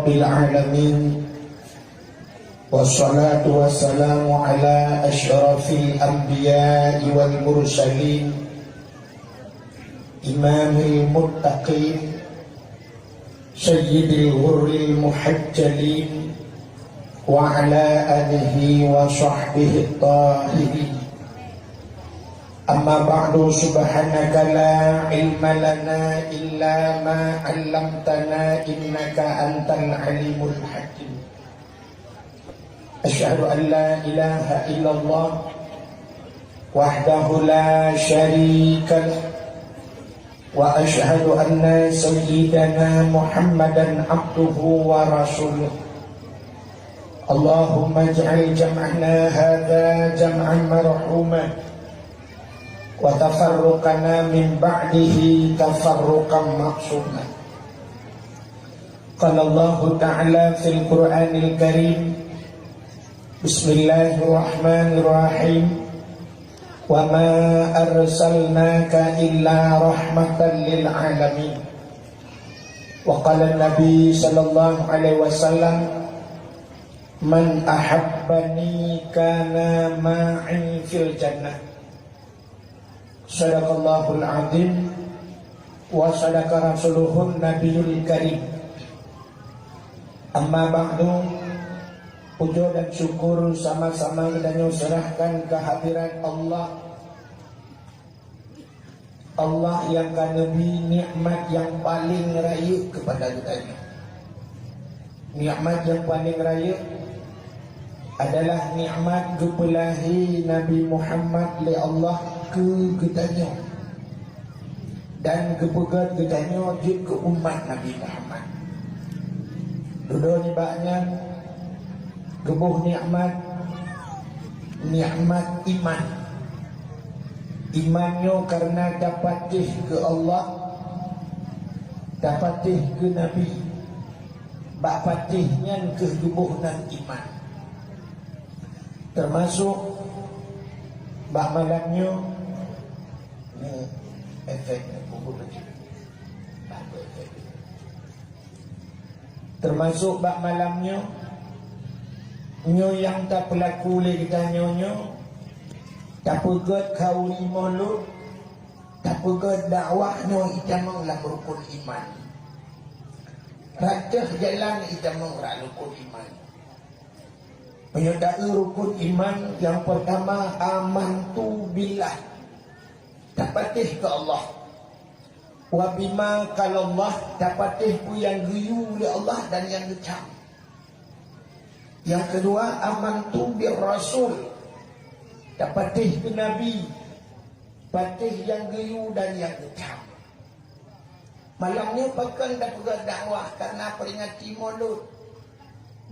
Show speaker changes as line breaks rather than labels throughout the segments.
Rabbil Alamin. Wassalatu wassalamu ala asyrafil anbiya'i wal mursalin, imamil muttaqin, sayyidil ghurril muhajjalin, wa ala alihi wa sahbihi tahirin. Amma ba'du, subhanaka la ilma lana illa ma 'allamtana innaka antal alimul hakim. Asyhadu an la ilaha illallah wahdahu la syarika lah, wa asyhadu anna sayyidana Muhammadan abduhu wa rasuluh. Allahumma ij'al jam'ana hadza jam'an marhuma wa tafarruqana min ba'dihi tafarruqan ma'suma. Qala Allah ta'ala fil Qur'anil Karim, Bismillahirrahmanirrahim, wa ma arsalnaka illa rahmatan lil alamin. Wa qala Nabi sallallahu alaihi wasallam, man ahabbani kana ma'i fil jannah. Sadaqallahul azim wa sadaqa rasuluhun nabiyul karim. Amma ba'du, puja dan syukur sama-sama kita serahkan kehadiran Allah. Allah yang kanebi nikmat yang paling raya kepada kita. Nikmat yang paling raya adalah nikmat kepelahi Nabi Muhammad li Allah ke kitanya, dan kepegat kitanya ke umat Nabi Muhammad. Dua nibaknya gebuh nikmat iman. Imannya karena dapatih ke Allah, dapatih ke Nabi, bapatihnya ke gebuh dan iman. Termasuk bak malamnya ni efeknya kubur kecil. Termasuk bak malamnya nyo yang tak pelaku le kita nyo tak pegat kauli mulut, tak pegat dakwah nyo itamang lah rukun iman. Rajah jalan itamang lah rukun iman. Menyertai rukun iman yang pertama, amantu billah, dapatih ke Allah. Wa bima kalallah, dapatih ku yang geyu oleh Allah dan yang gecam. Yang kedua, amantu bir rasul, dapatih ke Nabi, patih yang geyu dan yang gecam. Malamnya bahkan dah pegang dakwah karena peringati maulud.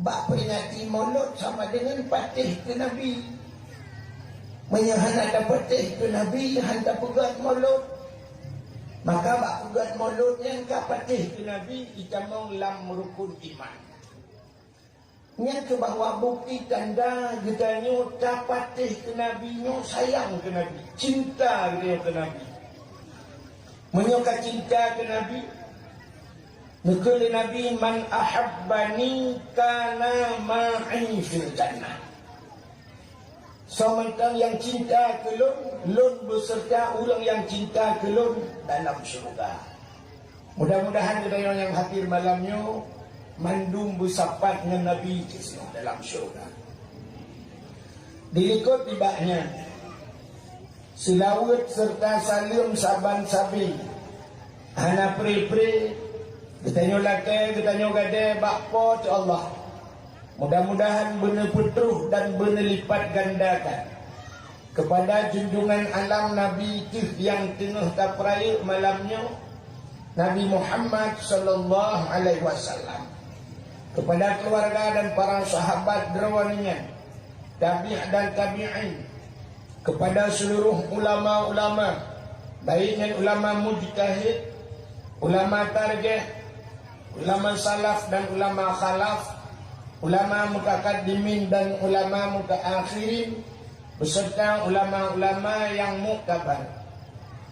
Bak peringati maulud sama dengan patih ke Nabi. Menyahana dapat patih ke Nabi, hantar pegat maulud. Maka bak pegat mauludnya engkau patih ke Nabi, itamang lam rukun iman. Yang ke bahawa bukti tanda getanya tak patih ke Nabi, nyo sayang ke Nabi, cinta dia ke Nabi. Menyoka cinta ke Nabi, Nukul Nabi, man ahabbani kana ma'i fil jannah. Sementang yang cinta ke lun beserta orang yang cinta ke lun dalam syurga. Mudah-mudahan kita yang hadir malamnya mandum bersapat dengan Nabi dalam syurga. Dilikut tibanya selawat serta salim saban sabi, hana pri-pri, kita nyolake, kita nyogade bakpo tu Allah. Mudah-mudahan benar petruh dan benar lipat gandakan kepada junjungan alam Nabi itu yang tengah tapraya malamnya, Nabi Muhammad sallallahu alaihi wasallam, kepada keluarga dan para sahabat derwaninya, tabi' dan tabi'in, kepada seluruh ulama-ulama, baiknya ulama mujtahid, ulama tarjih, ulama salaf dan ulama khalaf, ulama mutaqaddimin dan ulama mutaakhirin, beserta ulama-ulama yang muktabar.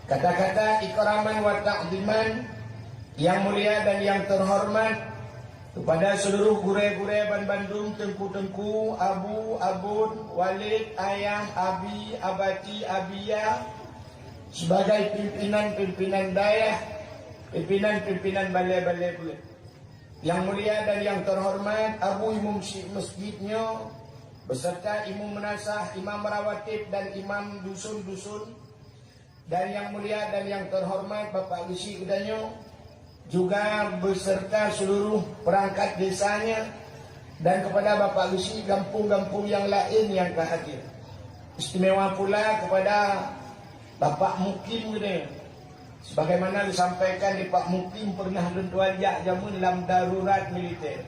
Kata-kata ikraman wa ta'ziman yang mulia dan yang terhormat Kepada seluruh gure-gure Ban Bandung, tengku-tengku, abu, abun, walid, ayah, abi, abati, abia, sebagai pimpinan-pimpinan daerah, pimpinan-pimpinan balai-balai pula. Yang mulia dan yang terhormat Abu Imam Masjidnya, beserta Imam Menasah, Imam Rawatib dan Imam Dusun-Dusun, dan yang mulia dan yang terhormat Bapak Gisi Udanyo, juga beserta seluruh perangkat desanya, dan kepada Bapak Gisi kampung-kampung yang lain yang hadir. Istimewa pula kepada Bapak Mukim ini. Sebagaimana disampaikan di Pak Mukim pernah lentuajak jamun dalam darurat militer.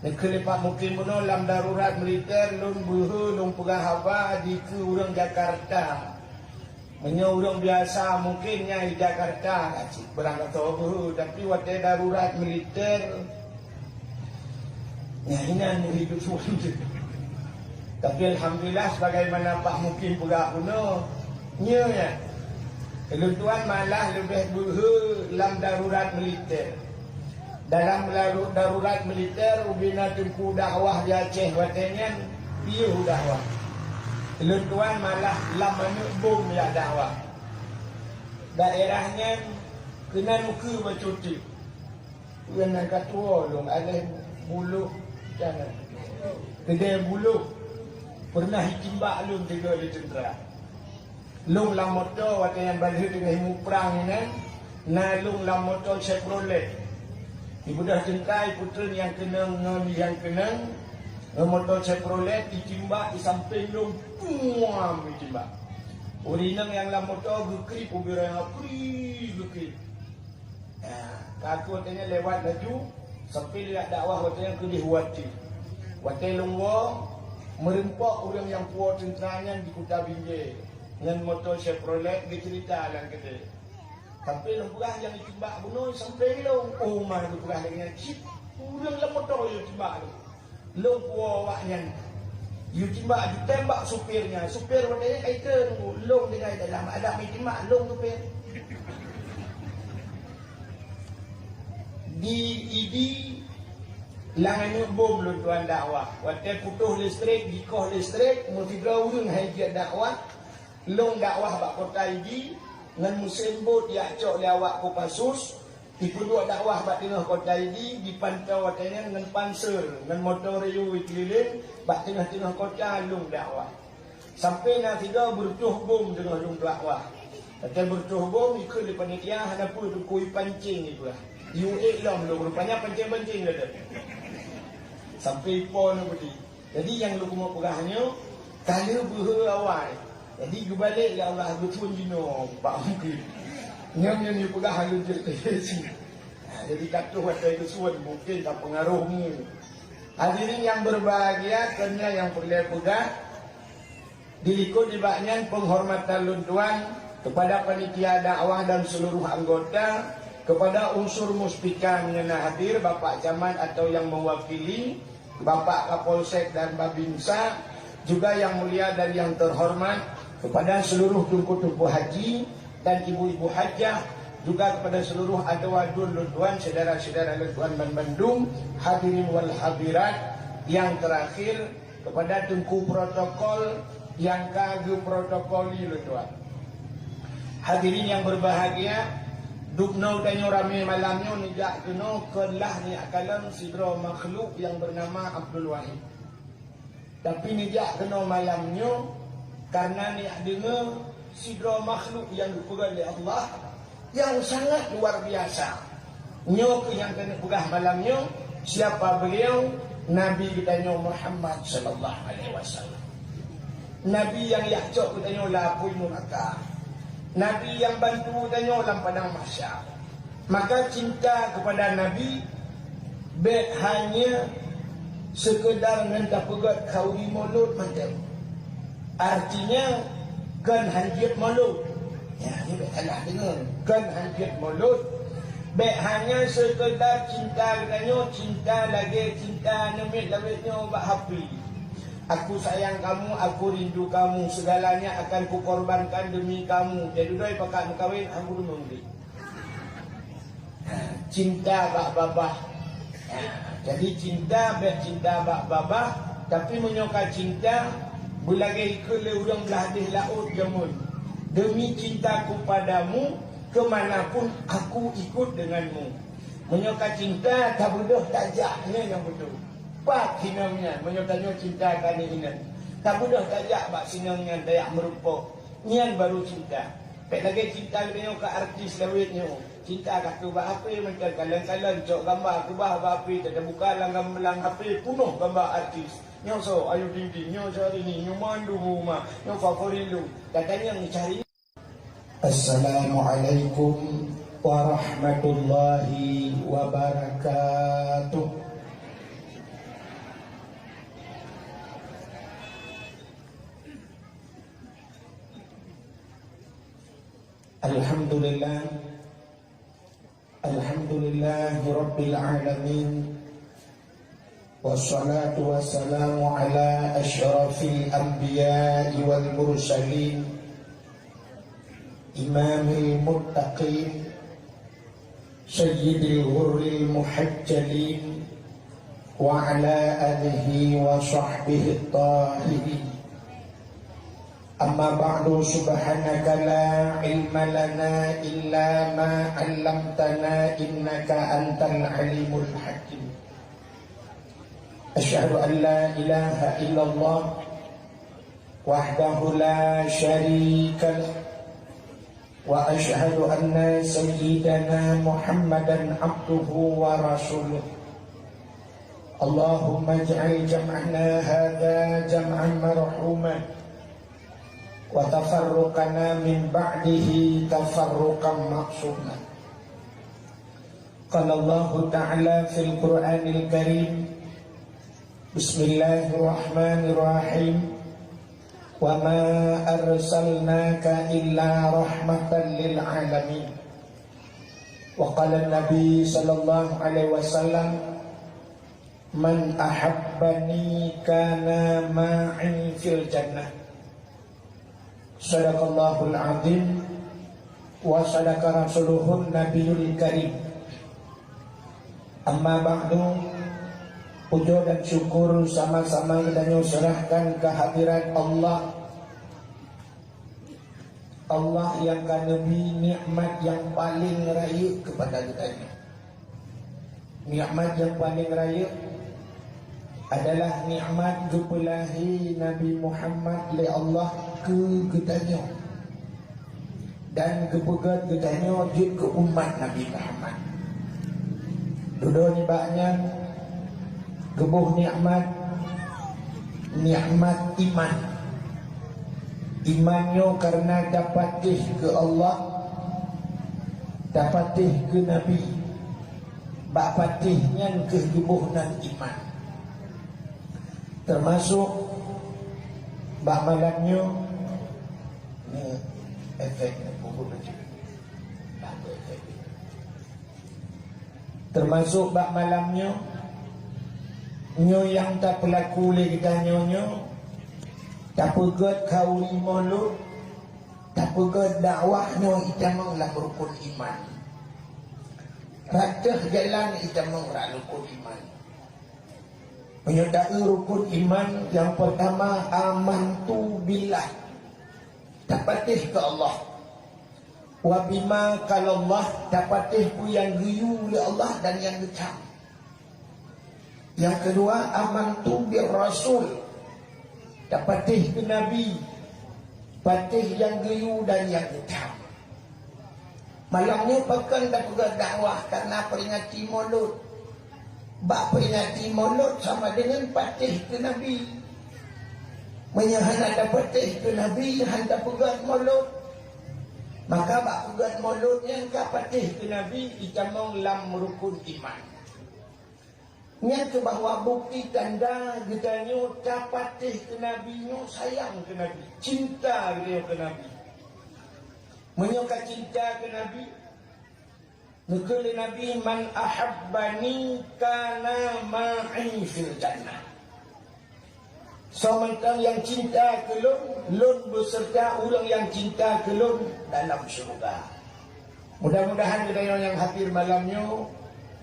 Negeri Pak Mukim pun dalam darurat militer lun buhu lun pegah haba di ke orang Jakarta. Hanya orang biasa mungkinnya di Jakarta kacik berangkat tahu, tapi waktu darurat militer nyahinan hidup semua. Tapi alhamdulillah sebagaimana Pak Mukim pegah kuno nya ya. Tuan malah lebih buhu dalam darurat militer. Dalam darurat militer ubina tempuh dakwah di Aceh watenya piu dakwah. Tuan malah lama bom ya dakwah. Daerahnya kena nuku bercuti. Kena katua dong ada bulu jangan. Kedai bulu pernah hitimbak lu tiga di tentera. Lung lang motor waktu yang balik dengan himu perang ini, na lung lang motor Chevrolet. Ibu dah tentrai putera yang kena motor Chevrolet ditimbak di samping lung, puam ditimbak. Urinang yang lang motor gekri pubira yang gekri. Kaku katanya lewat laju sampai lihat dakwah waktu yang kedih wati. Waktu lung merempak orang yang kuat tenteranya di Kuta Binjai. Dengan motor Chevrolet dia cerita dalam kedai. Sampai lempurah yang ditimbak bunuh sampai long. Oh mana lempurah dengan chip. Urang dalam motor you timbak tu. Long kuah awaknya. You timbak ditembak supirnya. Supir wadanya kaitan long dengan dalam ada timbak long supir. Di langannya bom lu tuan dakwah. Waktu putus listrik, dikoh listrik, mesti berurung hajiat dakwah. Long dakwah bak kota ini dengan musim bot ya cok lawak ko pasus dipuduk dakwah bak tengah kota ini dipantau watanya dengan panser dengan motor riu keliling bak tengah-tengah kota long dakwah sampai nak tiga bertuh bom dengan long dakwah. Kata bertuh bom ikut di panitia hana pun tu kui pancing itu lah. UA long rupanya pancing-pancing dah. Sampai pon begitu. Jadi yang lu mau pegahnya kalau buhu awal. Jadi gue balik ya Allah betul jino Pak Mungkin. Nyam-nyam you pegah halun cerita. Jadi kata waktu itu suan mungkin tak pengaruhmu. Hadirin yang berbahagia kerana yang perlu pegah diikut dibaknya penghormatan luntuan kepada panitia dakwah dan seluruh anggota, kepada unsur muspika yang hadir, Bapak Camat atau yang mewakili, Bapak Kapolsek dan Babinsa, juga yang mulia dan yang terhormat, kepada seluruh tunku-tunku haji dan ibu-ibu hajah, juga kepada seluruh adun luntuan, saudara-saudara luntuan Ban Bandung, hadirin wal hadirat, yang terakhir kepada tunku protokol yang kagum protokoli luntuan. Hadirin yang berbahagia, dukno danyo rame malamnya nijak keno kelah ni akalan sidro makhluk yang bernama Abdul Wahid. Tapi nijak keno malamnya karena ni dengar sidro makhluk yang dipegang oleh Allah yang sangat luar biasa. Nyok yang kena pegah malamnya siapa beliau? Nabi kita Muhammad sallallahu alaihi wasallam. Nabi yang yakcok kita lapui neraka. Nabi yang bantu kita dalam padang mahsyar. Maka cinta kepada Nabi bet hanya sekedar ngenta pegat kauli mulut macam. Artinya kan hanjit mulut. Ya, ini salah dengar. Kan hanjit mulut. Baik hanya sekedar cinta katanya, cinta lagi, cinta nemit-lemitnya buat hapi. Aku sayang kamu, aku rindu kamu, segalanya akan kukorbankan demi kamu. Jadi doi pakai kahwin, aku dulu. Cinta bak babah, Jadi cinta ber cinta bak babah, tapi menyoka cinta bulagai ke leurang belah di laut jamun. Demi cintaku padamu, kemanapun aku ikut denganmu. Menyoka cinta tak bodoh tak jaknya yang betul. Pak hinamnya menyokanya cinta kali ini. Tak bodoh tak jak bak sinangnya dayak merupok. Nian baru cinta. Pek lagi cinta dia ke artis lawitnya. Cinta kata buat apa macam kalang-kalang cok gambar aku bah apa tak buka lang HP penuh gambar artis. Nyo so ayo dinding nyo cari ni nyo mandu rumah nyo favorit lu. Katanya yang cari. Assalamualaikum warahmatullahi wabarakatuh. Alhamdulillah, alhamdulillahi rabbil alamin, wassalatu wassalamu ala asyrafil anbiya'i wal mursalin, imamil muttaqin, sayyidil ghurril muhajjalin, wa ala alihi wa sahbihi tahirin. Amma ba'du, subhanaka la ilma lana illa ma 'allamtana innaka antal alimul hakim. Asyhadu an la ilaha illallah wahdahu la syarika lah wa asyhadu anna sayyidana Muhammadan abduhu wa rasuluh. Allahumma ij'al jam'ana hadza jam'an marhuman wa tafarruqana min ba'dihi tafarruqan maqsuman. Qala Allah Ta'ala fil Qur'anil Karim, Bismillahirrahmanirrahim, wa ma arsalnaka illa rahmatan lil alamin. Wa qala Nabi sallallahu alaihi wasallam, man ahabbani kana ma'i fil jannah. Sadaqallahul azim wa sadaqa rasuluhun nabiyul karim. Amma ba'du, puja dan syukur sama-sama kita serahkan kehadiran Allah. Allah yang kanebi nikmat yang paling raya kepada kita. Nikmat yang paling raya adalah nikmat kepelahi Nabi Muhammad oleh Allah ke getanya dan kepegat getanya jid ke umat Nabi Muhammad. Dua ni banyak gebuh nikmat iman. Imannya karena dapatih ke Allah, dapatih ke Nabi, bapatihnya ke gebuh dan iman. Termasuk bak malamnya ni efeknya pukul macam efek. Termasuk bak malamnya nyo yang tak pelaku oleh kita nyo tak pegat kauli mulut, tak pegat dakwah nyo kita menglah rukun iman. Rajah jalan kita menglah rukun iman. Menyertai rukun iman yang pertama, amantu billah, dapatih ke Allah. Wa bima kalallah, dapatih ku yang riyu oleh Allah dan yang ngecam. Yang kedua, amantu bir rasul, dapatih ke Nabi, patih yang riyu dan yang ngecam. Malamnya pekan tak pegang dakwah karena peringati maulud. Bak peringati maulud sama dengan patih ke Nabi. Menyahan ada patih ke Nabi, hendak pegat maulud. Maka bak pegat maulud yang ka patih ke Nabi, itamong lam rukun iman. Yang ke bahawa bukti tanda getanya tak patih ke Nabi, nyo sayang ke Nabi, cinta dia ke Nabi. Menyoka cinta ke Nabi, Nukul Nabi, man ahabbani kana ma'i fil jannah. Sementara yang cinta ke lun beserta orang yang cinta ke lun dalam syurga. Mudah-mudahan kita yang hadir malamnya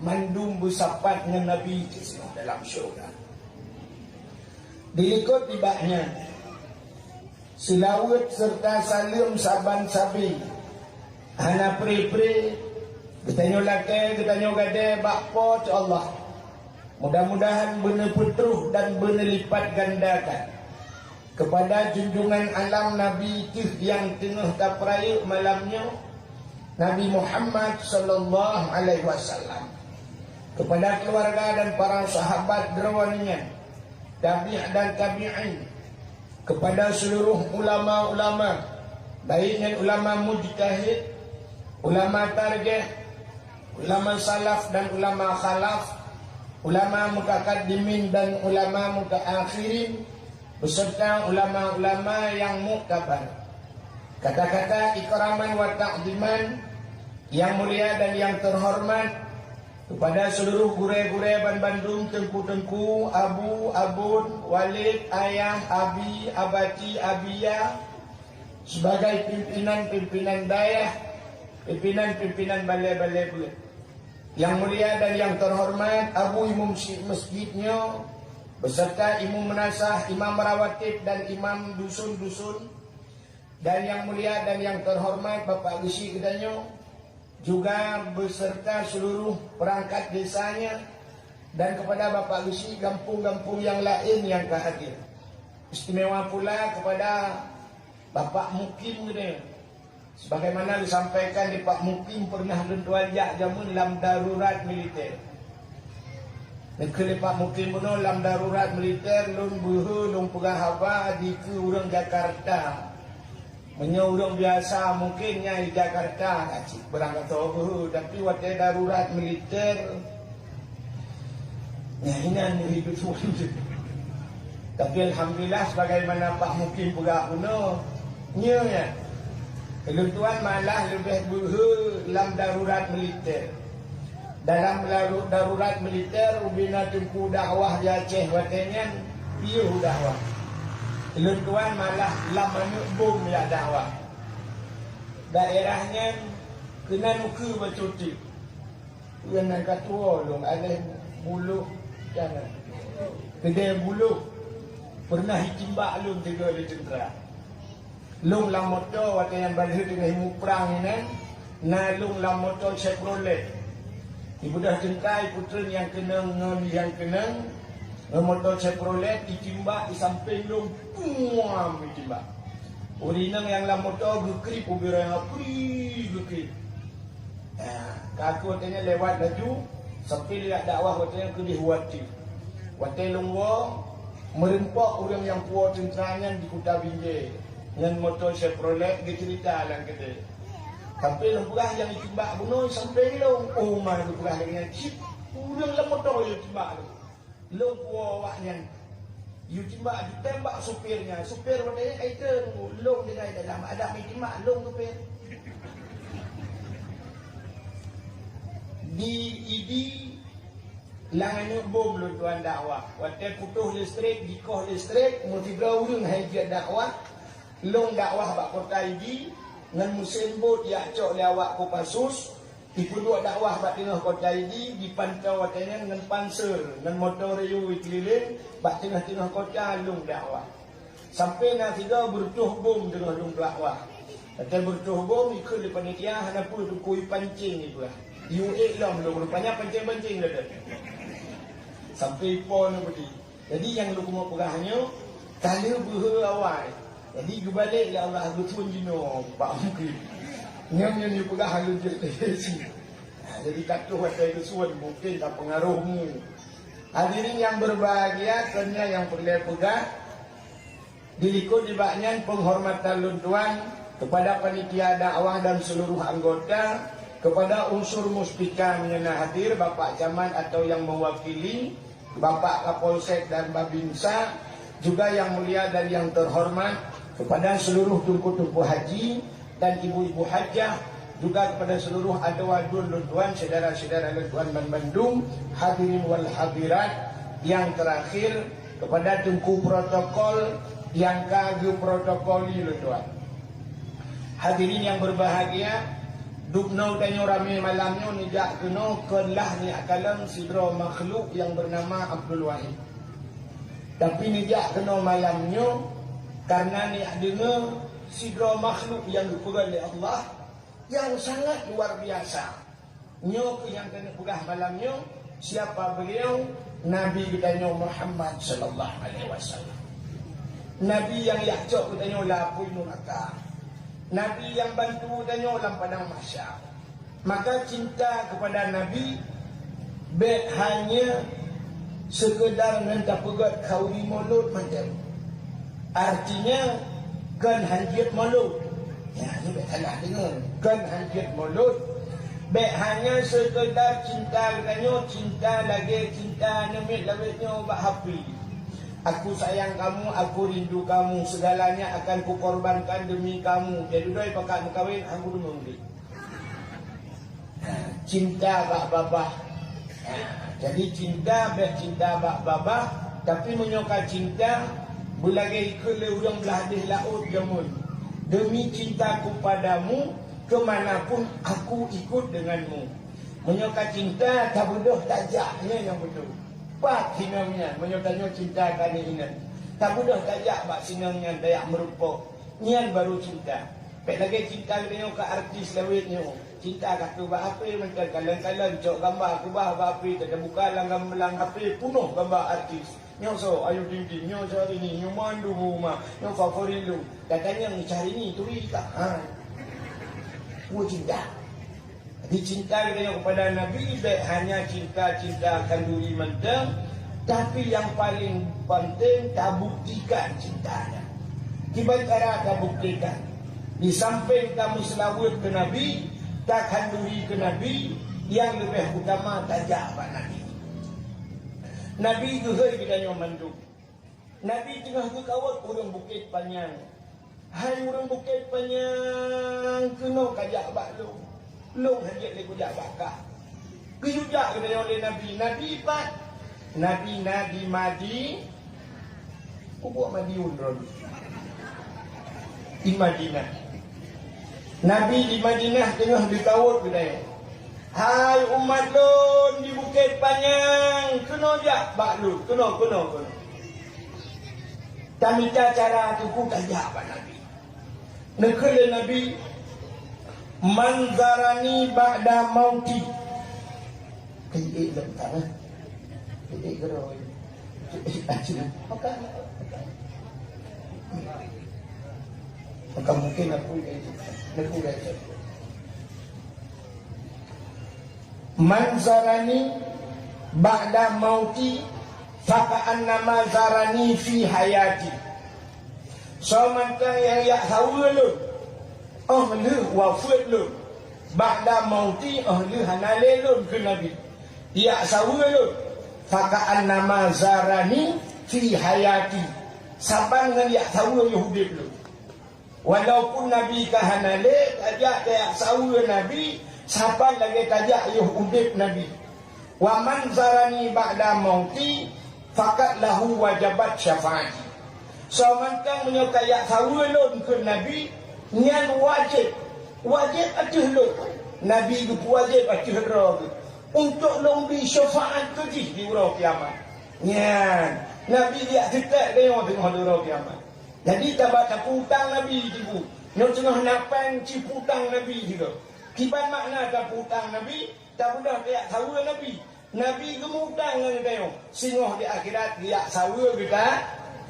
mandum bersapat dengan Nabi semua dalam syurga. Dilikut tibanya silawat serta salim saban sabi hana pri-pri bertanya laki, bertanya gade bakpo tu Allah. Mudah-mudahan benar petruh dan benar lipat gandakan kepada junjungan alam Nabi itu yang tengah terperaya malamnya, Nabi Muhammad sallallahu alaihi wasallam, kepada keluarga dan para sahabat derwannya, tabi' dan tabi'in, kepada seluruh ulama-ulama, baik dengan ulama mujtahid, ulama tarjih, ulama salaf dan ulama khalaf, ulama mutakaddimin dan ulama mutaakhirin, beserta ulama-ulama yang muktabar. Kata-kata ikraman wa ta'ziman yang mulia dan yang terhormat kepada seluruh gure-gure Ban Bandung, tengku-tengku, abu, abun, walid, ayah, abi, abati, abia, sebagai pimpinan-pimpinan daerah, pimpinan-pimpinan balai-balai pula. Yang mulia dan yang terhormat Abu Imam Masjidnya, beserta imam menasah, imam rawatib dan imam dusun-dusun, dan yang mulia dan yang terhormat Bapak Gesi Kedanyo, juga beserta seluruh perangkat desanya, dan kepada Bapak Gesi kampung-kampung yang lain yang hadir. Istimewa pula kepada Bapak Mukim Kedanyo, sebagaimana disampaikan di Pak Mukim pernah lentuajak jamun dalam darurat militer. Negeri Pak Mukim puno dalam darurat militer lung buhu lung pegahaba di ke orang Jakarta. Menyurung biasa mungkinnya di Jakarta kacik berangkat tahu, tapi waktu darurat militer nyahinan hidup sulit. Tapi alhamdulillah sebagaimana Pak Mukim pegah puno nya Tuan malah lebih buhu dalam darurat militer. Dalam darurat militer ubina tempuh dakwah di Aceh watenya piuh dakwah. Tuan malah lamanya bom ya dakwah. Daerahnya kena nuku bercuti. Yang nak katua long ada bulu jangan. Kedai bulu pernah ditimbak long 3 tentera. Lung lam motor waktu yang balik dengan himu perang ini, na lung lam motor Chevrolet. Ibu dah jengkai putera yang kena yang kena motor Chevrolet ditimbak di samping lung, puam ditimbak. Urinang yang lam motor gekrip ubira yang apri gekrip. Kaku waktunya lewat laju sampai lihat dakwah waktunya ke dihuati. Waktu lung merempak orang yang puas tenteranya di Kuta Binjai. Dengan motor Chevrolet dia cerita lah kata. Sampai lempurah yang ditimbak bunuh sampai long. Oh mana lempurah dengan chip. Ulang lah motor yang timbak tu. Lempurah awaknya. You timbak ditembak supirnya. Supir wadanya kaitan. Long dia kata dalam ada timbak long supir. Di langanya bom lu tuan dakwah. Waktu putus listrik, dikoh listrik, multibra urung hajat dakwah. Long dakwah bak kota ini dengan mesin bot yang cok lewat Kopassus dipuduk dakwah bak tengah kota ini dipantau watanya dengan panser dengan motor riu keliling bak tengah-tengah kota long dakwah sampai nak tiga bertuh bom tengah long dakwah. Kata bertuh bom ikut di panitia hana pun kui pancing itu lah. UA lah belum rupanya pancing-pancing dah. Sampai pon budi. Jadi yang lu mau pegahnya tali buhu awal. Jadi kebalik ya Allah betul jino Pak Mungkin. Nyam-nyam ni pegah halus jadi. Jadi katuh watai kesuan mungkin tak pengaruhmu. Hadirin yang berbahagia, ternyata yang perlu pegah dilikut dibaknya penghormatan luntuan kepada panitia dakwah dan seluruh anggota, kepada unsur muspika menyana hadir Bapak Camat atau yang mewakili, Bapak Kapolsek dan Babinsa, juga yang mulia dan yang terhormat kepada seluruh tunku-tunku haji dan ibu-ibu hajah, juga kepada seluruh adun luntuan, saudara-saudara luntuan Ban Bandung, hadirin wal hadirat, yang terakhir kepada tunku protokol yang kagum protokoli luntuan. Hadirin yang berbahagia, Dubno danyo rame malamnya ni jak kena kelah ni akalan sidra makhluk yang bernama Abdul Wahid. Tapi ni jak kena malamnya karena ni dengar sidra makhluk yang dipegah oleh Allah yang sangat luar biasa. Nyok yang kena pegah malamnya siapa beliau? Nabi kita Muhammad sallallahu alaihi wasallam. Nabi yang yakcok kita lapui neraka. Nabi yang bantu tanya dalam padang mahsyar. Maka cinta kepada Nabi bet hanya sekedar nanti pegat kauli mulut macam. Artinya kan hanjit mulut. Ya, ni bet salah dengar. Kan hanjit mulut. Bet hanya sekedar cinta tanya, cinta lagi cinta nemit lawitnya bak hapi. Aku sayang kamu, aku rindu kamu, segalanya akan kukorbankan demi kamu. Jadi doi pakai kawin, aku dulu membeli. Cinta bak babah. Jadi cinta bak babah, tapi menyokal cinta bulagai ke urang belah di laut jamun. Demi cintaku padamu, kemanapun aku ikut denganmu. Menyokal cinta tak bodoh tajaknya yang betul. Pak sinangnya menyokanya cinta kani inan. Tak mudah tajak bak sinangnya dayak merupa. Nian baru cinta. Pek lagi cinta dia ke artis lawitnya. Cinta kata bak apa macam kalan-kalan cok gambar aku bah apa tak buka lang HP penuh gambar artis. Nyo so ayo dinding nyo cari ni nyo mandu rumah nyo favorit lu. Katanya cari ni tu ika. Ha. Cinta. Jadi cinta kita kepada Nabi hanya cinta kanduri mendem, tapi yang paling penting tak buktikan cintanya. Tiba cara tak buktikan. Di samping kamu selawat ke Nabi, tak kanduri ke Nabi, yang lebih utama tajak pada Nabi. Nabi itu kita manduk. Nabi tengah ke kawat urang bukit panjang. Hai urang bukit panjang, kena kajak bak lu. Long hajat lagi kujak bakar. Kejujak kita oleh Nabi. Nabi pat. Nabi madi. Aku buat madiun dulu. Di Madinah. Nabi di Madinah tengah ditawut kita. Hai umat lun di Bukit Panjang. Kena jak bak lu. Kena. Kami cara tu ku kajak pak Nabi. Nekele Nabi. Manzarani ba'da mauti. Kaya tak lah. Kaya geroi. Maka mungkin aku kata. Manzarani ba'da mauti faka'annama zarani fi hayati. So mantang yang sawa lu. Lu wafat lu. Ba'da mauti lu hanale lu ke Nabi. Ya sawa lu. Faka'annama zarani fi hayati. Saban dengan ya sawa Yahudi lu. Walaupun Nabi kahanale tajak ya sawa Nabi, saban lagi tajak Yahudi Nabi. Wa man zarani ba'da mauti fakat lahu wajabat syafaati. So mantang menyukai ya sawa lu ke Nabi. Nian wajib atuh lu. Nabi itu wajib atuh roh. Untuk lombi syafaat tu di roh kiamat. Nian Nabi dia tetap dia tengah roh kiamat. Jadi tak putang Nabi itu. Nyo tengah napan ciputang Nabi juga. Kiban makna tak putang Nabi, tak mudah dia sawa Nabi. Nabi gemutang dengan dia. Singoh di akhirat dia sawa kita.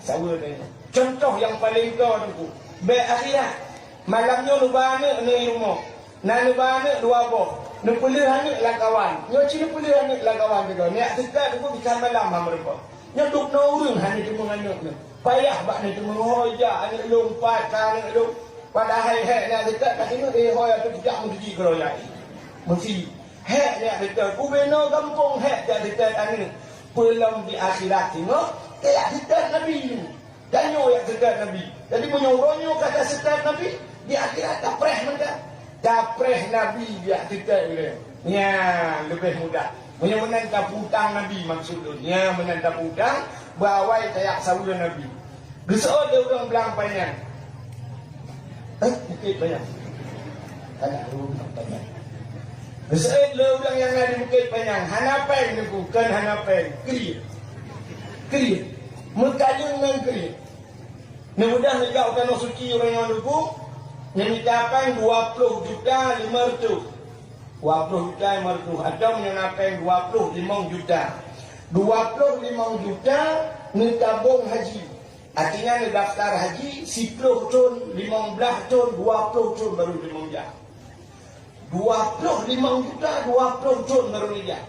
Sawa dia. Contoh yang paling tua tu. Be akhirat. Malamnya lu bana ni rumah. Nak lu bana dua boh. Nu pulih anak lah kawan. Nyo cina pulih anak lah kawan juga. Ni dekat tu bikan malam mereka. Nyo duk no urang hanya cuma anak ni. Payah bak ni cuma hoja anak lu empat anak lu. Padahal hek nak dekat kat sini hoya tu tidak mencuci keroyak. Mesti hek nak dekat. Ku beno kampung hek tak dekat anak. Belum di akhirat tengok kayak dekat Nabi ni. Danyo yang dekat Nabi. Jadi punya uronyo kata dekat Nabi. Di akhirat tak preh mereka. Tak preh Nabi dia dekat dia. Ya, lebih mudah. Punya menang tak putang Nabi maksudnya. Ya, menang tak putang. Bawai tayak saudara Nabi. Gesok dia orang belang panjang. Bukit banyak. Kada rumah banyak. Besar le orang yang ada di Bukit Panjang, hanapeng ni bukan hanapeng, kriya. Kriya. Mengkayung dengan kriya. Ni mudah negak tanah suci orang yang lugu, ni mencapai 20 juta 500. 20 juta 500 atau mencapai 25 juta. 25 juta ni tabung haji. Artinya ni daftar haji 10 ton, 15 ton, 20 ton baru dimunjak. 25 juta 20 ton baru dia.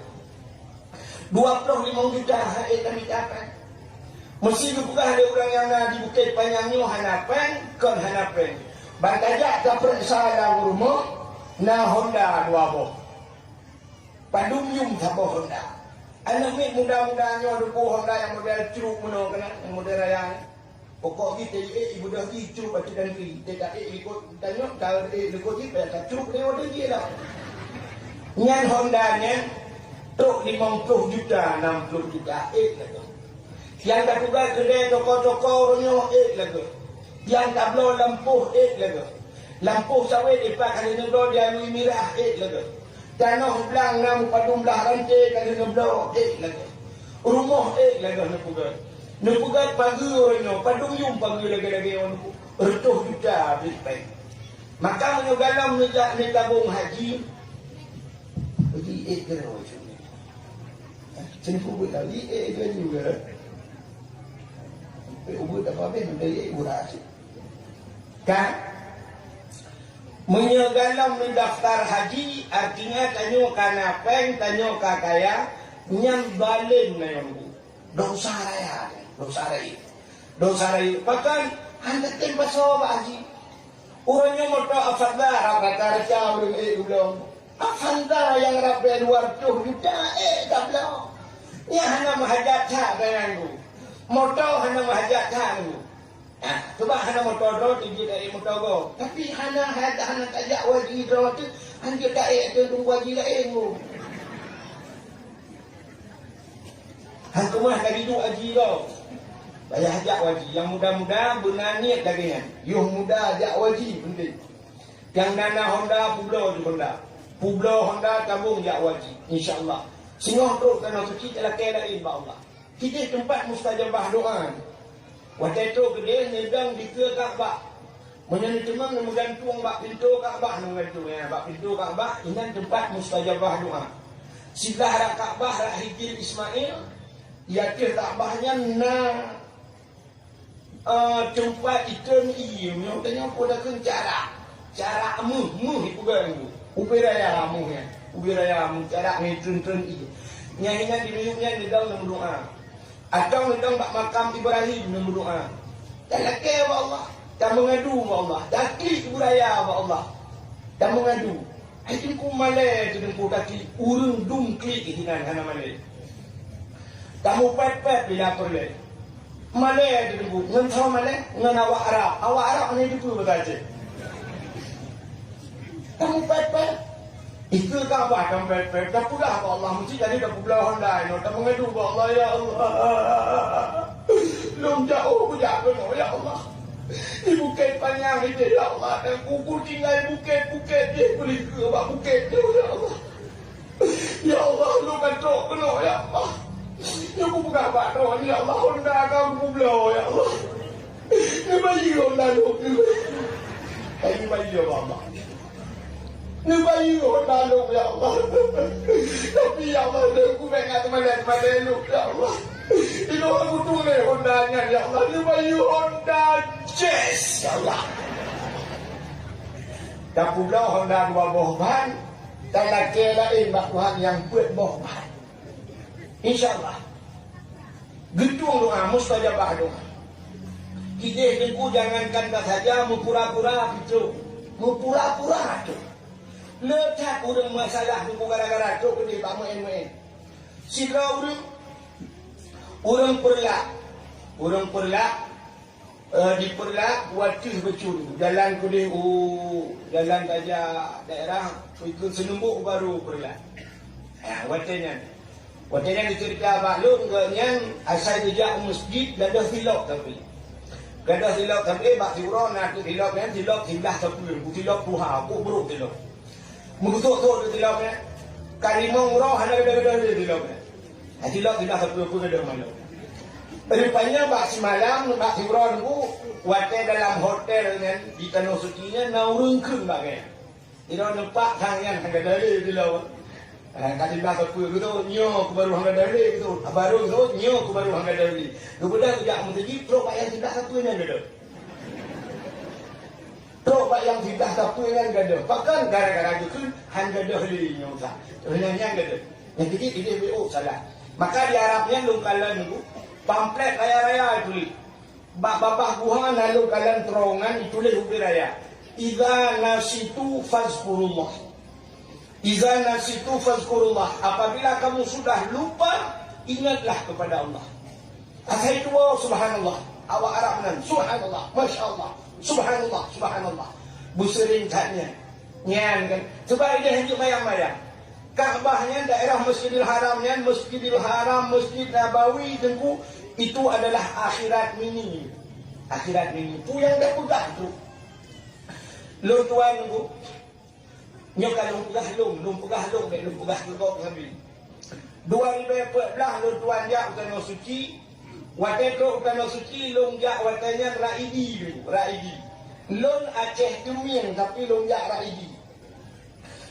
25 juta haid kami dapat. Mesti juga ada orang yang di Bukit Panjang ni hanapeng, kon hanapeng. Bantajak tak periksa dalam rumah, na Honda 2 boh. Padum yung sabo Honda. Anak ni muda-mudanya ada Honda yang model curug mana kena, yang model raya. Pokok kita ibu dah curug baca dan kiri. Tidak ikut tanya kalau ikut kita tak curug ni ada dia dah. Nyan Honda nya truk 50 juta 60 juta lagi. Yang tak juga kedai toko-toko orangnya lagi. Yang tak blow lampu lagi. Lampu sawit dipak kali ngeblow dia lui mirah lagi. Tanah belang nam padum belah rantai kali ngeblow lagi. Rumah lagi nak pugat pagi orangnya padum yung pagi lagi orang retuh juta beli baik. Maka menyogalam ni tabung haji. Haji kena macam ni. Sini pun buat tadi kena juga. Ubud apa-apa menjadi uras. Kan? Menyogalam ni daftar haji artinya tanyo kanapeng, tanyo kakaya, nyang balim na yung dosa raya. Dosa raya. Bahkan anda tempat sahabat haji. Orangnya motor afanda rata-rata orang ulang. Afanda yang rapi 200 juta tak belau. Ni hanya mahajat tak dengan aku. Motor hanya mahajat tak aku. Coba hanya motor do tinggi dari motor go. Tapi hanya tajak wajib do tu hanya tak tu wajib lain go. Hang mah kali tu haji do. Bayar hajat wajib. Yang muda-muda benar niat lagi kan. Yang muda hajat wajib penting. Yang nana Honda Pueblo di Honda. Pueblo Honda tabung hajat wajib. InsyaAllah. Singoh tu kena suci telah kira insyaAllah. Kita tempat mustajabah doa. Waktu itu dia nedang di ke Kaabah. Menyanyi temang menggantung bak pintu Kaabah menggantung ya. Bak pintu Kaabah ini tempat mustajabah doa. Sebelah rak Kaabah rak Hijil Ismail. Ya ke Kaabahnya tempat ikan iu yang tanya pada kan cara mu ibugan ubiraya mu ya ubiraya mu cara ngitun iu nyanyinya dinuyuknya di dalam doa atau di dalam makam Ibrahim dalam doa dan laki Allah dan mengadu Allah dan klik ubiraya Allah dan mengadu itu ku malai tu ku kaki urung dung klik hinan hana malai kamu pet bila perle Malay ada dulu, ngan tahu Malay, ngan awak Arab ni dulu berkata. Kamu pet, itu Kaabah kamu pet, tak pula Allah mesti jadi dah belah Honda, tak mengadu Allah ya Allah. Belum jauh berjalan ya Allah. Di Bukit Panjang itu ya Allah, dan kuku tinggal bukit dia boleh ke bukit tu ya Allah. Ya Allah, lu kan tok kena ya Allah. Ya aku buka bakro ni ya Allah Honda kamu belah ya Allah. Ni bayi Honda lu. Ini bayi ya Allah. Ni bayi Honda lu ya Allah. Tapi ya Allah aku pengen teman-teman lu ya Allah. Ini aku tulis Hondanya ya Allah. Ni bayi Honda Jazz ya Allah. Dan belah Honda 2 boh ban. Dan laki lain bak Tuhan yang buat boh ban. InsyaAllah gedung doa mustajabah doa. Kita tengku jangankan tak saja mempura-pura itu, mempura-pura tu. Letak orang masalah tu gara-gara tu ke pak main-main. Sila orang perlak di perlak buat becul jalan ke jalan saja daerah ikut senembuk baru perlak. Waktu yang dicerita Pak Long yang asal sejak masjid dah dah filok tapi
Kada silap tapi bak siuron nak silap kan silap singgah sepuluh, silap tuha, aku buruk silap. Mengutuk tu silap kan. Kalimong urang hana kada silap kan. Silap singgah sepuluh pun ada malam. Rupanya bak semalam bak siuron ku wate dalam hotel kan di Tanah Suci nya naurung keung bak kan. Ira nampak tangan kada silap. Kasi bilang aku itu nyo baru hangga dari itu baru itu nyo baru hangga dari kemudian tidak menjadi pro pak yang tidak satunya ada pro pak yang tidak satunya ada bahkan gara-gara itu hangga dari nyo sah sebenarnya ada yang kecil ini BO salah maka di Arabnya lu kalian itu pamflet raya-raya itu bapak buhan lalu kalian terongan ditulis hukum raya idza nasitu fazkurullah. Iza nasitu fazkurullah. Apabila kamu sudah lupa, ingatlah kepada Allah. Asal itu subhanallah. Awak Arab nan subhanallah, masya Allah, subhanallah, subhanallah. Busering tanya, nyan kan. Coba dia hidup mayang-mayang. Kaabahnya daerah Masjidil Haramnya, Masjidil Haram, Masjid Nabawi tengku itu adalah akhirat mini. Akhirat mini. Itu yang dah pegang tu. Lo tuan tu. Nyoka lung pegah kegok ngambil. 2014 lung tuan jak Tanah Suci. Wate ko Tanah Suci lung jak watanya Raidi dulu, Raidi. Lung Aceh Tumiang tapi lung jak Raidi.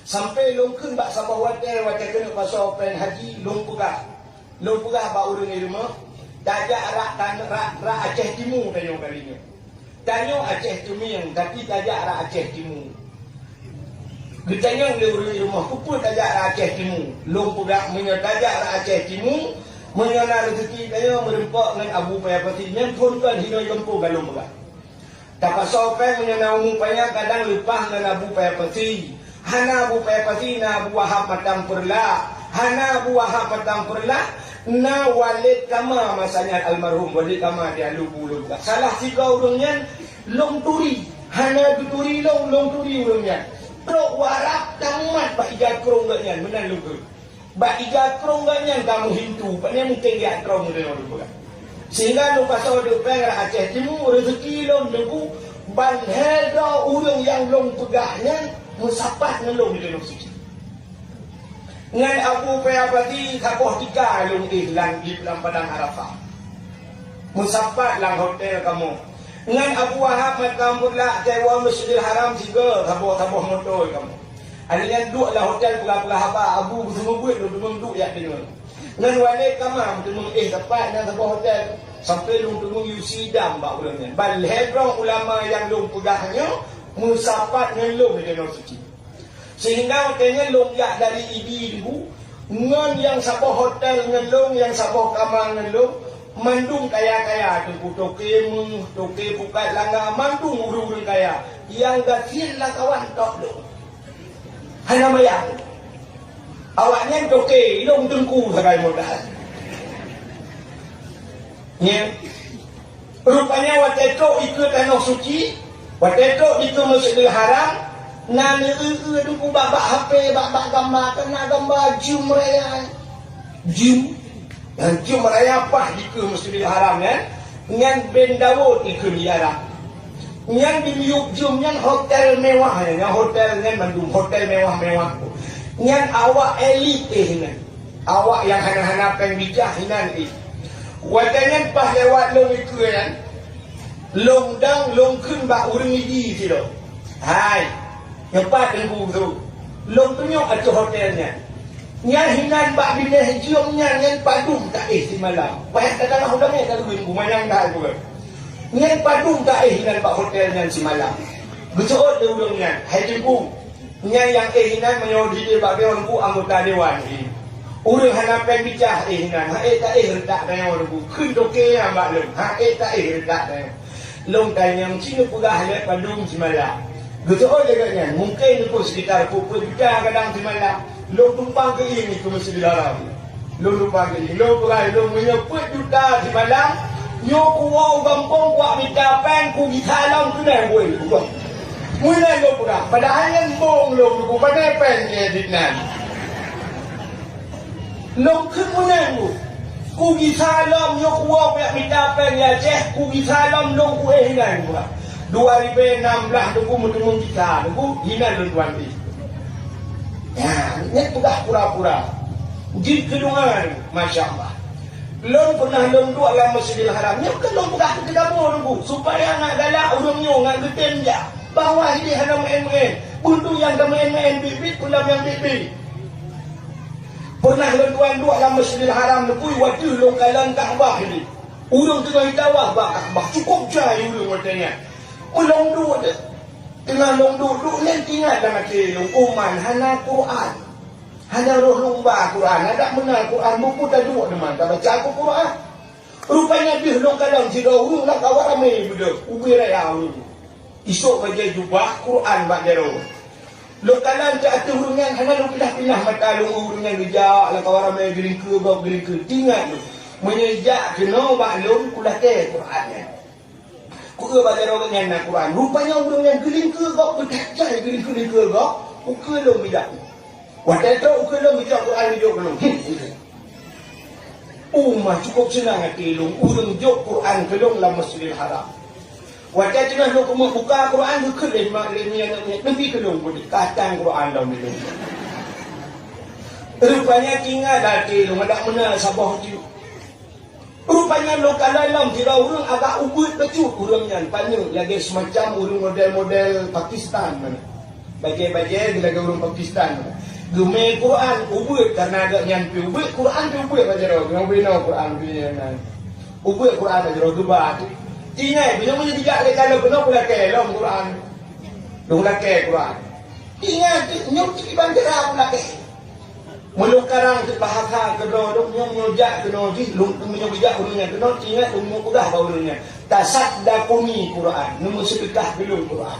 Sampai lung keun bak Sabah wate kena pasal pen haji lung pegah. Lung pegah bak urang di rumah. Tajak rak Aceh Timur tanyo kalinya. Tanyo Aceh Tumiang tapi tajak rak Aceh Timur. Ditanya di rumah kupul tajak Aceh Timur. Long pudak menyertajak Aceh Timur. Menyana rezeki kaya merempak dengan Abu Payapati. Yang pun kan hina lempu galung pudak. Tak sopai menyana umupanya kadang lepas dengan Abu Payapati. Hana Abu Payapati na Abu Wahab Matang Perla. Hana Abu Wahab Matang Perla. Na Walid Kama masanya almarhum. Walid Kama dia lubu. Salah tiga urungnya long turi. Hana turi long turi urungnya. Pro warap tamat bak iga keronggannya menan lugu. Bak iga keronggannya kamu hintu, paknya mungkin dia kerong dia lugu. Sehingga lu pasal dia pengar Aceh Timur rezeki long lugu ban heda urang yang long pegahnya musapat ngelong di Tanah Suci. Ngan Abu Payapati kapoh tiga long ihlan di dalam padang Arafah. Musapat lang hotel kamu. Ngan Abu Wahab Matkamurlah Taiwan Masjidil Haram juga tabuh motor kamu. Alian duk lah hotel pula haba Abu semua buat lu duk ya dengan. Ngan wale kamam demung tepat nang tabuh hotel sampai lu demung yusidam bak ulangnya. Bal hedrong ulama yang lu pegahnya musapat ngelung di Tanah Suci. Sehingga hotelnya lu ya dari ibu ngan yang sabah hotel ngelung yang sabah kamar ngelung mandung kaya-kaya tu toke pukat langga mandung urung kaya yang gatil lah kawan tok lu hana mayang awaknya toke long tengku sakai modal nya rupanya wateto ikut Tanah Suci wateto itu Masjidil Haram nani duku babak HP babak gambar kena gambar jum raya jum dan cuma raya pah jika Masjidil Haram kan ngan Ben Dawud ikut di Arab ngan di miuk jum ngan hotel mewah ngan hotel ngan Bandung hotel mewah-mewah ngan awak elit ngan awak yang hana-hana pengbijah hinan watangan pah lewat long ikut kan long dang long kun bak urang iji si lo hai nyepat dengan tu long tunyok atu hotelnya Nyan hinan bak bina jiomnya nyan padung tak si malam. Banyak kadang udangnya kalau minggu manang dah tu. Nyan padung tak hinan bak hotel nyan si malam. Betul dia udang nyan. Hai tu nyan yang hinan menyodi dia bak dewan ku anggota dewan ni. Urang hanapan bicah hinan. Ha tak redak dewan ku. Kun doke yang bak lem. Ha tak redak dewan. Long tanya mesti pegah lihat padung si malam. Betul dia nyan. Mungkin ku sekitar pukul 3 kadang si malam. Lo tumpang ke ini ke Masjidil Haram. Lo tumpang ke ini. Lo perai. Lo menyebut juta di malam. Nyo kuau gampang kuak minta pen. Ku gitalang tu dah boleh. Mula lo perai. Padahal yang bong lo. Ku pandai pen ke edit nan. Lo ke mula lo. Ku gi salam yo kuwa pek minta pen ya ceh ku gi salam dong ku hinan gua. 2016 tu ku mutemu kita, ku hinan lu tuan di. Ya, ini tugas pura-pura. Jin kedungan, masya-Allah. Lon pernah lon dua dalam Masjidil Haram. Nya kan lon buka ke dapur ku supaya nak galak urangnya ngak geten ja. Bawah ini hana main-main. Buntu yang ke main-main bibit pulang yang bibit. Pernah lon dua dalam Masjidil Haram ku waktu lon kalang Kaabah ini. Urang tengah hitawah Kaabah cukup jai urang katanya. Ulong dua dah. Tengah long duduk ni tinggal dalam kelong uman hana Quran. Hana roh lumba Quran. Ada menang Quran buku dah duduk teman. Tak baca aku Quran. Rupanya dia long kalang si urung nak kawat ramai betul. Ubi raya urung. Esok baca jubah Quran bak jero. Long kalang ke atas urung yang hana long pindah-pindah mata long urung yang gejak lah kawat ramai gering ke bak gering ke. Tinggal tu. Menyejak kena bak long kulah ke Quran ni. Ku baca orang yang nak Quran. Rupanya orang yang geling ke kau berkacai geling ke kau. Uke lo bidak. Waktu itu uke lo bidak Quran hidup belum. Umah cukup senang hati lo. Urang jok Quran kelong dalam Masjidil Haram. Waktu itu lo kamu buka Quran lo keleng mak lemnya nanti kelong boleh kacang Quran dalam itu. Rupanya tinggal hati lo ada mana sabah tu. Rupanya lokal dalam kira orang agak ubud becut orangnya panjang lagi semacam orang model-model Pakistan mana. Bagai-bagai lagi orang Pakistan. Gemel Quran ubud karena agak nyampi ubud Quran tu ubud baca roh. Ngobino Quran punya nan. Ubud Quran baca roh dua tu. Tinggal bila mana tidak le kalau kena pula ke dalam Quran. Dong lake Quran. Tinggal nyok bandera pula ke. Mulu karang tu bahasa kedua dong nyojak kedua di lung menyojak urangnya kedua ingat umur udah urangnya tasaddaquni Quran nombor sedekah belum Quran.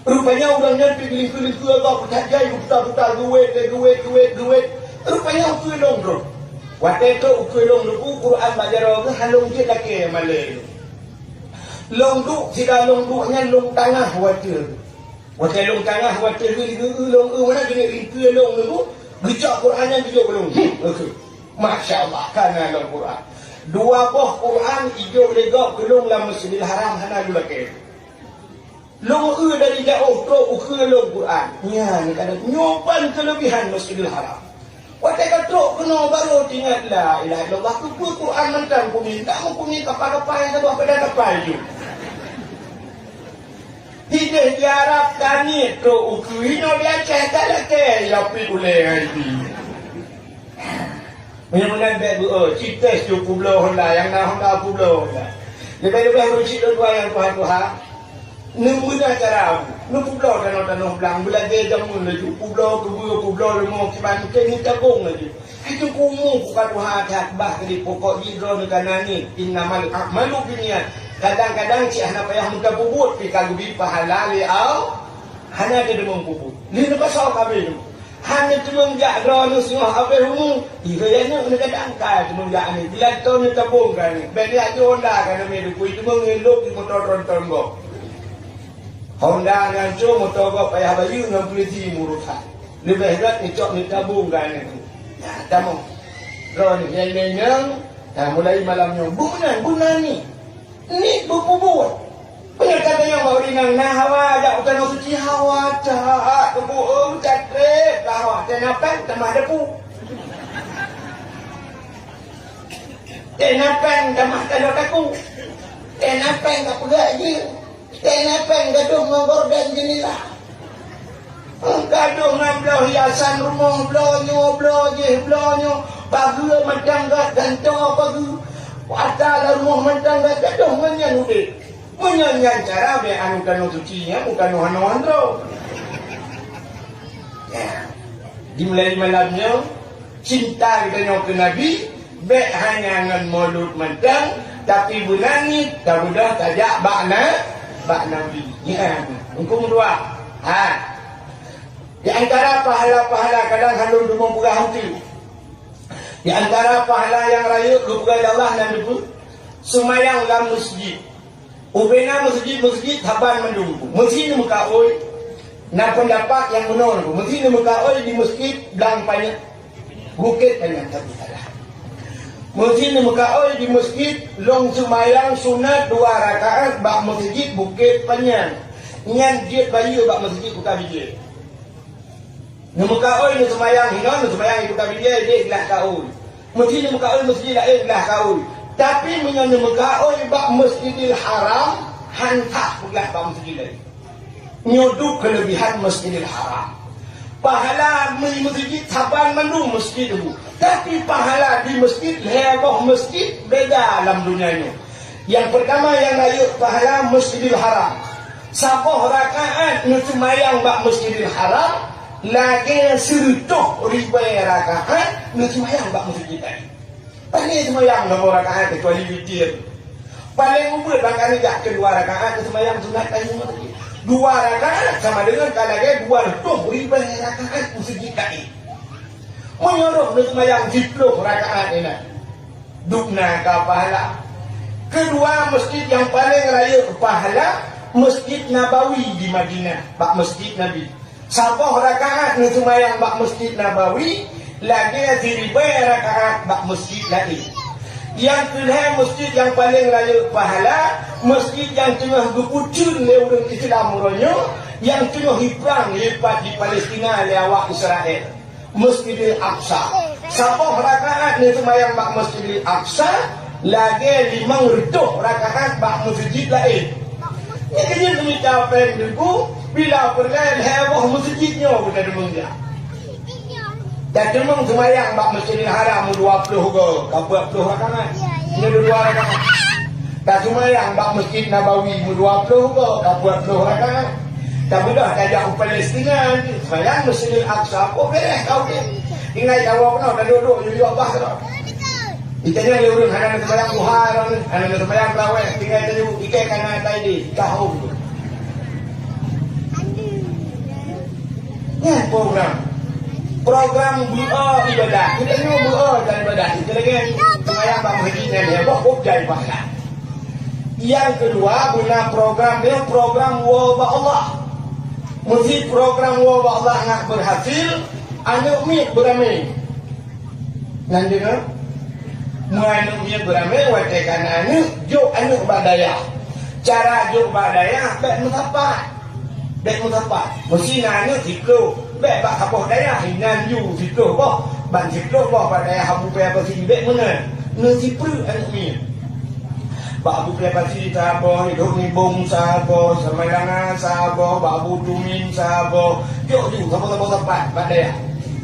Rupanya urangnya pergi geling ke agak petajai buta-buta duit. Rupanya ukulong bro. Waktu itu ukulong lu Quran bajaro ke halong je laki Malay. Long du sida long dunya long tengah watir. Waktu long tengah watir long mana gini ke long lu Gejak Quran yang hijau belum? Masya Allah, karena dalam Quran. Dua buah Quran hijau legak kelong dalam Masjidil Haram hana dulu ke. Long dari jauh tu kelong Quran. Ya, ni kata nyoban kelebihan Masjidil Haram. Waktu kata kena baru tinggal la ilaha illallah tu Quran mentang kuning. Tak mau kuning kapal-kapal yang kedua pada kapal tu. Hidup di Arab kani tu ukuino dia cakap lagi ya pi boleh ini. Mana-mana ber cerita cukup belum lah yang nak hendak aku belum lah. Lebih-lebih harus cerita dua yang Tuhan. Nemu dah cara. Nemu belum tanah belang belajar jamun lagi. Pulau lemah kiban ni tabung lagi. Itu kumu bukan Tuhan tak bah di pokok hidro negara ni innamal a'malu binniyat. Kadang-kadang cik hana payah muka bubut pi kalau bi pahala li au hana ada demam bubut. Ni pasal kabel. Hanya cuma jak drone semua habis umum. Iranya kena kadang-kadang cuma jak ni. Bila tu ni tabung kan ni. Ben dia je Honda kan me du kui cuma ngelok di motor tronton go. Honda dengan cuma motor go payah bayu dengan polisi murusan. Lebih berat ni cok ni tabung kan ni. Ya, tamu. Drone yang mulai malamnya bunan ni. Ni berpubut. Banyak kata yang bawa rinang nah hawa ajak utama suci hawa cak kebuung cakret hawa tenapan tamah depu. Tenapan tamah kalau kaku. Tenapan tak pegat je. Tenapan gaduh ngobor dan jendela. Gaduh ngablah hiasan rumah blonyo. Bagu macam gat gantong bagu. Wata rumah mentang gaduh menyan udah. Menyanyian cara be anu kanu sucinya bukan anu andro. Ya. Dimulai malamnya cinta kita ke Nabi be hanya ngan maulud mentang tapi bulan ni tak mudah tajak bak Nabi. Ya. Hukum dua. Di antara pahala-pahala kadang handung dumung buka hati. Di antara pahala yang raya kepada Allah dan itu semayang dalam masjid. Ubena masjid haban mendunggu. Masjid ni muka oi. Nak pendapat yang benar. Masjid ni muka oi di masjid belang banyak. Bukit banyak tapi salah. Mesti ni mekaoi di masjid long semayang sunat 2 rakaat bak masjid Bukit Panjang. Nyan dia bayu bak masjid Kota Bijil. Ni mekaoi ni semayang hinon ni semayang Kota Bijil dia gelah kaul. Mesti ni mekaoi masjid lain gelah kaul. Tapi menyan ni mekaoi bak Masjidil Haram hantak gelah bak masjid lain. Nyoduk kelebihan Masjidil Haram. Pahala di masjid Saban Mandu masjid itu. Tapi pahala di masjid heboh masjid beda dalam dunianya. Yang pertama yang layak pahala Masjidil Haram. Saboh rakaat nusumayang bak Masjidil Haram lagi 100,000 rakaat nusumayang bak masjid tadi. Paling semayang nombor rakaat kecuali witir. Paling umur bangkali jak kedua rakaat semayang sunat tadi masjid. 2 rakaat sama dengan kalanya 200,000 rakaat masjid tadi. Menyuruh semayang 10 rakaat ini. Dukna ke pahala. Kedua masjid yang paling raya pahala Masjid Nabawi di Madinah, bak Masjid Nabi. 10 rakaat semayang bak Masjid Nabawi, lagi 1,000 rakaat bak masjid lain. Yang kedua masjid yang paling raya pahala, masjid yang tengah berpucun oleh orang Islam orangnya, yang tengah hibrang lepas di Palestina oleh awak Israel, Masjidil Aqsa. 10 rakaat ni semayang bak Masjidil Aqsa, lagi 500 rakaat bak masjid lain. Ini kena mencapai dulu bila perlahan heboh masjidnya kita demang dia. Dan demang semayang bak Masjidil Haram 20 ke 40 rakaat. Ini 2 rakaat. Dan semayang bak Masjid Nabawi 20 ke 40 rakaat. Tak mudah tajak ke Palestina semayang Masjidil Aqsa apa beres kau ni. Ingat kau apa dah duduk jadi apa kau. Ikatnya dia urus anak semayang buhar, anak semayang rawat, tinggal tadi ikat kanan tadi, tahu. Ni program doa ibadah. Kita ni doa dan ibadah. Kita lagi semayang bang haji ni dia buat jadi pahala. Yang kedua guna program dia program wabah Allah. Mesti program wabah Allah nak berhasil, anak umit beramai. Nanti kan? Muanuknya beramai watekan anu juk anu badaya. Cara juk badaya baik mengapa? Baik mengapa? Mesti anu tiklo baik bak kapok daya hinan yu tiklo boh ban tiklo boh badaya habu pe apa sini baik mana? Nu tipru anu ni. Bak abu pe apa sini sabo hidup ni bong sabo samarangan sabo bak abu tumin sabo juk juk sabo tempat badaya.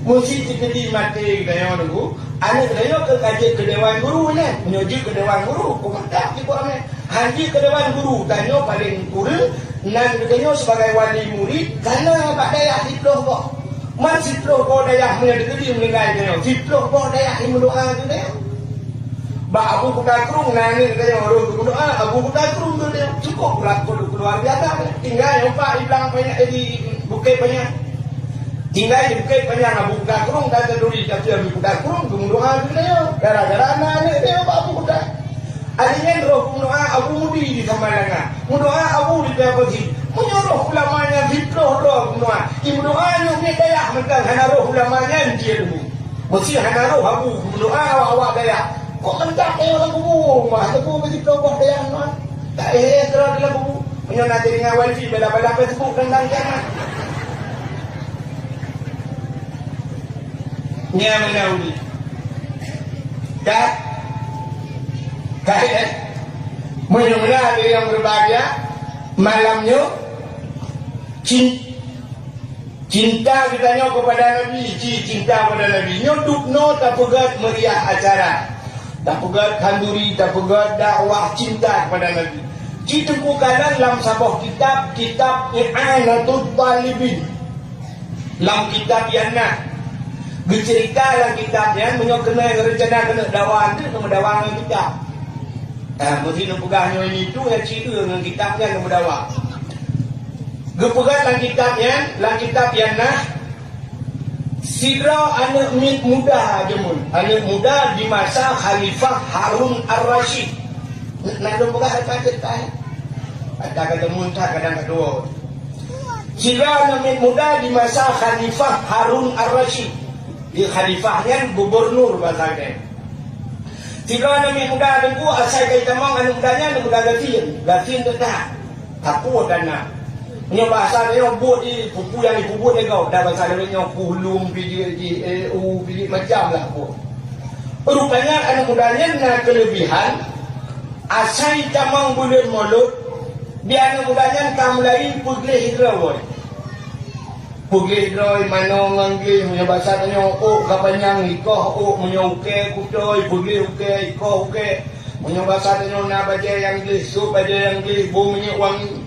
Mesti jadi mati daya nunggu. Anak daya ke kaji ke Dewan Guru ni, menuju ke Dewan Guru, komentar di bawah ni. Haji ke Dewan Guru, tanya paling kurang, nan tanya sebagai wali murid, kerana bak daya diploh kok. Man diploh kok daya punya degeri meninggal dia. Diploh kok daya ni mendoa tu dia. Bak Abu Bakar Kerung nani tanya orang tu mendoa, Abu Bakar Kerung tu dia cukup berat keluar biasa. Tinggal yang pak hilang banyak di Bukit Panjang. Tinggal di Bukit Panjang Abu Bakar Kerung kata duri tapi Abu Bakar Kerung kemuduan dia gara-gara anak dia Abu Bakar. Adanya roh kemuduan Abu Mudi di Samarangan. Kemuduan Abu di Pepsi. Menyuruh ulamanya fitroh roh kemuduan. Kemuduan ni daya mereka hana roh ulamanya dia dulu. Mesti hana roh Abu kemuduan awak daya. Kok mentak dia orang kubu. Mah tebu mesti kelompok daya non. Tak terus dalam kubu. Menyuruh nanti dengan wifi bela-bela Facebook tentang jangan. Nya menaudi kait mudah-mudahan yang berbahagia malamnya cinta kitanya kepada Nabi, cinta kepada Nabi nyodukno tak pegat meriah acara, tak pegat kanduri, tak pegat dakwah cinta kepada Nabi. Ditemukan dalam sebuah kitab I'anatul Talibin, dalam kitab yang bercerita dalam kitabnya menyokena rencana kena dakwah tu nama dakwah dengan kitab. Mesti nak pegahnya ini tu yang cerita dengan kitabnya nama dakwah. Gepegat dalam kitab yang sidra anak muda jemun. Anak muda di masa Khalifah Harun Ar-Rasyid. Nak dong pegang apa cerita? Kata muntah kadang kedua. Sidra anak muda di masa Khalifah Harun Ar-Rasyid. Di khalifahnya gubernur bahasanya. Sila Nabi muda dengku asal kai tamang anu mudanya anu muda gatin tetap. Aku dana. Nyo bahasa dia buat di pupu yang dipubut dia kau. Dah bahasa dia nyo pulung pidi macam lah aku. Rupanya anu mudanya na kelebihan asal tamang bulan mulut dia anu mudanya kam lain pugleh hidrawoi. Pugleh hidrawoi mano ngangge punya bahasa dia oh kapanyang ikoh munyo uke kutoy pugleh uke ikoh uke munyo bahasa dia na baca yang Inggeris so baca yang Inggeris bumi wangi.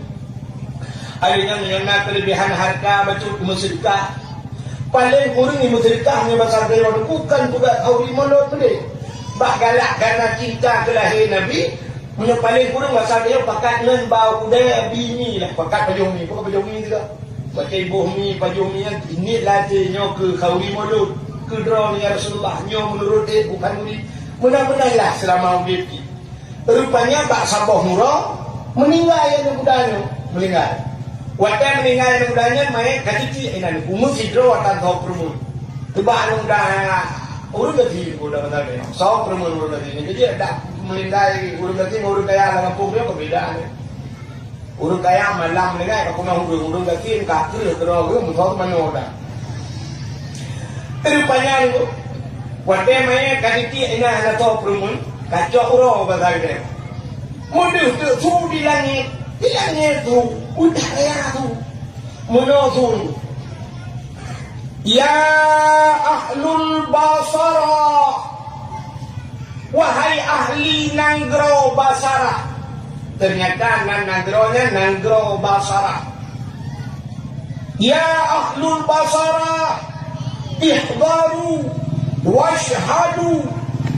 Adanya menyenang kelebihan harta bacuk musyrikah. Paling kurang ni musyrikah ni bahasa dia bukan juga kauli mulut boleh. Bak galak karena cinta kelahiran Nabi. Punya paling kurang bahasa dia pakat ngan bau udaya bini lah. Pakat pajong ni. Bukan pajong ni juga. Baca ibu ni pajong ni yang ini latihnya ke kauli mulut. Ke draw ni Rasulullah. Nyo menurut dia bukan murid. Benar-benar lah selama hidup kita. Rupanya bak sabah murah. Meninggal yang mudanya. Meninggal. Wadah meninggal yang mudanya. Main katici. Ini umus hidro watan tau perumun. Tebak yang mudah. Urut gati udah kata dia. Saw perumun urut gati. Jadi ada meninggal urut gati urut kaya dengan pungnya perbedaan. Urut kaya malam meninggal. Kalau nak urut gati kaki terus muncul mana dah. Rupanya itu. Wadah main katici ini ada tau perumun. Kacau urut kata dia. Mudah tu su di langit. Di langit tu udah kaya tu. Menozul. Ya ahlul basara, wahai ahli nanggro basara. Ternyata nanggronya nanggro basara. Ya ahlul basara, ihdaru washhadu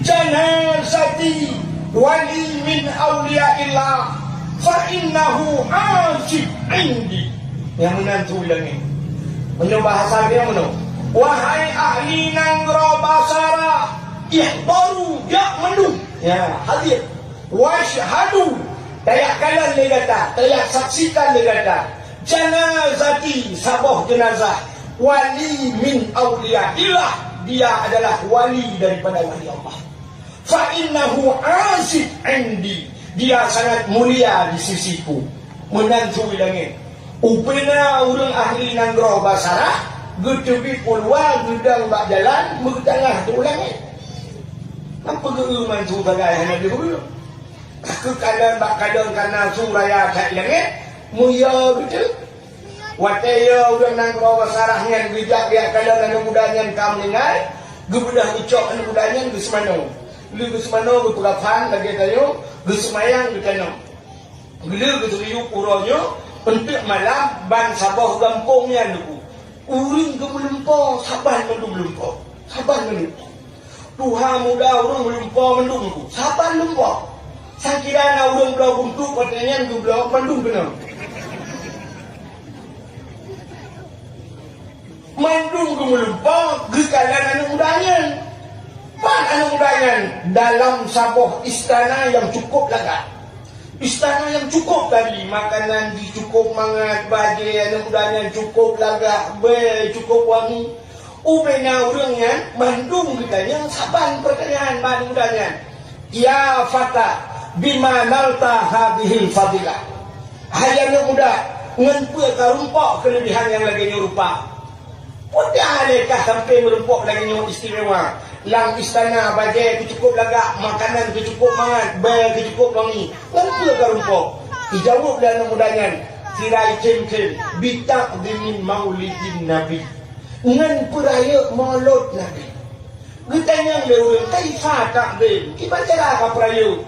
janazati wali min awliyaillah fa innahu ajib indi. Yang menantu langit. Menurut bahasa dia menurut wahai ahli nanggro basara ihbaru ya mendung ya hadir washhadu tayak kalan legata tayak saksikan legata janazati sabah jenazah wali min awliya ilah dia adalah wali daripada wali Allah fa innahu azid indi dia sangat mulia di sisiku menantu langit. Upena urang ahli nanggro basara getebi pulwa gedang bak jalan megtangah tu ulangi. Apa geuman tu bagai hana dulu. Ke kalan bak kadang kana suraya kat langit muya betul. Wataya urang nanggro basara ngan bijak dia kalan anu mudanyan kam ningai gebedah ucok anu mudanyan geus mano. Geus mano ge pegaphan lagi tayo geus mayang ge tanam. Gila geus riuk uronyo untuk malam ban sabah gampungnya dulu. Uring ke melempau, saban mendung melempau. Saban melempau. Tuhan muda urang melempau mendung ku. Saban lempau. Sakirana urang belau buntuk katanya ku belau mendung kena. Mendung ke melempau gekalan anu mudanya. Pan anu mudanya dalam sabah istana yang cukup lega. Istana yang cukup tadi, makanan dicukup mangat, baju yang mudanya cukup lagak, cukup wangi. Upena urangnya, Bandung kitanya, saban pertanyaan Bandung mudanya. Ya fata, bima nalta hadihil fadilah. Hayang muda, ngenpe karumpok kelebihan yang lagi nyerupa. Udah adakah sampai merumpok lagi nyerupa istimewa. Lang istana bajai kecukup lagak, makanan kecukup mangat, bayar kecukup wangi. Kenapa karumpok? Dijawab dalam mudangan. Sirai cem-cem, bitak dimin maulidin Nabi. Ngan peraya maulud Nabi. Getanya lewat, kaifah takdim. Kita cara apa peraya?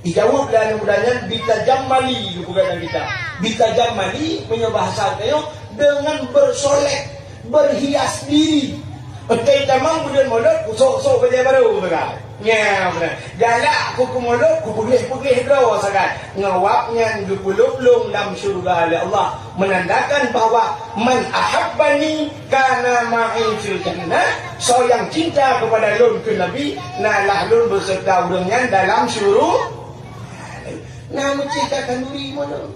Dijawab dalam mudangan, bita jammali. Kita. Bita jammali, punya bahasa kayo, dengan bersolek, berhias diri. Petai tamang bulan mulut, sok-sok kerja baru betul. Ya benar. Galak kuku mulut, kuku pugih draw sangat. Ngawapnya gepulung dalam syurga oleh Allah menandakan bahawa man ahabbani kana ma'i fil jannah. So yang cinta kepada lun ke Nabi, nalah lun berserta urangnya dalam syurga. Nah menciptakan diri mulut.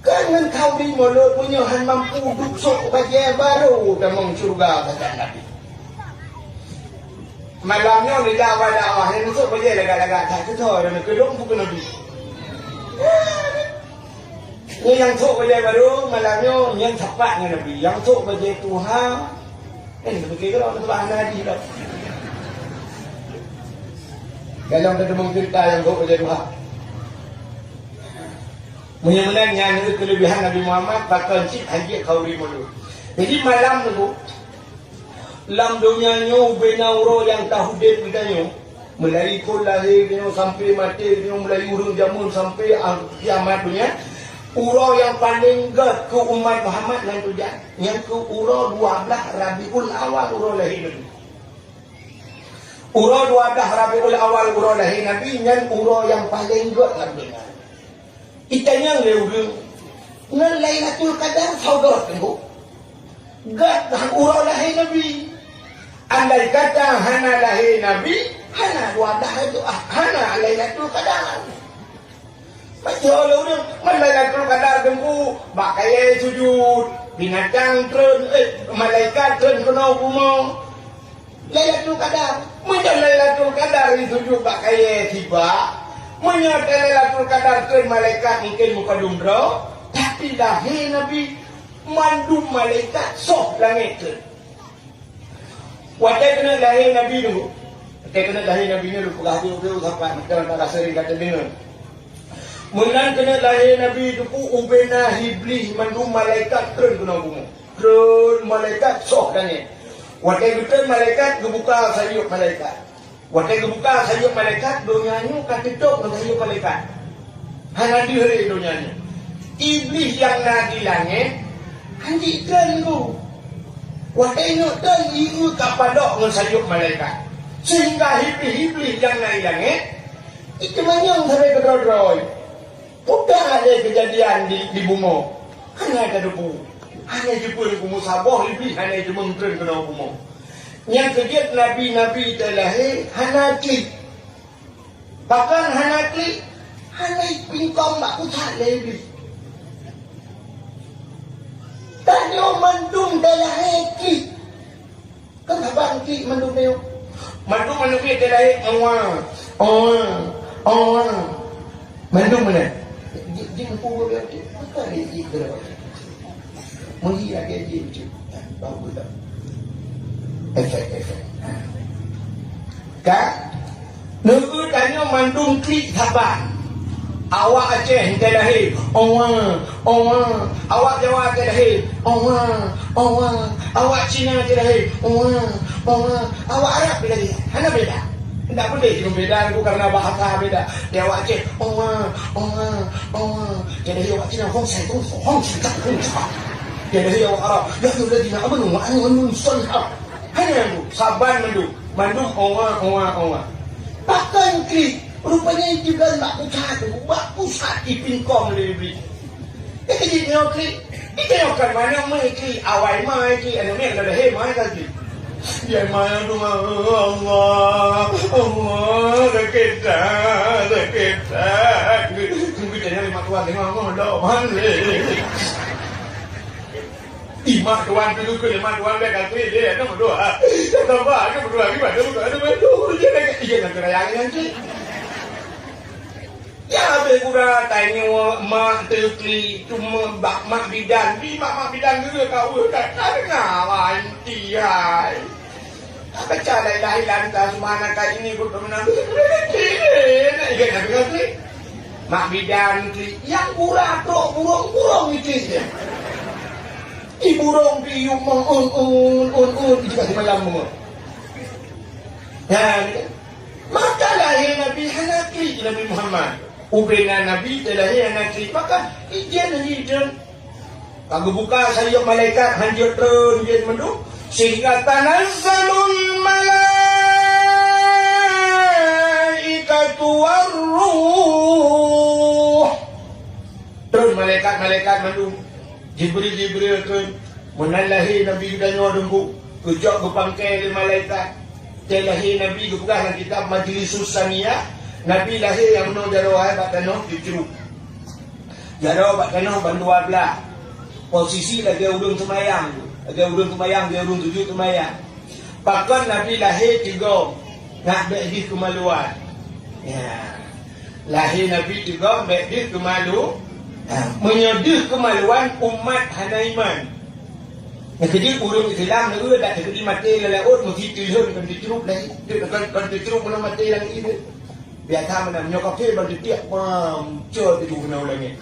Kangen kau di mulut punya han mampu duk sok bagi baru dalam syurga kata Nabi. malamnya ni dakwah yang masuk baje lagak-lagak tak tu dan kedong bukan nabi. Ni yang tok baje baru malamnya yang tepat dengan nabi. Yang tok baje Tuhan. Begitu kalau telah nabi dah. Kalau kita mengcerita yang tok baje Tuhan. Menyenangkan yang kelebihan Nabi Muhammad bahkan cip haji kauri mulu. Jadi malam tu lam dunia nyo benauro yang tahudin bidanyo mulai kol lahir dia sampai mati dia mulai urung jamun sampai kiamat dunia. Uro yang paling gat ke umat Muhammad nan tu jan yang ke uro 12 Rabiul Awal uro lahir Nabi. Uro 12 Rabiul Awal uro lahir Nabi yang uro yang paling gat Nabi. Itanya leureung ngan Lailatul Qadar saudara tengok gat dah urang lahir Nabi. Andai kata hana lahir Nabi, hana wadah itu hana Lailatul Qadar. Macam leureung man Lailatul Qadar tengku bakaya sujud binatang tren malaikat tren kena hukum Lailatul Qadar. Macam Lailatul Qadar sujud bakaya tiba menyatakan Lailatul Qadar ke malaikat mungkin muka dumro, tapi lahir Nabi mandum malaikat soh langit ke. Wadah kena lahir Nabi dulu. Wadah kena lahir Nabi ni dulu. Hati udah sampai macam nak sering kata dengar. Menang kena lahir Nabi dulu ubena iblis mandum malaikat keren kena bumi. Keren malaikat soh langit. Wadah kena malaikat kebuka sayup malaikat. Waktu kebuka sayup malaikat, dunianya ketutup dengan sayup malaikat. Hanya diri dunianya. Iblis yang nak di langit, handikan tu. Waktu itu dan ibu kapadok dengan sayup malaikat. Sehingga iblis yang nak di langit, itu menyong sampai ke droi. Udah ada kejadian di bumi. Hanya ada debu. Hanya jepul bumi sabah, iblis hanya cuma menteri kena bumi. Yang kejadian Nabi-Nabi terlahir hanakli. Bahkan hanakli hanak pingkong tak usah lebih. Tanya mandum terlahir ki. Kenapa ki mandum dia? Mandum dia terlahir mandum mana? Jin pun dia tu. Apa dia jin? Mungkin dia jin tu. Bagus tak? Efek. Kan? Nunggu tanya mandung klik sabar. Awak Aceh terlahir. Awak Jawa terlahir. Awak Cina terlahir. Awak Arab terlahir. Hanya beda. Tidak boleh cuma beda itu karena bahasa beda. Dia awak Aceh. Terlahir awak Cina. Hong Sai. Terlahir awak Arab. Ya yuladina amanu wa anu salihah. Hanya itu, saban mandum onga. Bahkan klik, rupanya juga tak pusat ipingkong lebih. Dia kejit ni klik, itu yang kan mana mai klik, awal mai klik, anu ni ada mai tadi. Dia mai tu Allah, kita. Mungkin dia ni mak tuan tengok dah mana. Mak tuan tu ke mak tuan dia kata dia nak berdoa. Kata apa? Dia berdoa gimana? Dia berdoa. Dia nak kerayaan nanti. Ya bergura tanya mak terkli cuma mak bidan. Mak bidan juga kau kata ngawan tiai. Apa cara dah lantas mana kali ini pun pernah. Dia nak kata mak bidan yang gura tu burung itu dia. Iburong piyong un juga di malam mo. Dan maka lahir Nabi hanakli Nabi Muhammad. Ubena Nabi terlahir hanakli. Maka ijen hidran. Kalau buka sayup malaikat hanjur terun ijen menduk. Sehingga tanazzalul malaikatu warruh. Terun malaikat menduk. Jibril kan menalahi Nabi danyo dengku kejak berpangkai di malaikat terlahir Nabi kepegang dalam kitab Majlisus Saniyah Nabi lahir yang menang jaro bak tanah diceruk jaro bak tanah bandua belah posisi lagi udung semayang dia udung 7 semayang bahkan Nabi lahir 3 nak bek di kemaluan. Ya. Lahir Nabi juga bek di kemalu. Menyedih kemaluan umat Hanaiman. Yang jadi urung Islam ni dah terjadi mati lelaut mesti turun kan dicerup lagi. Kan dicerup belum mati lagi ini. Biasa mana menyokap dia bagi tiap cor itu kena ulangnya.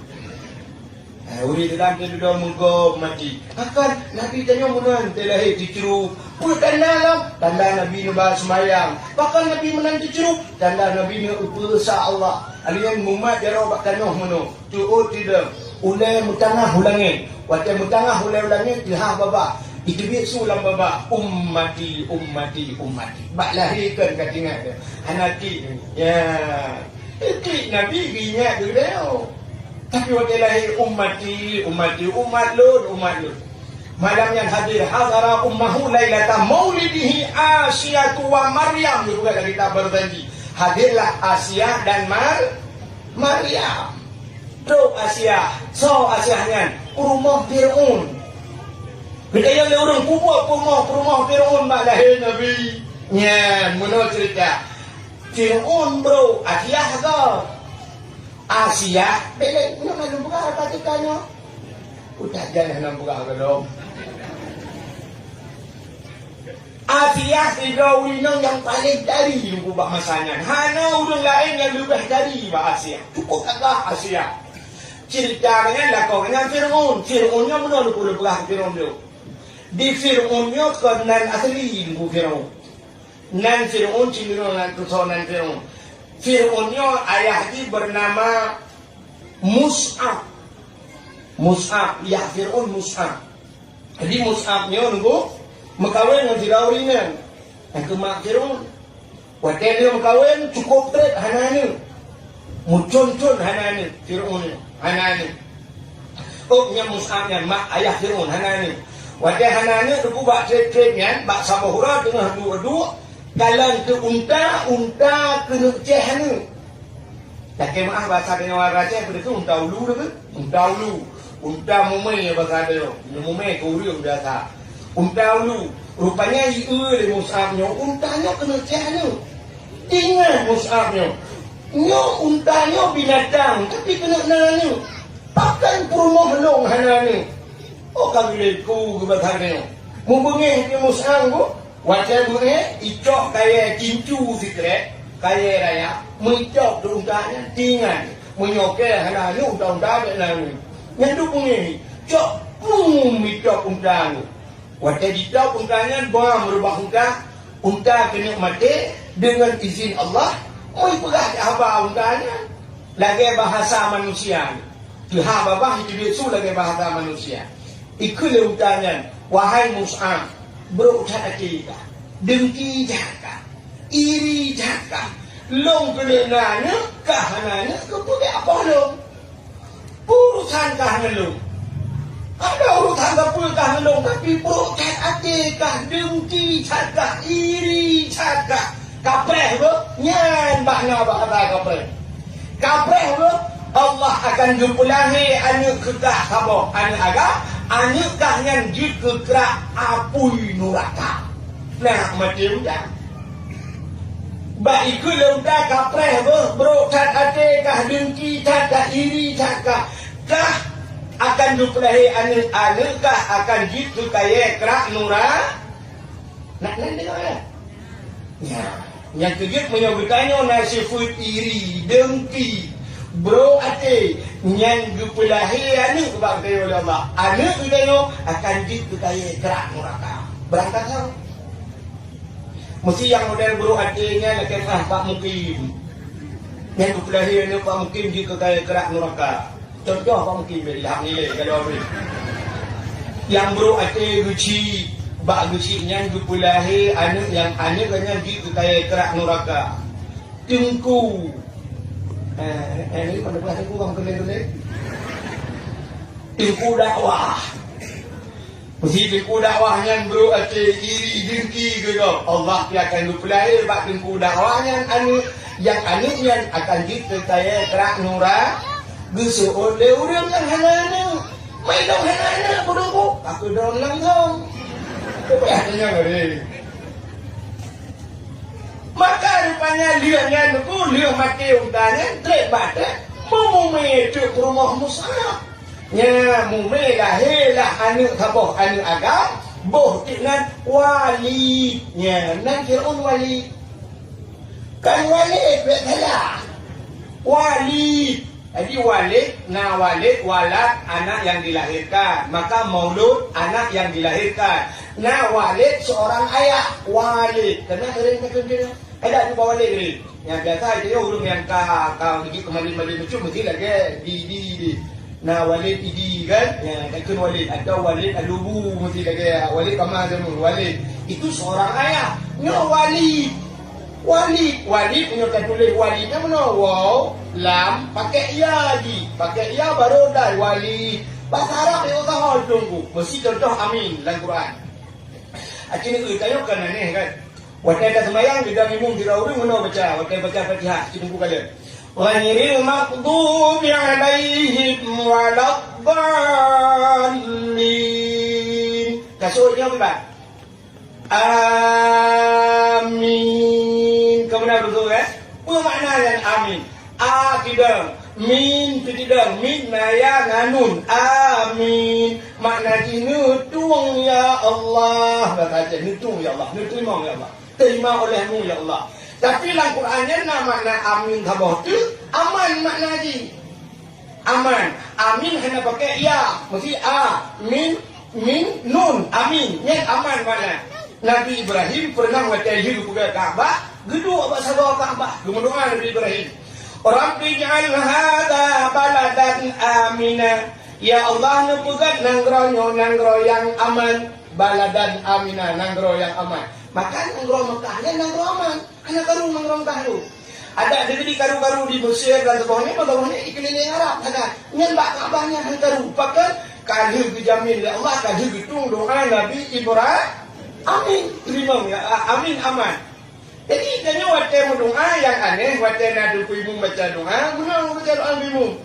Uri dalam dia dah menggop mati. Akan Nabi tanya menang terlahir dicerup. Pun tanda lah. Tanda Nabi ni bahas semayang. Bahkan Nabi menang dicerup. Tanda Nabi ni upusa Allah. Alian mumat jara bak tanah mana. Tuut tidak. Ulai mutangah ulangnya. Waktu mutangah ulai-ulangnya tiha baba. Itu biasa ulang baba. Ummati. Bak lahirkan katingat dia. Hanati. Ya. Itu Nabi ingat tu dia. Tapi waktu lahir umat lu. Malam yang hadir hadara ummahu lailata maulidihi Asyatu wa Maryam. Itu juga kita berjanji. Hadirlah Asia dan Maryam. Bro Asia. So Asianya rumah Fir'aun. Bila yang dia orang kubur rumah Fir'aun mak lahir Nabi. Ya, menurut cerita Fir'aun bro, Asia ke? Asia, bila nak buka patikannya. Udah jangan nak buka belum. Asia Fir'aun yang paling dari nunggu bak masanya. Hana orang lain yang lebih dari bak Asia. Cukup agak Asia. Cerita dengan lakon dengan Fir'aun. Fir'aunnya mana lu buka Fir'aun tu? Di Fir'aunnya kenan asli nunggu Fir'aun. Nan Fir'aun cindera nan kesonan Fir'aun. Fir'aunnya ayah dia bernama Mus'ab. Ya Fir'aun Mus'ab. Jadi Mus'abnya nunggu makawin dengan Fir'aunan. Yang kemak Fir'aun. Waktu dia makawin cukup trek hananya. Mucun-cun hananya Fir'aun. Hananya. Oh, nya Mus'abnya mak ayah Fir'aun hananya. Waktu hananya tu buat trek-treknya, bak sabahura tengah dua-dua. Kalang ke unta kena ceh ni. Tak kira maaf bahasa dengan orang Raja pada tu unta ulu tu. Unta mumai bahasa dia. Mumai ke uriung biasa. Unta ulu. Rupanya dia Mus'abnya. Untanya kena ceh ni. Ingat Mus'abnya. Untanya binatang. Tapi kena nanya. Pakai perumah long hana ni. Oh kagileku ke bahasa dia. Mubengih ke Mus'ab tu. Wajah bunga, icok kaya cincu fikret, kaya raya, mencok tu untanya, tinggal, menyokeh hananya unta-unta ada nani. Yang tu bunga ni, cok, icok untanya. Wajah dicok untanya, buang merubah unta kena mati, dengan izin Allah, mau pegah apa untanya. Lagi bahasa manusia. Tuhan babah itu dia lagi bahasa manusia. Ikulah untanya, wahai Mus'ab. Bro cakap dengki cakap iri cakap long kelenanya kahananya kepada apa long urusan kahanan long ada urusan apa kahanan long tapi bro cakap dengki cakap iri cakap kapreh bro nyan bakna bakata kapreh bro Allah akan jumpulangi anak ketah kamu anak agak anak kahnya dikerak apui neraka. Nah macam dah. Baik kalau dah kapreh bro kat ate kah dengki kah iri kah akan jumpulangi anak kah akan dikerak kerak neraka. Nak dengar ya? Ya. Yang kejut menyebutkannya nasifut iri dengki. Bro ate yang jupulahi anak sebab kaya oleh Allah. Anak tu tengok akan dikaya kerak neraka. Berangkat tau. Mesti yang model bro ate-nya nak kena Pak Mukim. Yang jupulahi anak Pak Mukim dikaya kerak neraka. Contoh Pak Mukim beri hak nilai kalau beri. Yang bro ate guci, bak guci yang jupulahi anak yang anak kena dikaya kerak neraka. Tengku. Ini pada kelas aku kamu kena ilmu dakwah. Mesti ilmu dakwahnya bro ate iri dengki ke Allah dia akan luplai bak ilmu dakwahnya yang anaknya akan dikaya kerak nura gesu oleh orang yang hanana. Mai dong hanana bodoh aku dong langsung. Apa ya tanya ni? Maka rupanya liangnya nuku liang mati untanya trek badak memume ke rumah musala. Nya mume lahirlah anu taboh anu agam boh tiknan wali. Nya nan Fir'aun wali.
Kan wali betul.
Wali. Jadi walid, walad anak yang dilahirkan. Maka maulud anak yang dilahirkan. Walid seorang ayah, walid. Karena sering kena ada juga walid ni. Yang biasa itu urung yang kau pergi kembali lucu mesti lagi di. Walid idi kan? Yang kan walid atau walid alubu mesti lagi walid kama semua walid. Itu seorang ayah. Walid. Wali punya tulis walinya mana? Wow, lam, pakai ya lagi. Pakai ya baru dah wali. Bahasa Arab dia usah tunggu. Mesti contoh amin dalam Quran. Akhirnya itu kayu kan aneh kan. Waktu ada sembahyang kita minum dirawuri mana baca. Waktu baca Fatihah kita tunggu kalian. Ghairil maghdubi alaihim waladdallin. Kasutnya apa? Amin. Kemudian betul kan? Apa makna yang amin? A tidak, min tidak, min naya nganun. Amin. Makna nutung ya Allah. Kata nutung ya Allah, nutung ya Allah. Terima olehmu ya Allah. Tapi dalam Qurannya makna amin thabah tu aman makna lagi. Aman. Amin hanya pakai ya. Mesti a, min, nun, amin. Yang aman makna. Nabi Ibrahim pernah wajah ke Ka'bah, geduk apa sahabat Ka'bah, berdoa Nabi Ibrahim. Rabbi ja'al hadha baladan amina. Ya Allah nupugat nanggro yang aman, baladan amina, nanggro yang aman. Maka nanggro Mekahnya nanggro aman, karena karu nanggro Mekah. Ada di karu-karu di Mesir dan sebagainya ikliling Arab. Ada nyembah Ka'bahnya karu, pakai kadu dijamin ya Allah, kadu hitung doa Nabi Ibrahim. Amin, terima ya. Amin, aman. Jadi kayaknya waktu doa yang aneh, waktu nadu ibu baca doa, menang baca doa ibu.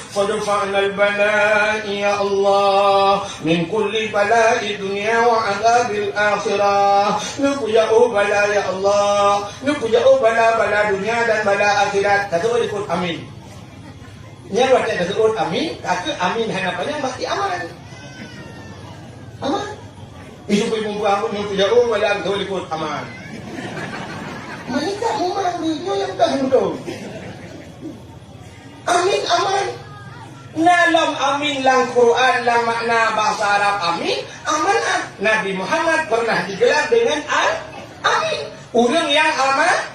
Fadfa'na al-bala'i ya Allah min kulli bala'i dunia wa adzabil akhirah. Nuqya'u bala ya Allah. Nuqya'u bala dunia dan bala akhirat. Kata ikut amin. Nya waktu disebut amin, kata amin harapannya pasti aman. Aman. Itu ibu aku yang tidak wala betul ikut aman.
Mereka memang video yang dah betul. Amin aman.
Dalam amin lang Quran lang makna bahasa Arab amin amanah. Nabi Muhammad pernah digelar dengan amin. Orang yang amanah.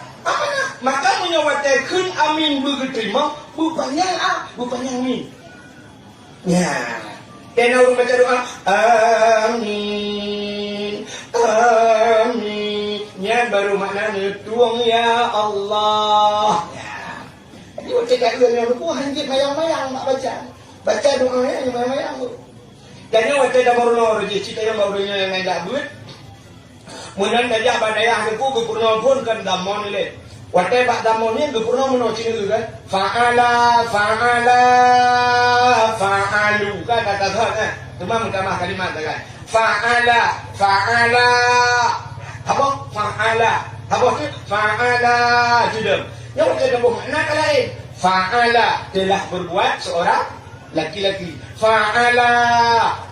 Maka menyawatkan amin berterima bukannya amin. Ya. Dan orang baca doa amin, amin. Nya baru maknanya tuang ya Allah. Ya. Jadi waktu kat yang lupa hanjit mayang-mayang nak baca doanya yang mayang-mayang tu. Dan waktu dah baru rezeki cerita yang barunya yang ngajak buat. Munan dajak badayah aku berpurna pun kan damon le. Waktu pak damon ni berpurna meno cini kan. Fa'alu kan kata kan. Cuma mentamah kalimat kan. Fa'ala. Apa? Apa tu? Fa'ala tidak. Yang kita buat makna lain. Fa'ala telah berbuat seorang laki-laki. Fa'ala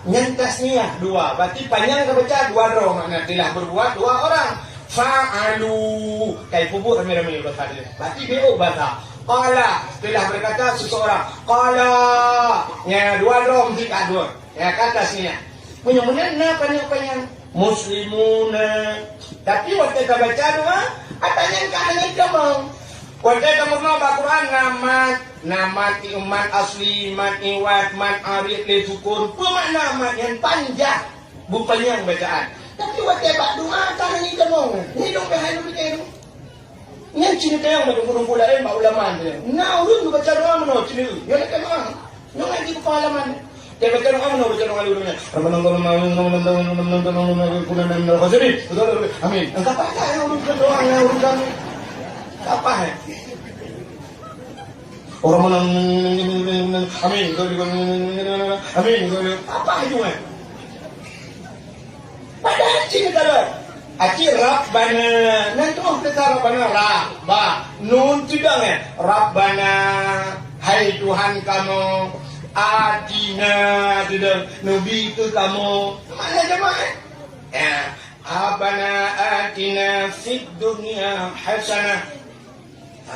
nyentasnya dua. Berarti panjang kita baca dua roh makna telah berbuat dua orang. Fa'alu kayak pupuk ramai-ramai bahasa dia. Berarti BO bahasa. Qala telah berkata seseorang. Qala ya dua roh mesti dua. Ya kata sini. Punya-punya panjang muslimuna. Tapi waktu kita baca doa, katanya kangen demang. Waktu kita berdoa Al-Quran namat umat asli, mat iwat, mat arif, le sukun. Pemakna namat yang panjang, bukan yang bacaan. Tapi waktu kita doa, kangen demang. Ini dong bahaya dulu itu. Yang cerita yang berkumpul lain, Pak Ulama. Nah, ulun baca doa mana cerita. Yang nak kemana? Yang lagi kepalaman. Dia baca doa mana baca doa dulunya. Amin. Engkau apa yang urusan doa yang urusan apa ya? Orang mana amin. Amin. Apa itu? Padahal cerita lah. Aci Rabbana. Nanti kita Rabbana Rabba. Nun tidak ya. Rabbana. Hai Tuhan kamu. Atina. Tidak. Nabi itu kamu. Mana jemaah? Ya. Rabbana atina fid dunya hasanah.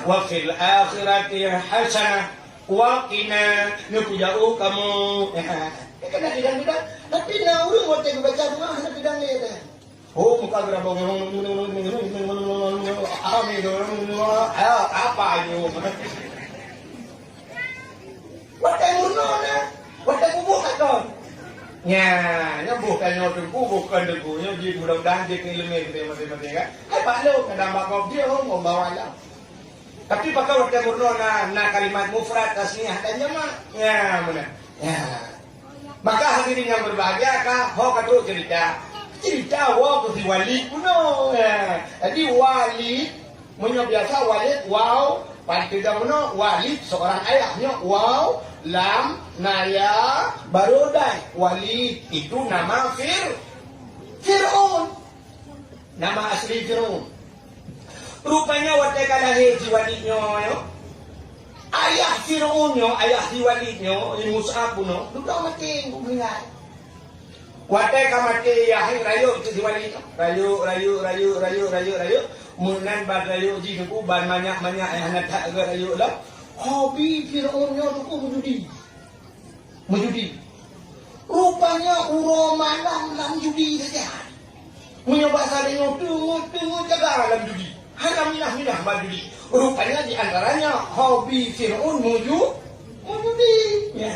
Wa fil akhirati hasanah. Wa qina. Nabi jauh kamu. Ya. Kena tidak. Tapi nak urung waktu baca doa nak tidak ni. Oh, muka gerabang apa itu? Watai murnona, watai kubuk kan? Ya, bukan nyotu bukan debu, jadi mudah-mudahan dia keliling mati kan? Hai Pak Lo, kadang bakal dia mau bawa lah. Tapi pakai watai murnona, nak kalimat mufrad tasniah dan jamak, ya mana? Ya, maka hadirin yang berbahagia kah? Ho katu cerita. Cerita waktu si wali kuno ya. Jadi wali punya biasa walid wow pada kuno walid seorang ayahnya wow lam naya barodai walid itu nama Fir'aun nama asli Fir'aun rupanya waktu kalahir si walinya yo ayah Fir'aunnya ayah si walinya ini Mus'ab kuno sudah mati bukan watai kamati yahing rayu itu diwali rayu munan bad rayu ji ku ban banyak anak tak rayu lah hobi Fir'aunnya tu menjudi rupanya uro malam lam judi saja menyoba salingnya tunggu jaga lam judi haram minah bad judi rupanya di antaranya hobi Fir'aun menjudi ya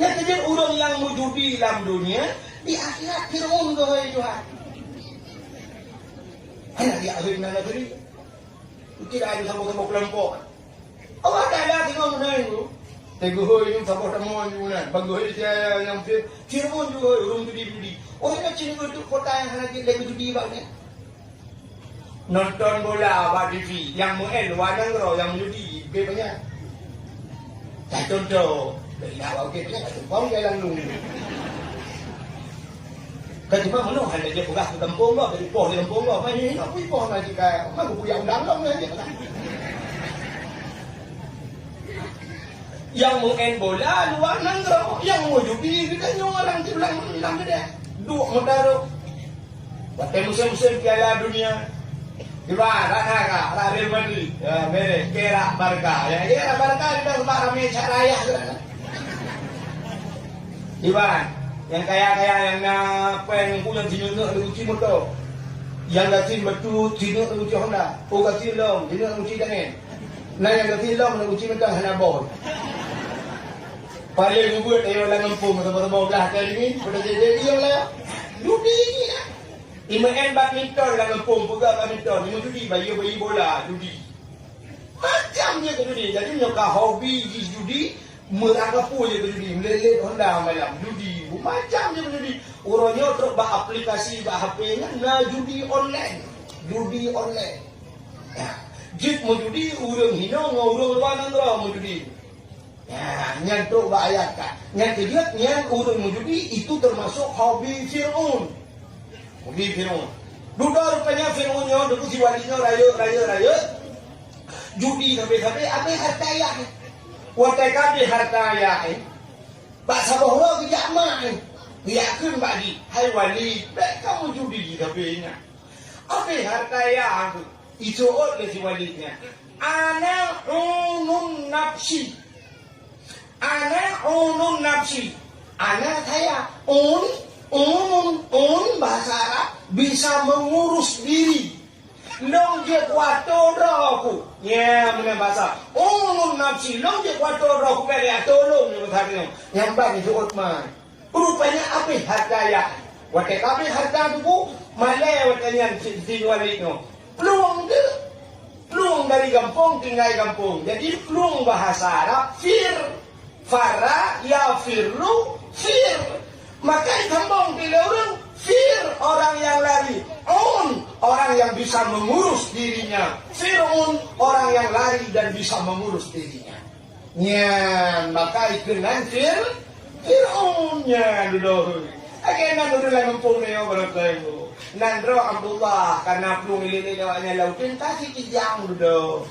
jadi orang yang menjudi dalam dunia di akhirat Fir'aun doai Tuhan. Anak di akhirat mana tadi? Tidak ada sama-sama kelompok. Allah Taala tengok mana itu? Teguh ini sama-sama mana? Bagus dia yang Fir'aun juga orang judi. Orang yang cina itu kota yang lagi judi banyak. Nonton bola apa TV yang muel wadang roh yang judi banyak. Tak contoh. Dari awal kita tak tumpang jalan lu. Kan cuma mana hanya dia pegah ke kampung lah, dari poh di kampung lah. Macam ni nak pergi poh nak jika, mana punya undang-undang lah je. Yang main bola luar nangro, yang mau judi kita nyong orang tu bilang dia. Dua modal. Waktu musim-musim Piala Dunia. Di mana nak Real Madrid, ya beres, kira Barca, ya kira Barca kita sebab ramai caraya tu. Di mana? Yang kaya-kaya yang yang punya sini nak uji motor. Yang gatin betul sini nak uji Honda. Oh gatin long, sini nak uji tangan. Nah yang gatin long nak uji motor hana bol. Paling buat ayo lang ngampung sama-sama belah kali ni. Pada jadi yang lah. Judi ni lah. Imain badminton lang ngampung pegang badminton. Ini judi bayi bola judi. Macam je ke judi. Jadi nyoka hobi judi. Merangkapu je judi, melelet Honda malam judi, macam je judi. Orangnya terus aplikasi HP nya na judi online. Ya, jik mau judi urang hina ngurang luar nangro mau judi. Ya, nyantuk ayat kan. Yang kedua, yang urang mau judi itu termasuk hobi Fir'aun. Duda rupanya Fir'aunnya dulu si walinya raya. Judi sampai apa harta ya. Watai kami harta ya, Pak Sabohro kerja main, yakin bagi, hai wali, kamu judi tapi ingat, apa harta ya itu oleh si walinya, ana unun nafsi, ana saya bahasa Arab bisa mengurus diri. Long je kuato rohku. Ya, mana bahasa. Nafsi. Long je kuato rohku. Kaya tolong ni masalah ni. Yang bang itu Uthman. Rupanya apa harta ya? Wakai kami harta tu malai wakainya sinuali no. Pluang dari kampung tinggal kampung. Jadi pluang bahasa Arab fara ya firlu fir. Maka kampung bila orang fir orang yang lari. Orang yang bisa mengurus dirinya. Fir'aun orang yang lari dan bisa mengurus dirinya. Ya, maka ikunan Fir'aunnya dulu. Akhirnya dulu lah ngempung ni orang tu. Nandro Abdullah karena pelung ini lewatnya lautin kasih kijang dulu.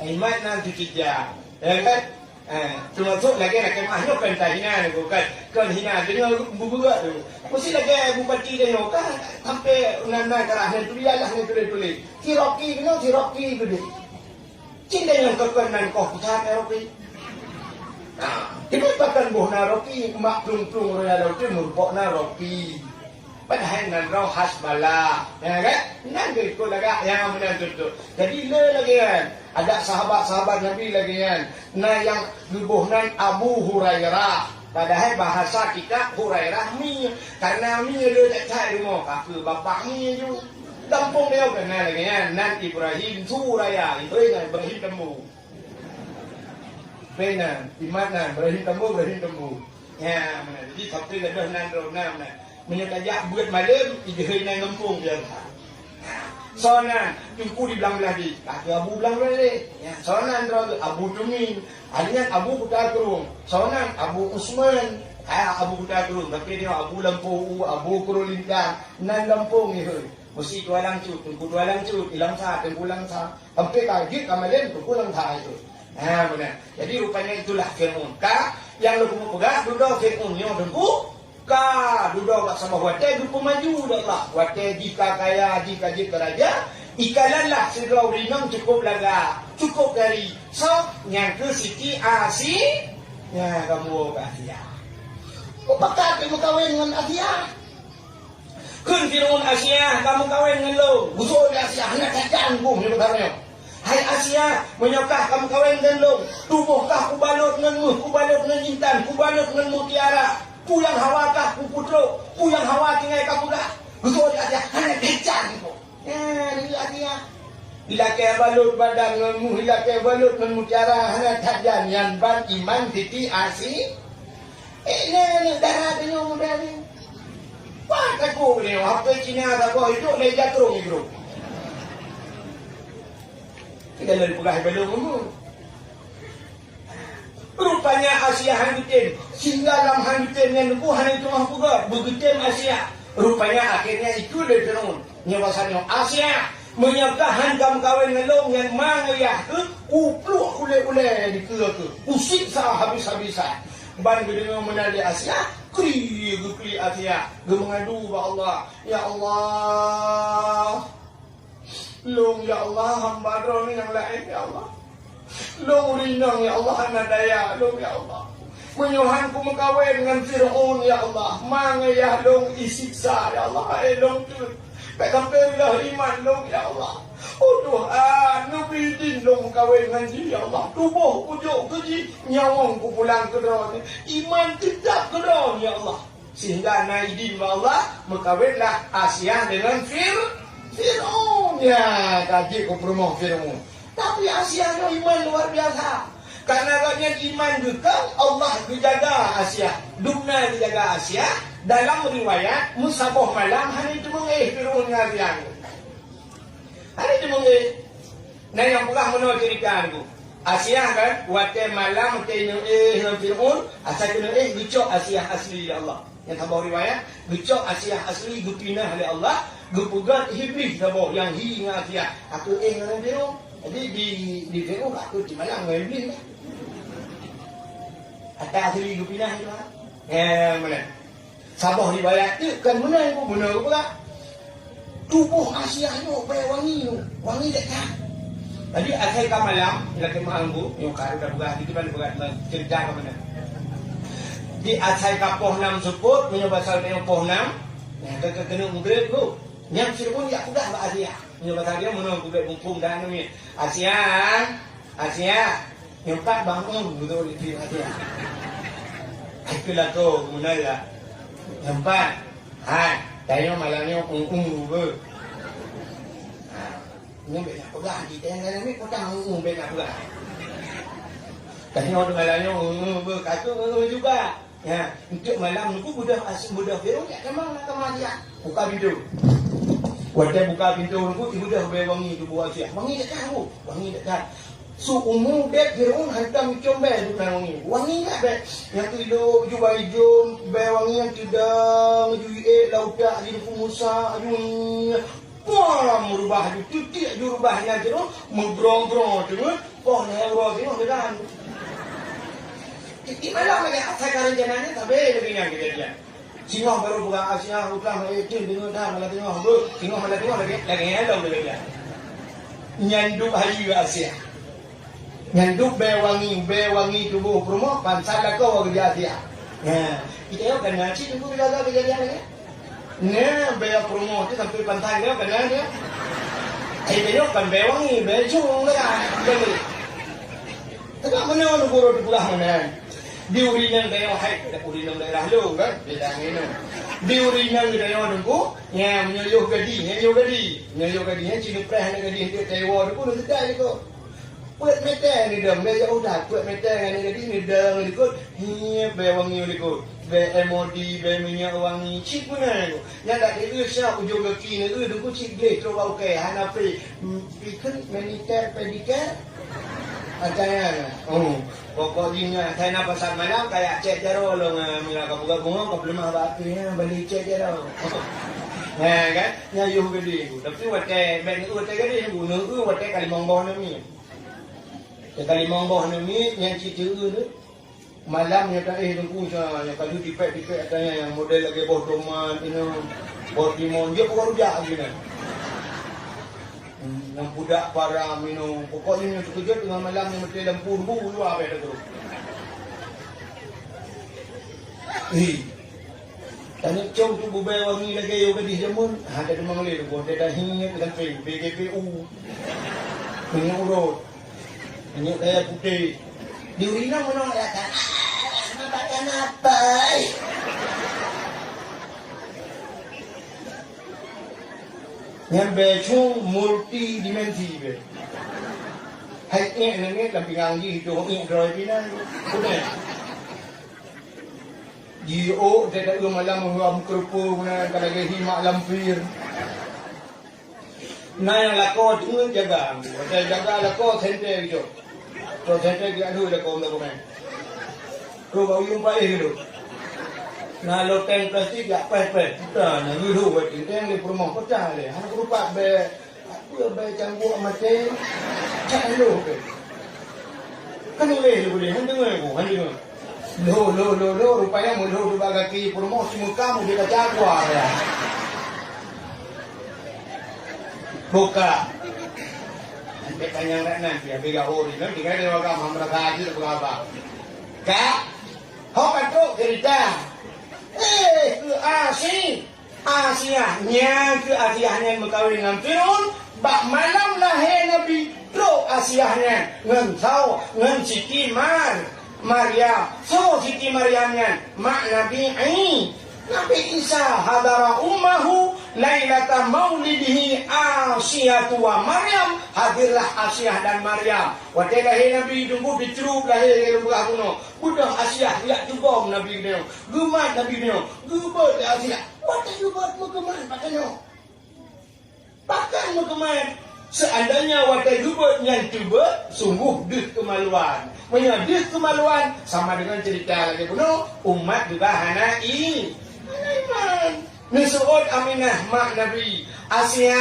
Iman nanti kijang, ya kan? Termasuk lagi nak kemahnya kan tak hina ni kan hina dengan bubuga tu. Mesti lagi bupati dia kan sampai nana kerana tu dia lah ni tulis. Tiroki tu dia. Cinta yang kekuatan kau kita Rocky. Kita takkan bohna Rocky mak plung royal tu merupakan Rocky. Padahal nan roh hasbala, ya kan? Nanti ikut lagi yang mana tu. Jadi le lagi kan, ada sahabat-sahabat Nabi lagi kan. Nah yang dibohnan Abu Hurairah. Padahal bahasa kita Hurairah mi, karena mi le tak cai rumah kaki bapak mi tu. Kampung dia kan lagi kan. Nan Ibrahim Suraya, itu kan Ibrahim Tembu. Benar, di mana Ibrahim Tembu. Ya, mana? Jadi sampai dah nan roh nam. Menyekajak buat malam, tiga hari naik ngempung dia. Soalan, jumpu di belang lagi. Kaki Abu belang lagi. Soalan terus Abu Tumin. Adanya Abu Kuta Kurung. Soalan Abu Usman. Abu Kuta Kurung. Tapi dia Abu Lampu, Abu Kurulintang. Nan Lampung ni. Mesti tualang cut, tunggu tualang cut. Ilang sah, tenggulang sah. Sampai kaki kamalan, tenggulang sah itu. Benar. Jadi rupanya itulah Fir'aun. Yang lu pegang, duduk Fir'aun. Yang tengku. Duduk sama watai du pemaju dah lah. Watai jika kaya, jika raja, ikalanlah segera rinang cukup laga, cukup dari. So, yang ke Siti Asi, ya kamu Asia. Apakah kamu kawin dengan Asia? Kun Fir'aun Asia, kamu kawin dengan lo. Busuk di Asia, anak janggung ni bertanya. Hai Asia, menyokah kamu kawin dengan lo. Tubuhkah kubalut denganmu, kubalut dengan intan, kubalut dengan mutiara. Ku yang hawa kah, ku putro, ku yang hawa tinggal kamu dah. Betul dia, hanya kecang tu. Ni dia. Bila kaya balut badan nemu, bila kaya balut nemu cara hanya tajan yang ban iman titi asi. Ni darah dia muda ni. Wah, aku ni, apa Cina aku itu leja terung ni bro. Kita lalu pegah belum nemu. Rupanya Asia handutin. Sehingga dalam handutin yang nunggu hanya itu mampu ke. Begitu Asia. Rupanya akhirnya itu dia Fir'aun. Nyawasannya Asia. Menyakahan kamu kawin dengan lo yang mangayah ke. Upluk ule-ule di ke. Usiksa habis-habisan. Ban dengan menali Asia. Kri Asia. Gemengadu Allah. Ya Allah. Long ya Allah. Hamba drone yang lain ya Allah. Long rinang ya Allah anak daya long ya Allah. Menyuhanku mengkawin dengan Fir'aun ya Allah. Mangayah long isiksa ya Allah. Long tu. Pekamperilah iman long ya Allah. Oh Tuhan, Nabi Din long mengkawin dengan dia ya Allah. Tubuh pujuk keji, nyawang ku pulang ke drone. Iman tetap ke drone ya Allah. Sehingga Naidin ya Allah mengkawinlah Asia dengan Fir'aun. Ya, kaji ku perumah Fir'aun. Tapi Asia no iman luar biasa. Karena katanya iman juga Allah dijaga Asia. Dumna dijaga Asia. Dalam riwayat musabah malam hanya itu Fir'aun ngarian. Hanya itu Nah yang pula menurut cerita aku. Asia kan waktu malam tanya Fir'aun asal kena gecok Asia asli ya Allah. Yang tabau riwayat gecok Asia asli gupinah oleh Allah. Gupugat iblis tabau yang hinga Asia. Aku dengan Fir'aun. Jadi di Fir'aun aku di mana dengan iblis lah. Atas asli gupinah itu lah. Mana? Sabah riwayat tu kan benar pula. Tubuh Asia tu wangi tu. Wangi dekat. Jadi akhir malam bila kemah anggu yang kau dah buat itu kan buat cerita ke mana. Di akhir poh 6 sebut menyoba pasal yang poh 6 yang kena ngubret tu. Yang Fir'aun ya sudah ba Asia. Menyoba pasal dia menang ngubret bungkung dan ni. Asia yang empat bangun betul di Asia. Itulah tu munala. Yang empat tanya malamnya ber. Ini banyak pegang kita yang ni potang banyak pegang. Tanya orang malamnya berkata juga. Ya, untuk malam tu budak Fir'aun tak kemang nak kemang dia. Buka pintu. Waktu buka pintu tu ibu dah wangi tu buat siap. Wangi dekat tu. Wangi dekat. Su umum dek kirun hantam combe tu nang wangi. Wangi nak dek. Yang tu hidup ju jom be wangi yang tidak ju lauta di Musa ju. Wah merubah ju titik ju rubahnya tu menggrong-grong tu. Kau ni ro tu dengan. Di mana mereka saya rencananya tapi begini kejadian. Singong baru buka Asia utang itu dengan dah malah tengok bro. Singong malah tengok lagi elok dia. Nyanduk hari Asia. Nyanduk bewangi tubuh promo pansala kau kerja dia. Nah, kita yo kan ngaji tunggu jaga kejadian ni. Nah, be promo tu sampai pantai dia kan dia. Ai yo kan bewangi bejung lah. Tapi mana orang guru di pulau mana? Di urinan dayo hai, urinan daerah lu kan? Beda ni. Di urinan dayo nunggu, ya menyoyo gadi, yang cina preh nak gadi dia tewa tu pun sedar tu. Puat mete ni dah, dia udah puat mete ni gadi ni dah ni kot. Hi, be wangi ni kot. Be emodi, be minyak wangi, cik pun tu. Yang tak dia siap ujung kaki ni tu ku cik dia terus bau ke hana pe. Pikir militer pedikir. Ajaran. Pokoknya saya nak pasal malam kayak cek jero lo mila kabuga bunga kau belum ada apinya beli cek jero. Nah kan, nyayu gede tu. Tapi wate ben tu wate gede tu, nu wate Kalimong Boh ni. Kalimong Boh ni yang cerita tu. Malam yang tak tunggu yang kalau dipek katanya yang model lagi Boh Doman ini Boh Timon dia pun rujak lagi kan. Yang budak para minum pokoknya yang terkejut dengan malam yang mesti lampu luar apa tu. Tanya cong tu bubai wangi lagi yo gadis jamun ada demang le tu dia dah hingga dengan BGPU. Punya urut. Ini kaya putih. Di urina mana ya kan? Makan apa? Yang becung multi dimensi be. Hai ni lam pingang ji tu ni droi pinan. Sudah. Gio dia dah malam ngam kerpu guna kalau lagi himak lampir. Nah yang lako tu jaga. Kita jaga lako sente jo. To sente dia dulu lako kan. Ro bau yung pai gitu. Nah loteng plastik gak pepet kita nak dulu buat kita ni perumah pecah le. Hang rupa be apa be canggu mate. Cak lu ke. Kan le boleh hang dengar aku, hang dengar. Lo rupanya mulu tu bagaki perumah semua kamu dia cakwa ya. Buka. Sampai kanyang nanti ya bega hori nanti kan dia wakam hamra kaji tu apa. Kak. Hok tu cerita. Ke Asianya ke Asianya berkahwin dengan Fir'aun bak malam lahir Nabi Tro Asianya ngan sau ngan Siti Maryam so Siti Maryamnya mak Nabi Isa hadara ummahu lailata maulidihi Asiyatu wa Maryam hadirlah Asiyah dan Maryam waktu lahir Nabi tunggu dicuruk lahir buah kuno budak Asiyah lihat juga Nabi dia gumat Nabi dia gubat Asiyah waktu gubat mau kemana pakai mau kemana seandainya waktu gubat yang cuba sungguh dis kemaluan menyadis kemaluan sama dengan cerita lagi kuno umat juga hanai Nisuot Aminah mak Nabi Asia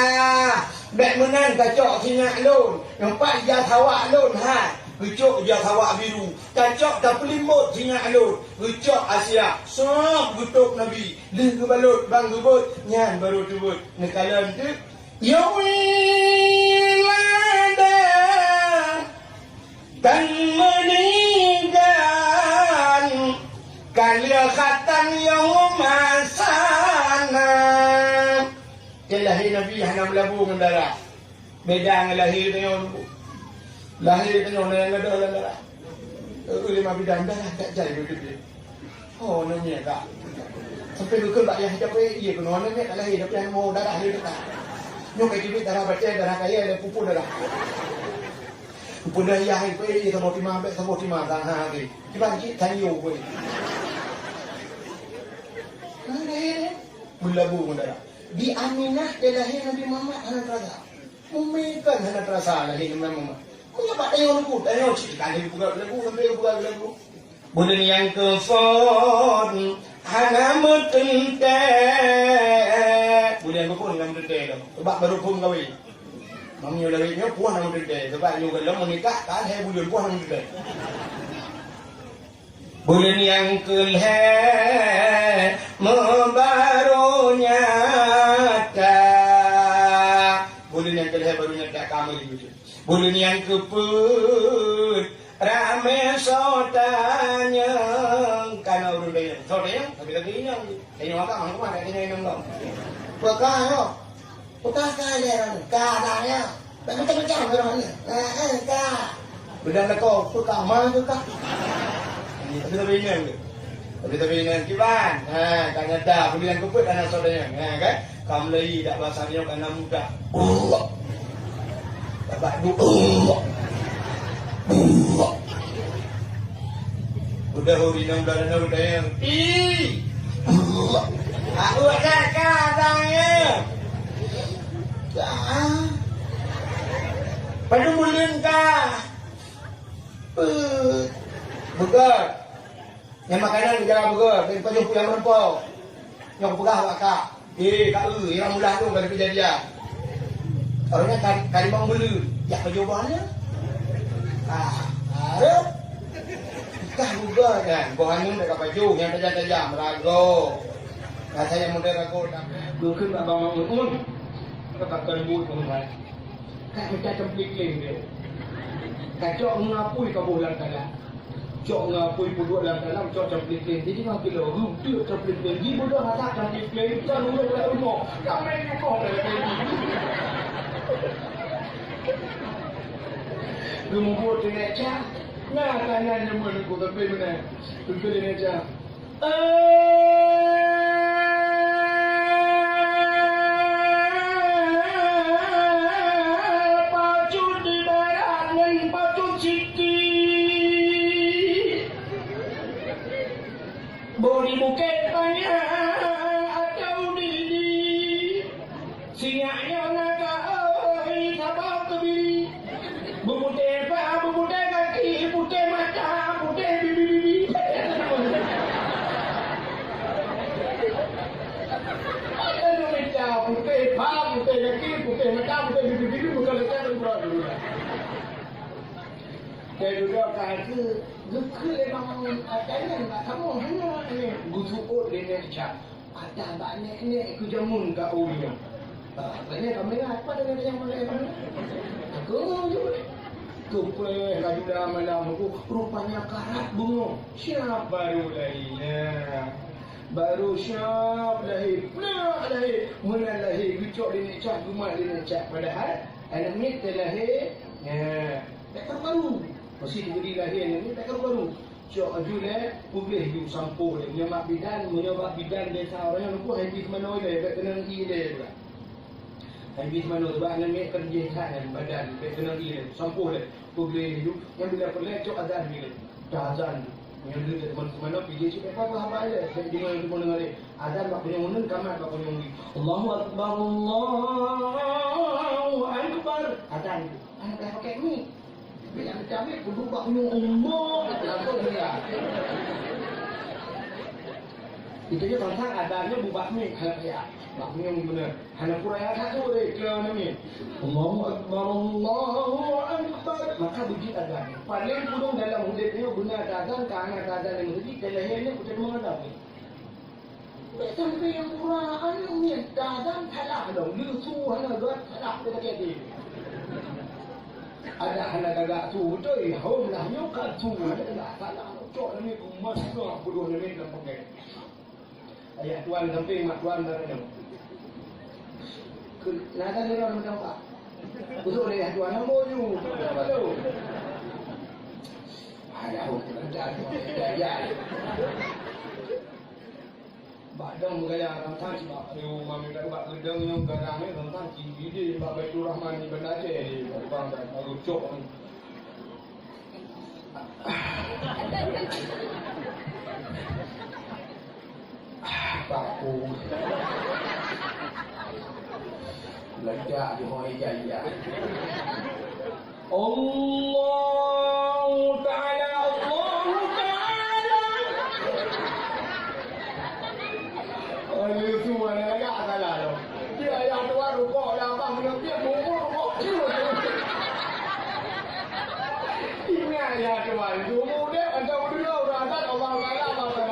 bek menan kacok sinyak lon nampak dia tawak lon ha kecok dia tawak biru kacok tak pelimut sinyak lon kecok Asia sok gutuk Nabi lih ke balut bang gebut nyan baru tubut nekalan tu ya wilada dan meninggal kaliakatan yang masana lahir Nabi hana melabu mendarah beda dengan lahir dengan yang ada darah lima bidang darah tak jadi begitu oh nanya tak sampai dukun tak yang hijab iya kena nanya tak lahir tapi yang mau darah lahir tak nyok kayak darah baca darah kaya ada pupu darah pupu darah yang itu sama timah tanah lagi tiba lagi tanyo boleh melabu mendarah di Aminah dia lahir Nabi Muhammad hana terasa umikan hana terasa lahir Nabi Muhammad Kau tak tengok cik kali buka lagu sampai buka lagu. Bulan yang kefon hana mentente. Bulan berpun dengan mentente tu. Sebab baru pun kawin. Mami lagi puan dengan mentente. Sebab you kalau menikah kan hai bulan puan dengan mentente. Bulan yang keleh membaru nyata. Bulan yang keleh baru nyata kamu itu. Bulan yang keput rame sotanya kana urun dia. Sotanya tapi lagi yang ini maka aku mana ini yang ngom.
Bekah, bekah kaya kadangnya. Macam-macam orang ni. Kah.
Bulan kau tukang mana tukang. Tapi ini yang kiban. Kan ada bulan keput kana sotanya. Kan? Kamu lagi tak bahasanya kana muda. Dapat dua. Udah huri nang udah yang. Aku tak kadangnya. Pada mulun kah? Begar. Yang makanan di jalan begar. Dari pajung yang merempau. Yang pegah wakak. Kak yang mudah tu pada kejadian. Orangnya kali bang belu, ya perjuangannya. Ada. Kah juga kan, bohannya mereka baju yang tajam-tajam, rago. Saya muda rago tapi. Mungkin abang Mamun, katakan buat mengenai. Kak minta templik dia. Kacau mengapui kabulan kala. Cok ngapui puduk dalam dalam cok templik jadi mah kilo. Dia templik dia bodoh hata templik itu lalu rumah. Kami ni kau Lumpuh dengan cak. Nah, tanya mana aku tapi mana. Lumpuh dengan cak. Pacut di barat dan pacut citi. Bodi bukit banyak atau di singanya naga sabab kebiri. Bubute pa, bubute kaki, bubute mata, bubute bibi. Ada nomita, bubute pa, bubute kaki, bubute mata, bubute bibi, bukan lekat dulu dulu. Saya juga kata, zuku memang adanya nggak kamu hanya ini gusuk dengan cak. Ada banyak ini kujamun kau punya. Banyak kami apa dengan yang mana? Aku juga. Kupre kaju dalam aku rupanya karat bunga. Siap baru lahirnya. Baru siap lahir. Nah lahir. Mula lahir. Gicok dia nak cak. Gumat dia nak cak. Padahal anak ni terlahir. Ya. Tekar baru. Mesti diberi lahir ni tekar baru. Cok aju le. Publih you sampo le. Menyamak bidan desa orang yang lupa habis mana le. Tak kena nanti le pula. Habis mana sebab anak ni kerja kan badan. Tak kena nanti le. Sampo le. Publih you. Yang bila perlu cok azan bila. Dah azan. Yang dulu teman-teman pergi cik apa ada. Saya dengar itu dengar ni. Azan bak punya munun kamar bak punya munun. Allahu akbar Allahu akbar. Azan. Anak dah pakai ni. Bila kita ambil kudu bak punya umur. Langsung dia. Itu je tentang adanya bubak ni halak ya. Bak punya benar. Halak kuraya satu deh kira ni. Allahu akbar Allahu akbar. Maka begitu azan. Paling pun dalam hidupnya benar azan karena azan yang mesti terlahirnya kita mengadap. Sampai yang Quran ni azan salah dong. Lusu hana buat salah kita kata. Ada anak agak tu tu, hom lah nyokap tu ada tak salah. Cok ni kumas tu bodoh ni dalam pakai. Ayat tuan sampai mak tuan dah ada. Nada dia orang macam apa? Busuk dia tuan nama you. Apa tu? Ada orang dah ya. Badang gaya rantang sebab ayo mami kat bak gedang yang garang ni rantang tinggi dia bak Baitur Rahman ni benda je di bang dah baru cok ni. Paku. Ledak di hoi jaya. Allah Ta'ala. Itu mana agak salah tu. Dia yang tua rukuk dah abang dia bumbu rukuk cium. Ini ayat tuan. Bumbu dia macam dulu rakyat Allah Taala macam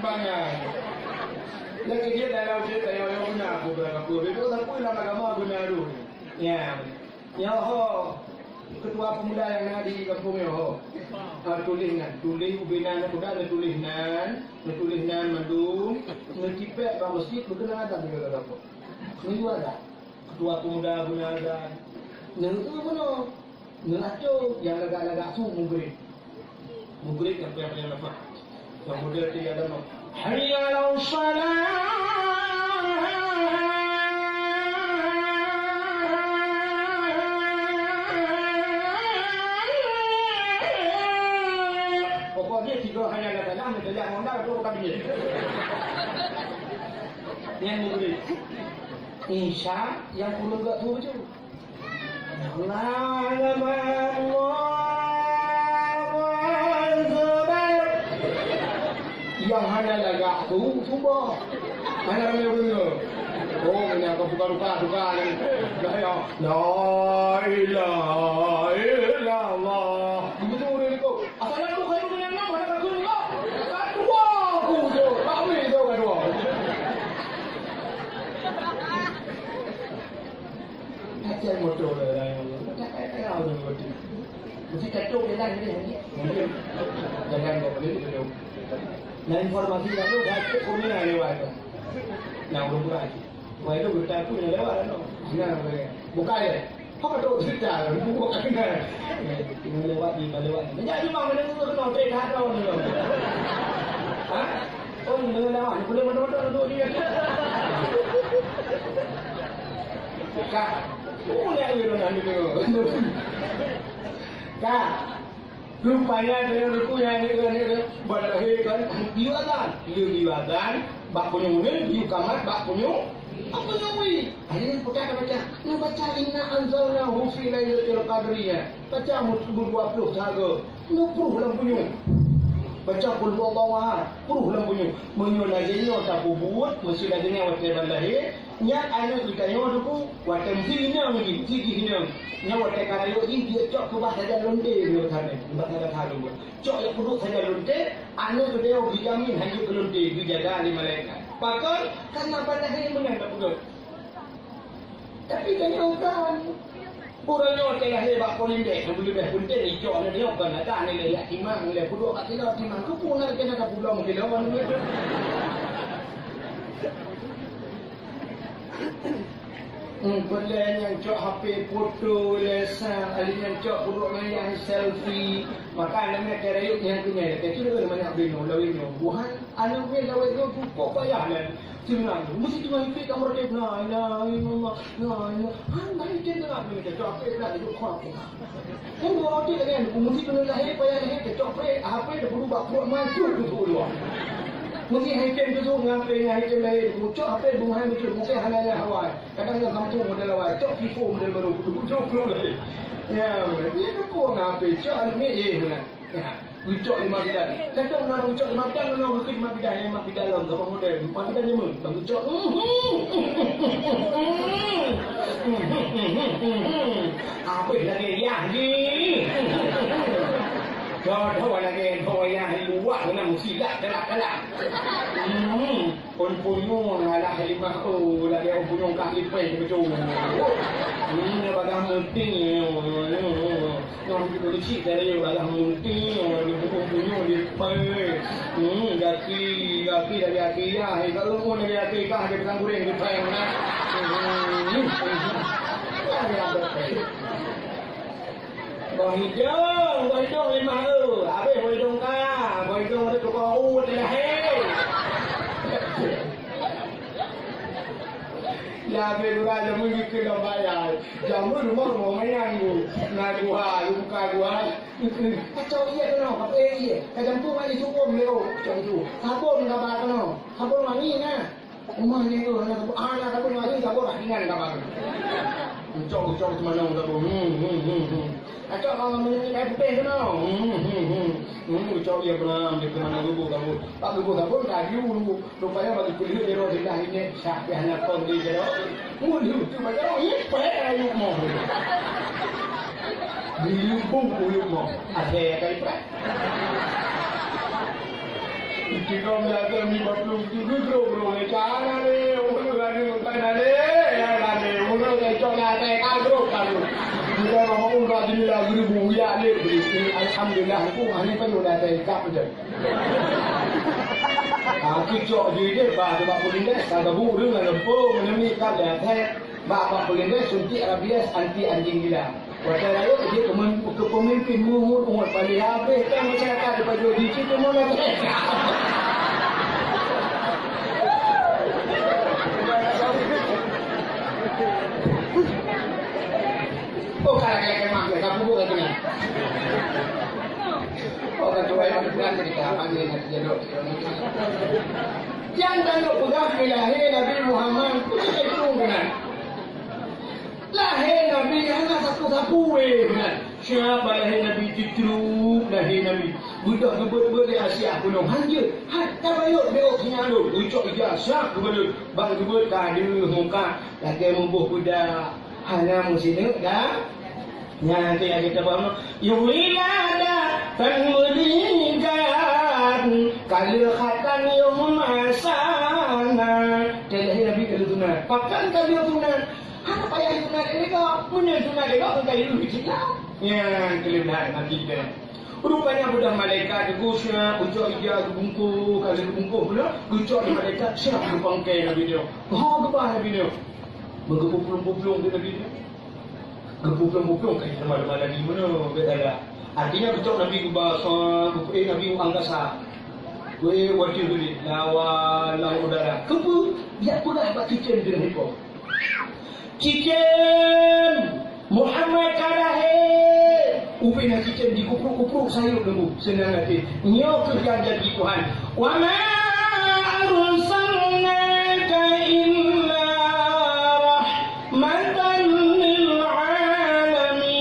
banyak. Lagi dia dalam cerita yang punya aku berapa itu tak pun lama agama guna dulu. Ya. Ya ho. Ketua pemuda yang ada di kampung ya ho. Tulis ubinan kuda tulisnan mandum ngecipek ke masjid berkenaan ada juga dapat. Ini ada. Ketua pemuda guna ada. Itu mana? Ngelaco yang agak-agak su mugrid yang punya nama. Kemudian dia ada nama. Hayya 'alal shalah. Pokoknya tiga hanya ada nama dia mondar tu bukan dia. Yang mugrid. Isya yang puluh enggak tu betul. Allah yang hanya lagak tu cuba mana ramai benda ini aku buka ni la ilaha illallah begitu dia tu asal tu kau punya nama nak aku ni kedua aku tu ramai tu kedua macam motor lah yang macam ni betul mesti kacau dia ni jangan kau boleh nah informasi itu saya punya lewat. Nah bukan. Wah itu berita punya lewat no. Nah bukan ya. Apa tu cerita? Bukan kan. Lewat. Jadi mau mana tu kena trade hard on ni. Hah? Oh ni lewat. Boleh mana tu dia. Kak. Boleh dia nak ni. Kak. Rupanya dia punya ni berlahir kan diwadan bak punya mungkin diu kamat bak punya apa nyawi akhirnya baca nak baca inna anzalnahu fi lailatul qadriyah baca 20 sahaja 20 lam punya baca qul huwallahu ahad 10 lam punya menyonajinya tak buat mesti lagi awak berlahir nya anak ikayo duku watem sininya lagi siginya nya wate karayo ini dia cok ke bah saja lonte dia thane bakal thalu cok yang perlu saja lonte anu dia dijamin hanya ke lonte dijaga oleh malaikat pakal karena pada hari menang tak betul tapi kan orang Puranya tengah lebak polindek, sebelum dah punten hijau ni dia kan ada ni lihat timang ni kudu kat sini timang tu pun nak kena kat pulau mungkin lawan ni. Boleh yang cok HP foto lesan, ada yang cok buruk yang selfie, maka namanya kerayuk yang punya. Itu dia mana bino, lawinyo. Buhan, anak we lawinyo tu kok payah lah. Senang, mesti cuma IP kamera dia. Nah, anda itu nak ni cok HP nak duduk kuat. Kan dua orang kan, mesti kena lahir payah lahir cok HP dah perlu buat maju tu dulu. Mesti haikem tu ngapain haikem lahir cok apa bunga itu mungkin halal hawai kadang-kadang kampung model hawai cok pipo model baru cok lahir ya dia tu pun ngapain cok ni ya cok 5 bidang kadang orang cok 5 bidang orang ke 5 bidang yang 5 bidang dalam apa model 5 bidang je mun bang cok apa lagi ya ni Kau lagi kau yang luar kena musilat kelak. Pun punyung lah halimah lagi orang punyung kaki pe betul. Ini bagang multi. Orang kita licik dari bagang multi, orang punyung di pe. Gaki dari aki ya, kalau mau dari aki kah dia bilang goreng di pe mana. Bò hidung lima ư, habis bò hidung ada tukang ud lah hei. Ya berura jamu gitu lah bayar, jamu rumah mayang na gua, buka gua. Kacau iya kan, apa iya? Kadang tu mali cukup leo, kacau tu. Sabun kabar kan, sabun wangi na. Rumah ni tu, anak sabun wangi sabun ringan kabar. Ucok tu mana tak tahu. Acak kalau menyanyi kayak putih tu no. Ucok dia pernah dia mana gubuk kamu. Pak gubuk kamu dah dulu. Rupanya bagi kulit dia roh dah ini siapa yang nak kau dia jero. Mulu tu macam ni payah ayu mau. Bilu pun kulit mau. Ada kayak apa? Jika melihat ni baru tu bro ni cara ni, orang lagi makan ni, yang lagi orang yang cakap saya kagro. Jika orang orang ni lagi buaya ni, alhamdulillah aku hanya perlu dah saya kap je. Aku cakap je bah sebab polindes kalau burung dengan lembu menemui kap dah saya, bah polindes suntik rabies anti anjing gila. Waktu raya dia kepemimpin umat paling habis kan masyarakat daripada di situ mana mereka. Oh kalau mak dia kamu bukan kena. Oh ketua yang bukan kita panggil nanti jadok. Jangan lupa pegang lahir Nabi Muhammad kita itu benar. Lahir Nabi hanya satu-satu benar. Siapa lahir Nabi titruk lahir Nabi. Budak gebut-gebut di Asia Gunung Hanja. Hatta bayuk beok nyaluk. Ucok ijazah gebut. Bang gebut tak ada muka. Lagi membuh budak. Hanya musik dah. Nanti yang kita bawa. Yuwilada pengulikan. Kalau khatan yung masana. Dan lahir Nabi kalau tunat. Pakan kalau tunat. Apa yang tunat ini kau? Mana tunat ini kau? Kau itu bicara. Yang kelebihan nanti kita. Rupanya budak malaikat tegusnya, ucap ijaz bungku, kalau bungku pula, ucap di malaikat siap berpangkai Nabi dia. Oh, kebah Nabi dia. Bergepuplung-puplung dia Nabi dia. Gepuplung-puplung kayak sama-sama Nabi mana, betul. Artinya ucap Nabi kebah, Nabi angkasa. Gue wajib beli lawan udara. Kepu, dia pun dah buat kitchen dia ni kau. Kitchen Muhammad kadahe ubi nak kitchen di kupruk-kupruk sayur lembu senang hati nyo kerja jadi Tuhan wa ma arsalnaka illa rahmatan lil alamin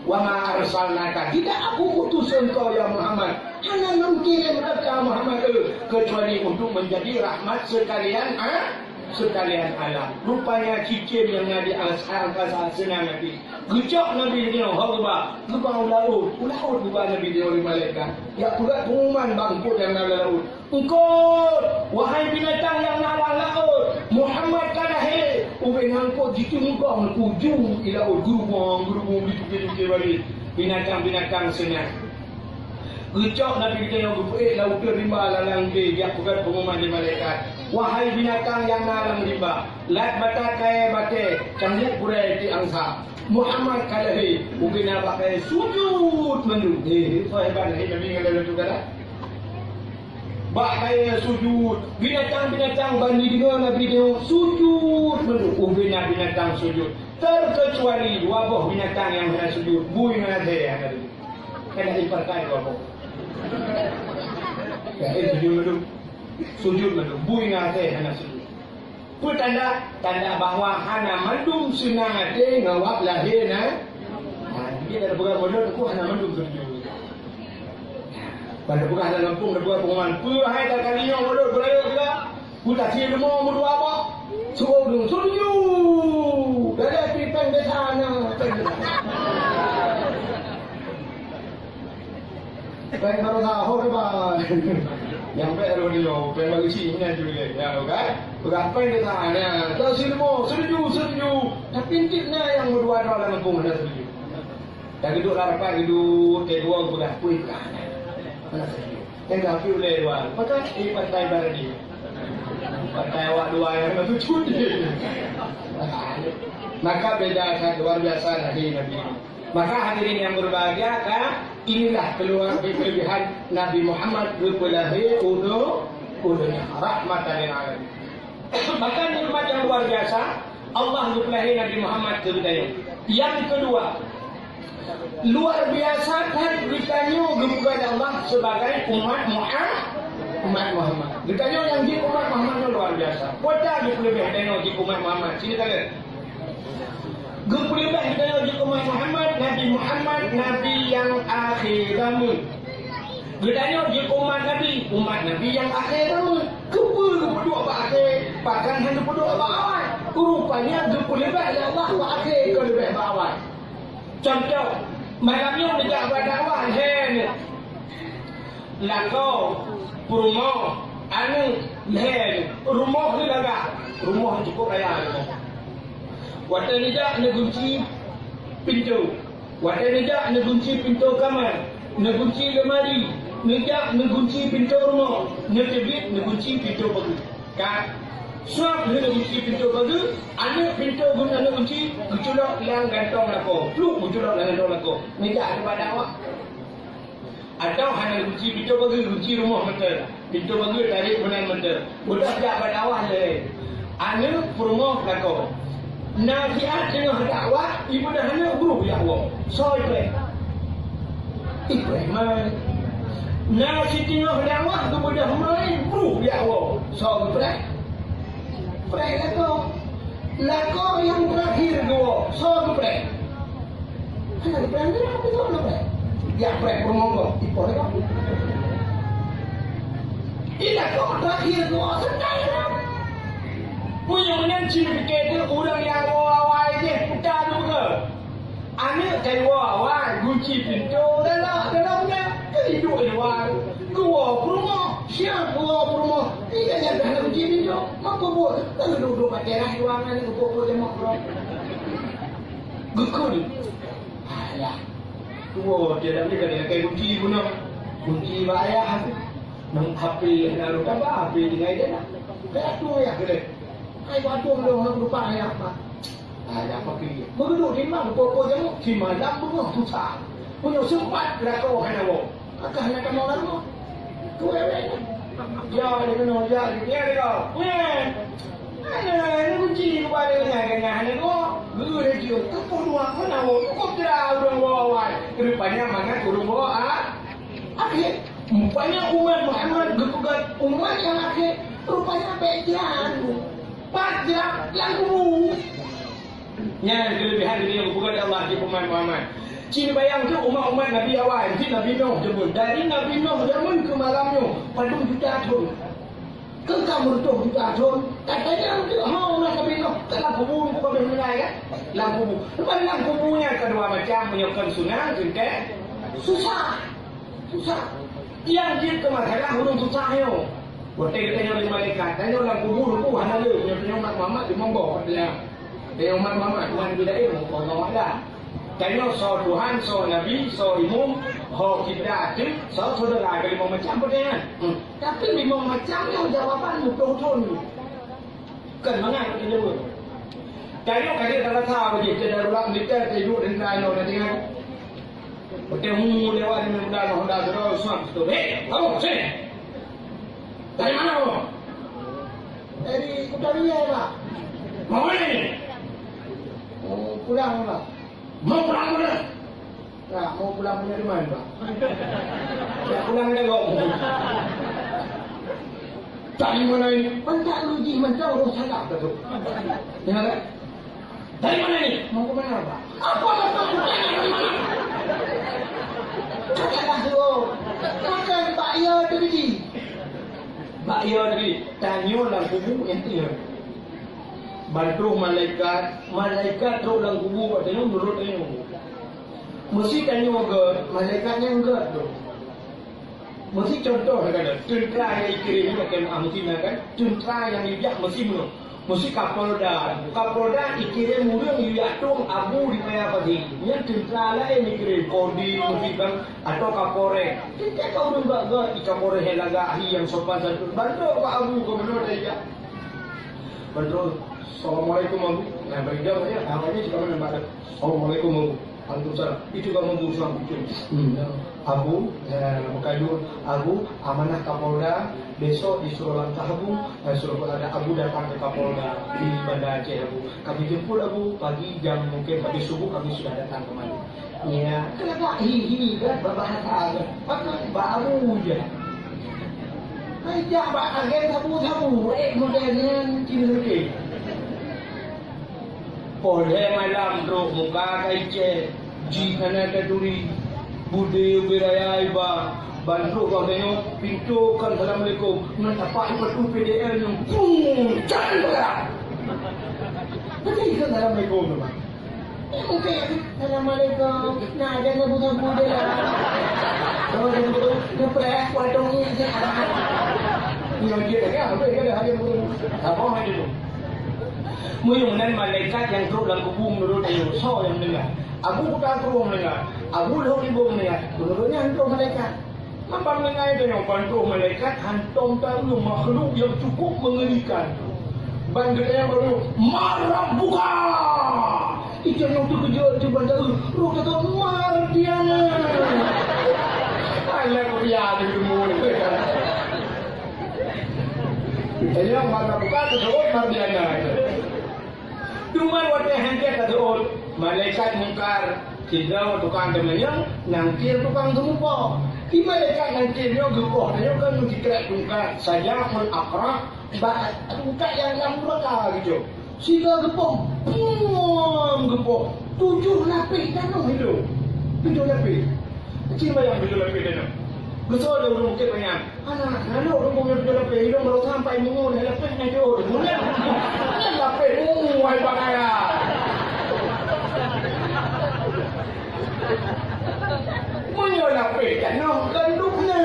wa ma arsalnaka tidak aku utus engkau ya Muhammad hanya mengirim kepada Muhammad kecuali untuk menjadi rahmat sekalian sekalian alam. Rupanya cicir yang Nabi angkasa senang Nabi. Gecok Nabi dia horba. Gebang laut. Laut juga Nabi dia oleh malaikat. Ya pula pengumuman bangkut yang nak laut. Engkau wahai binatang yang nak laut. Muhammad kadahe. Ubin angkut jitu ngkong kujung ilaut gerubung gitu balik. Binatang-binatang senang. Gecok Nabi dia laut rimba lalang dia bukan pengumuman di malaikat. Wahai binatang yang nalang rimba, lat bata kaya bate, canggut purai di angsa. Muhammad kalahi, ubina pakai sujud menu. Sahabat Nabi ngalahin tu kata. Bahaya sujud. Binatang-binatang bandi dia Nabi dia sujud menu. Ubina binatang sujud. Terkecuali wabah binatang yang hendak sujud. Bui mana saya ada. Kena diperkai wabah. Ya sujud menu. Sujud mendung bui ngate hana sujud. Pun tanda bahawa hana mandum senang ate ngawak lahir na. Dia dah bukan bodoh aku hana mandum sujud. Pada bukan hana Lampung dah buat pengumuman. Pu hai tak kalinya bodoh berayo kita. Pu tak sia demo mu dua apa? Sujud sujud. Dah pipeng di sana. Baik baru tahu depan. Yang baru dia, bagi sini juga, ya kan? Berapa yang dia tanya? Tahu sini mau, setuju. Tapi intinya yang berdua dalam kampung mana setuju? Yang kedua larapa, kedua sudah puih kan? Mana setuju? Yang dah pilih dua, maka ini partai baru dia. Partai awak dua yang satu cuti. Maka beda sangat luar biasa lagi Nabi. Maka hadirin yang berbahagia kan? Inilah kelebihan Nabi Muhammad berpelahi udunya rahmatan lil alamin. Maka nikmat yang luar biasa Allah berpelahi Nabi Muhammad kepada yang kedua luar biasa kan ditanya kepada Allah sebagai umat Muhammad. Ditanya yang di umat Muhammad luar biasa. Apa lebih dari umat Muhammad? Sini kalian.
Gepulih baik kita uji umat Muhammad Nabi yang akhir zaman. Gedanya uji umat Nabi yang akhir zaman. Kedua apa akhir, bahkan hanya kedua apa awal. Rupanya gepulih baik Allah apa akhir kalau lebih awal. Contoh, malamnya dekat berdakwah hen. Lako, rumah, anu hen, rumah ni lagak, rumah cukup raya. Waktu ni jak negunci pintu. Waktu ni jak negunci pintu kamar, negunci lemari, negunci pintu rumah, negunci pintu bagi. Kan? Suap negunci pintu bagi, anak pintu guna negunci, keculok lang gantong lako, pluk keculok lang gantong lako. Ni jak ada dakwah. Atau hanya kunci pintu bagi, kunci rumah mental. Pintu bagi tarik benar mental. Budak jak berdakwah le. Anak rumah lako. Nasihat tengah dakwah, ibu dah hanya guru dakwah. So Ibrahim. Nasi tengah dakwah, ibu dah main guru dakwah. So Ibrahim lako yang terakhir gua. So Ibrahim. Hanya Ibrahim apa tu Ibrahim? Ya Ibrahim rumah ibu ni. Ini kau terakhir gua sedang. Punya menanci fikir orang yang wawai dia putar juga. Anak kai wawai kunci pintu dalamnya hidup luar. Gua rumah, siap gua rumah. Tidak ada kunci pintu. Apa buat? Kalau duduk pakai ruangan ni gua tengok bro. Gukul. Alah. Gua dia ni kena kai kunci guna. Kunci bayar. Nang HP nak lupa HP dengan dia. Dah tu ya kena. Hai batu belum lupa ya apa. Ada apa kiri. Begitu di mana pokok jamu di malam bunga susah. Punya sempat kau hanya wo. Akak nak kamu lalu. Kau yang ya dia kena ya dia kau. Ada kunci kepada dengan kau. Guru dia tu pun mana wo. Kau tidak orang wawai. Rupanya mana guru wo akhir. Rupanya umat Muhammad gepegat umat yang akhir. Rupanya bejan. Pajak yang kubu. Yang kelebihan ini yang bukan Allah di umat Muhammad. Cina bayang tu umat-umat Nabi awal, si Nabi Nuh jemput. Dari Nabi Nuh zaman ke malamnya, pada juta tahun. Ke kamu tu juta tahun. Katanya tu, Nabi Nuh dalam kubu bukan menilai kan? Dalam kubu. Lepas dalam kubunya kedua macam menyokong sunnah, jengke. Susah. Yang dia ke masalah huruf susahnya. Waktu kita yang malaikat, tanya orang kubur tu hanya le, yang umat Muhammad di Monggo dia. Dia umat Muhammad Tuhan kita ilmu, Allah ada. Tanya so Tuhan, so Nabi, so imam, ho kita tu, so saudara ke lima macam pertanyaan. Tapi lima macam yang jawapan betul-betul. Kan mana kita jawab? Tanya kali dalam tahu je, kita dalam kita hidup dan lain orang dengan. Bertemu lewat dengan Honda terus tu. Hei, kamu sini. Dari mana kamu? Dari Kutaria Pak. Mau mana ni? Mau pulang Pak. Mau pulang mana? Tak, mau pulang punya di mana Pak? Saya pulang dari kau. Dari mana ini? Mentak rugi, mentak orang salah betul. Dengar tak? Dari mana ni? Mau ke mana Pak? Apa tak dari mana? Katalah tu. Makan Pak Ya tadi. Bakya tadi tanya dalam kubur yang tinggal. Bantu malaikat teruk dalam kubur tanya menurut tanya. Mesti tanya ke malaikatnya enggak tu. Mesti contoh kata tentera yang dikirim ke Ahmadina kan, tentera yang dijak mesti mana? Mesti Kapolda dikirim murung Yuyatung Abu di Maya Pagi. Yang tentera lain dikirim Kodi, Musikan atau Kapolres. Kita kau enggak Kapolres helaga yang sopan santun. Bantu Pak Abu Gubernur dia. Bantu. Assalamualaikum Abu. Nah, bagi dia ya, namanya juga mana Assalamualaikum Abu. Waalaikumsalam. Itu kamu berusaha bikin. Abu, Mekayur, Abu, amanah Kapolda. Besok disuruh langkah Abu, suruh ada Abu datang ke Kapolda di Banda Aceh Abu. Kami jemput Abu pagi jam mungkin pagi subuh kami sudah datang kemari. Ya, kenapa hihi kan berbahasa kan? Pakai Abu je. Ajak agen sabu, modelnya Cina lagi. Boleh malam bro, muka kaice, jika nak duri, budi ubiraya iba, bantu kau tengok pintu kan Assalamualaikum, nak apa ikut PDL yang boom, jangan berat. Betul kan Assalamualaikum tu bang? Okey, Assalamualaikum. Nah, jangan bukan budi lah. Kalau dia ngepres, wadong ni saya. Yang dia kan, apa dia ada hari budi? Apa hari tu? Muyunan malaikat yang turun dalam kubur menurut Yusuf yang dengar. Abu bukan turun dengar. Abu lalu ibu dengar. Menurutnya hantu malaikat. Nampak dengar itu yang bantu malaikat hantum tahu makhluk yang cukup mengerikan. Bantu yang baru marah buka. Itu yang tu kejut tu bantu. Ruh kata mardiana. Allah kau biar di rumah ni. Yang marah buka tu terus mardiana. Cuma waktu hendak kata orang malaikat mungkar tidak tukang temannya nangkir tukang semua. Di malaikat nangkirnya gepoh, dia kan mengikrat tungkat saja pun akrab, tungkat yang mereka gitu. Sehingga gepoh, gepoh 7 lapis tanah itu, 7 lapis. Cuma yang 7 lapis tanah. Betul ada orang mungkin banyak. Anak, orang punya 7 lapis, hidung baru sampai mungun, lapis nak jauh. Mulai lapis, muai bakaya. Munyo lapis, tanah kandungnya.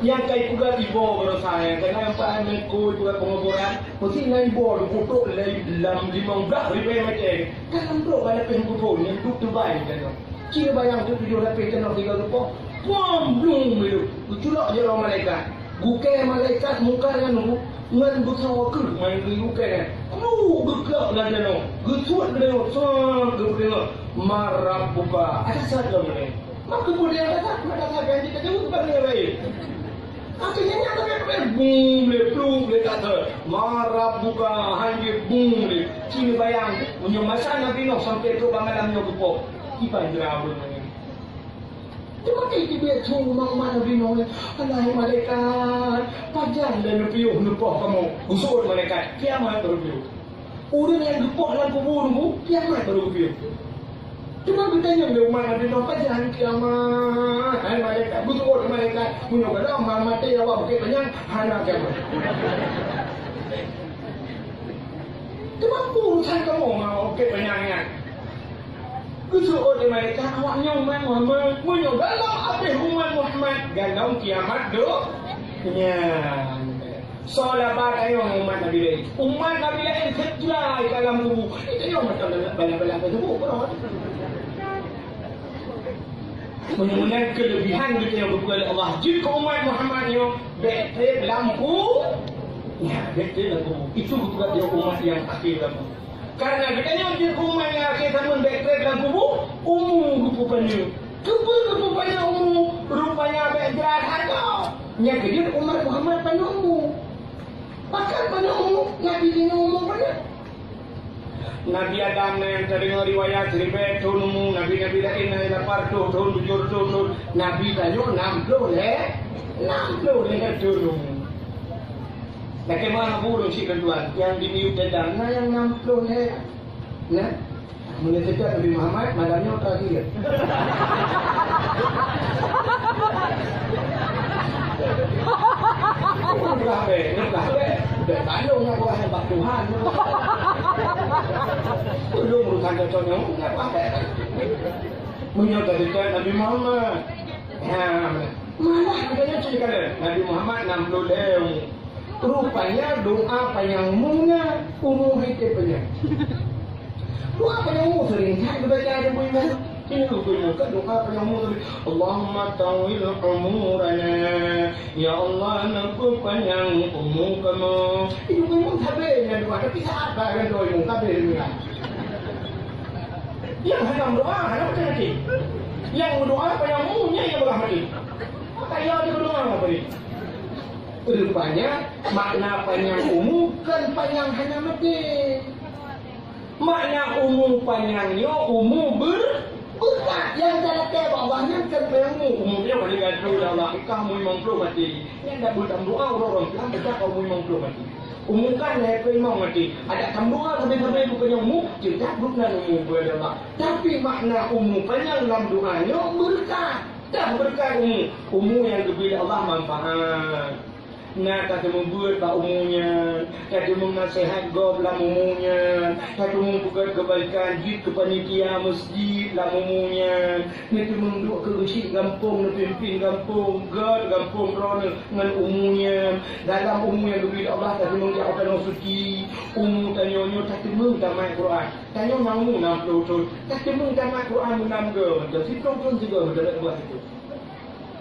Yang kayak juga ibu baru saya, karena yang paling mengikut juga pengoboran. Mesti dengan ibu, putuk dalam 15 ribu macam. Kan nampak lapis putuk, yang duduk terbaik kan. Cina bayang tu 7 lapis tanah 3 rupiah. Pom blum itu, culak je orang malaikat. Gukai malaikat muka kan tu, ngan besar ke, main gukai kan. Lu geklak dan jano, gesuat jano, sang geklak marah buka. Ada sahaja ni. Maka boleh ada kan kita jauh kepada yang lain. Akhirnya nyata kan boom le plum le kata marah buka hanya boom le. Cina bayang, punya masa nabi no sampai ke bangalam no gepo. Iban jerabu ni. Cuma kayak dia cuma mana bingung. Alai malaikat, panjang dan piuh nepah kamu. Usut malaikat, kiamat baru piuh. Orang yang gepok dalam kubur tu, kiamat baru piuh. Cuma kita yang dia umat Nabi Nuh panjang kiamat. Hai malaikat, usut malaikat. Punya kadang mati awak bukit panjang, hana kiamat. Cuma urusan kamu mau bukit panjangnya. Kesuruh di mereka awaknya umat Muhammad punya dalam habis umat Muhammad dalam kiamat doh nya solabat ayo umat Nabi lain setelah dalam kubur itu yang macam bala-bala kubur berapa menunjukkan kelebihan kita yang berbuat Allah jika umat Muhammad yang betul lampu ya betul lampu itu bukan dia umat yang akhir lampu. Karena katanya dia rumahnya kita mendekrek dalam kubur, rupanya. Rupanya rupanya berat harga. Yang dia umat Muhammad pada Bahkan pada Nabi dia pada. Nabi Adam yang terdengar riwayat riwayat tunumu, Nabi lain yang lapar tahun 7 tahun. Nabi tanya 60 le tunumu. Bagaimana burung si keduan yang dimiut dadang, nah yang 60 he, nah, menyesatkan Nabi Muhammad, malamnya terakhir. Berapa? Bandung nak buat hamba Tuhan. Belum urusan contohnya, nak buat apa? Menyatakan Nabi Muhammad. Malah katanya cerita Nabi Muhammad 60 leung. Rupanya doa panjangmunya umum itu punya. Doa panjangmu sering saya baca ada punya. Ini punya kan doa panjangmu Allahumma tawil umurana. Ya Allah nampu panjang umur kamu. Itu punya habisnya doa tapi saat kan doa yang habisnya. Yang hendak doa hendak mati. Yang doa panjangmunya yang belah mati. Maka ia dia berdoa apa ni? Rupanya makna panjang umum kan panjang hanya mati. Makna umum panjangnya umum berkah. yang jalan bawahnya kan memang umumnya pada gaduh dalam kamu memang belum mati. Yang dah bertam doa orang Islam baca kamu memang belum mati. Umumkan lepas memang mati. Ada tamdoa sampai bukannya umum, tidak bukan umum berdoa. Tapi makna umum panjang dalam doanya berkah. Tak berkah umum. Umum yang bila Allah manfaat. Nah, kata membuat pak umumnya, kata menasihat gov lah umumnya, kata membuat kebaikan di kepanitia masjid lah umumnya, kata menduk ke masjid kampung, pimpin kampung, gad kampung rona dengan umumnya, dalam umumnya bila Allah kata menjauhkan orang suci, umum tanya-tanya kata mengamai Quran, tanya namu nam pelutut, kata mengamai Quran menam gam, jadi pelutut juga berdekat buat itu.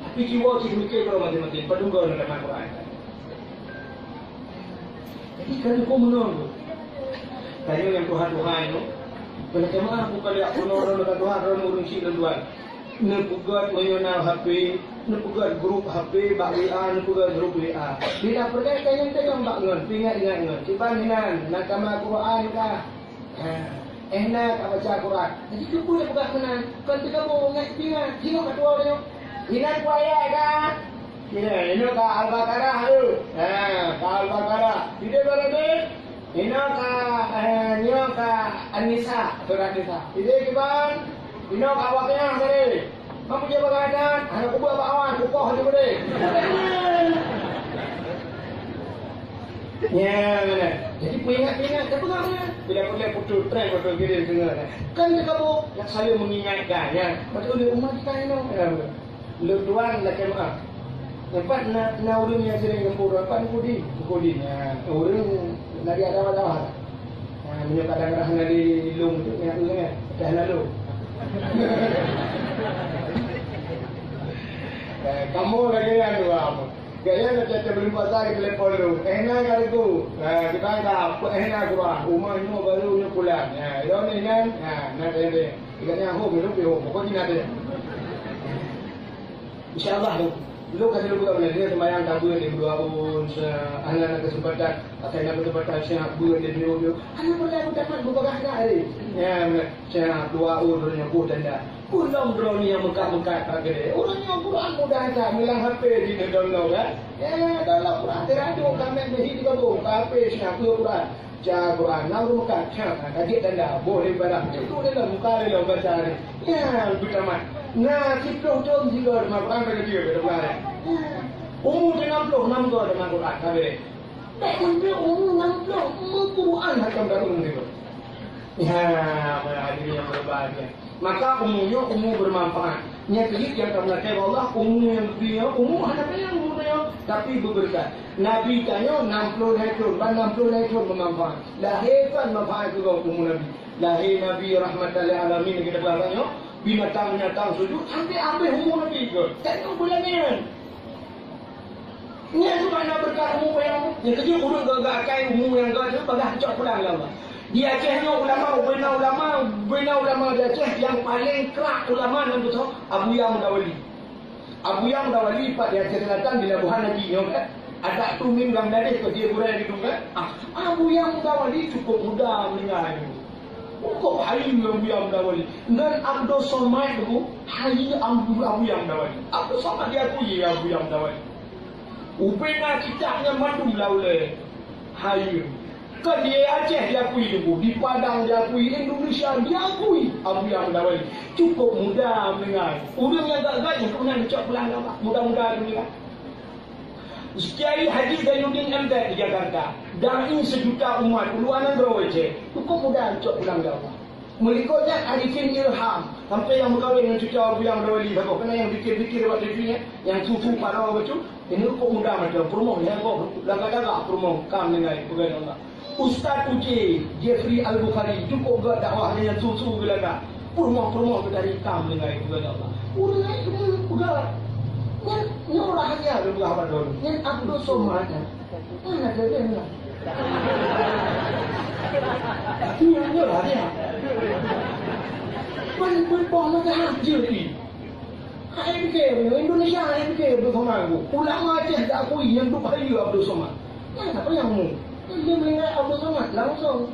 Tapi jiwa si mikir kalau mati-mati, padungga nak amai Quran. Jadi kan kau menang. Tanya yang Tuhan itu, bila kemana aku kali aku orang Tuhan orang urung si tuan. Nepugat mengenal HP, nepugat grup HP, WA, nepugat grup WA. Bila pergi tanya bangun, ingat. Cibanginan, nak kama Quran kah? Enak baca Quran. Jadi tu boleh pegang kenan. Kan kita mau ingat, tengok ketua dia. Ingat kuaya kah? Ini ka Al-Baqarah tu. Ka Al-Baqarah. Tidak berada. Ini ka An-Nisa, surat Nisa. Tidak kiban. Ini ka awaknya tadi. Kamu dia berada. Anak kubur bawan, kukuh dia boleh. Ya, mana? Jadi ingat, tak pegang kan? Bila boleh putus tren, putus kiri dengar. Kan dia kamu yang selalu mengingatkan, ya. Betul dia umat kita ini. Lu tuan lah kemah. Dapat na urang yang sering gempur dapat kudi. Urang dari ada. Minyak kadang-kadang dari lung tu yang urang dah lalu. Kamu lagi yang dua apa? Gaya nak cakap belum pasal ke telepon lu. Enak kali tu. Kita dah enak kurang. Rumah ini baru ni pulang. Ini kan. Nak ada. Ikannya aku belum belum. Pokoknya ada. InsyaAllah tu. Lu kasih lu bukan dia sembahyang tabu dia berdua pun ahlan kesempatan saya nak kesempatan saya buat dia video. Hanya boleh aku dapat buka hari. Ya, saya dua urusnya pun tanda. Pulang drone yang mengkat-mengkat tak gede. Orangnya Quran mudah aja bilang HP di download kan. Ya, dalam Quran teradu kami beri di kampung HP siapa Quran. Jah Quran nak muka kaget tanda boleh barang. Itu dia lah muka dia baca ni. Ya, butamat. Nah, kita jom juga dengan Quran bagi dia berdoa. Umur 66 tahun dengan Quran, kami. Tak sampai umur 60 Quran akan berumur itu. Ya, hadirin yang berbahagia. Maka umur bermanfaat. Yang yang kami kata Allah umur yang dia umur hanya yang umurnya tapi berberkat. Nabi tanya 60 tahun bermanfaat. Lahirkan manfaat juga umur Nabi. Lahir Nabi rahmatan lil alamin kita bertanya. Binatang-binatang sujud sampai ambil umur Nabi ke. Tak tahu bulan ni kan. Ini tu mana berkah umur yang kecil urut gagak akai umur yang gagak tu bagai cok pulang lama. Di Acehnya ulama di Aceh yang paling kerak ulama yang betul Abu Yang Mudawali. Abu Yang Mudawali Pak di Aceh Selatan di Labuhan Haji kan. Ada tumin Bangladesh ke dia kurang gitu kan. Abu Yang Mudawali cukup muda meninggal. Kok hari Abu Yang Mudawali dan Abdul Somad tu hari Abu Yang Mudawali. Abdul Somad diakui Abu Yang Mudawali. Upena kitabnya mandum laule hari. Kan di Aceh diakui dulu, di Padang diakui, Indonesia diakui Abu Yang Mudawali. Cukup muda mendengar. Orang yang gagak yang pernah dicok pulang lama, muda-muda mendengar. Kiai Haji Zainuddin MZ di Jakarta. Dai sejuta umat, puluhan Aceh. Cukup muda dicok pulang lama. Berikutnya Arifin Ilham. Sampai yang berkahwin dengan cucu Abu Yang Mudawali. Kena yang fikir-fikir waktu itu yang susu pada waktu itu. Ini kok muda macam Purmong. Yang kok lagak-lagak Purmong. Kam dengan pegang Allah. Ustaz Uji Jeffrey Al-Bukhari cukup gak dakwahnya yang susu gelaga. Purmong tu dari kam dengan pegang Allah. Udah itu pegang. Ini orangnya ada berapa dulu. Yang Abdul Somad. Mana dia ni? Ini lah dia. Pun macam haji ni. Hai fikir Indonesia hai fikir Abdul Somad. Ulama Aceh tak akui yang tu hari Abdul Somad. Apa yang mu? Dia meninggal Abdul Somad langsung.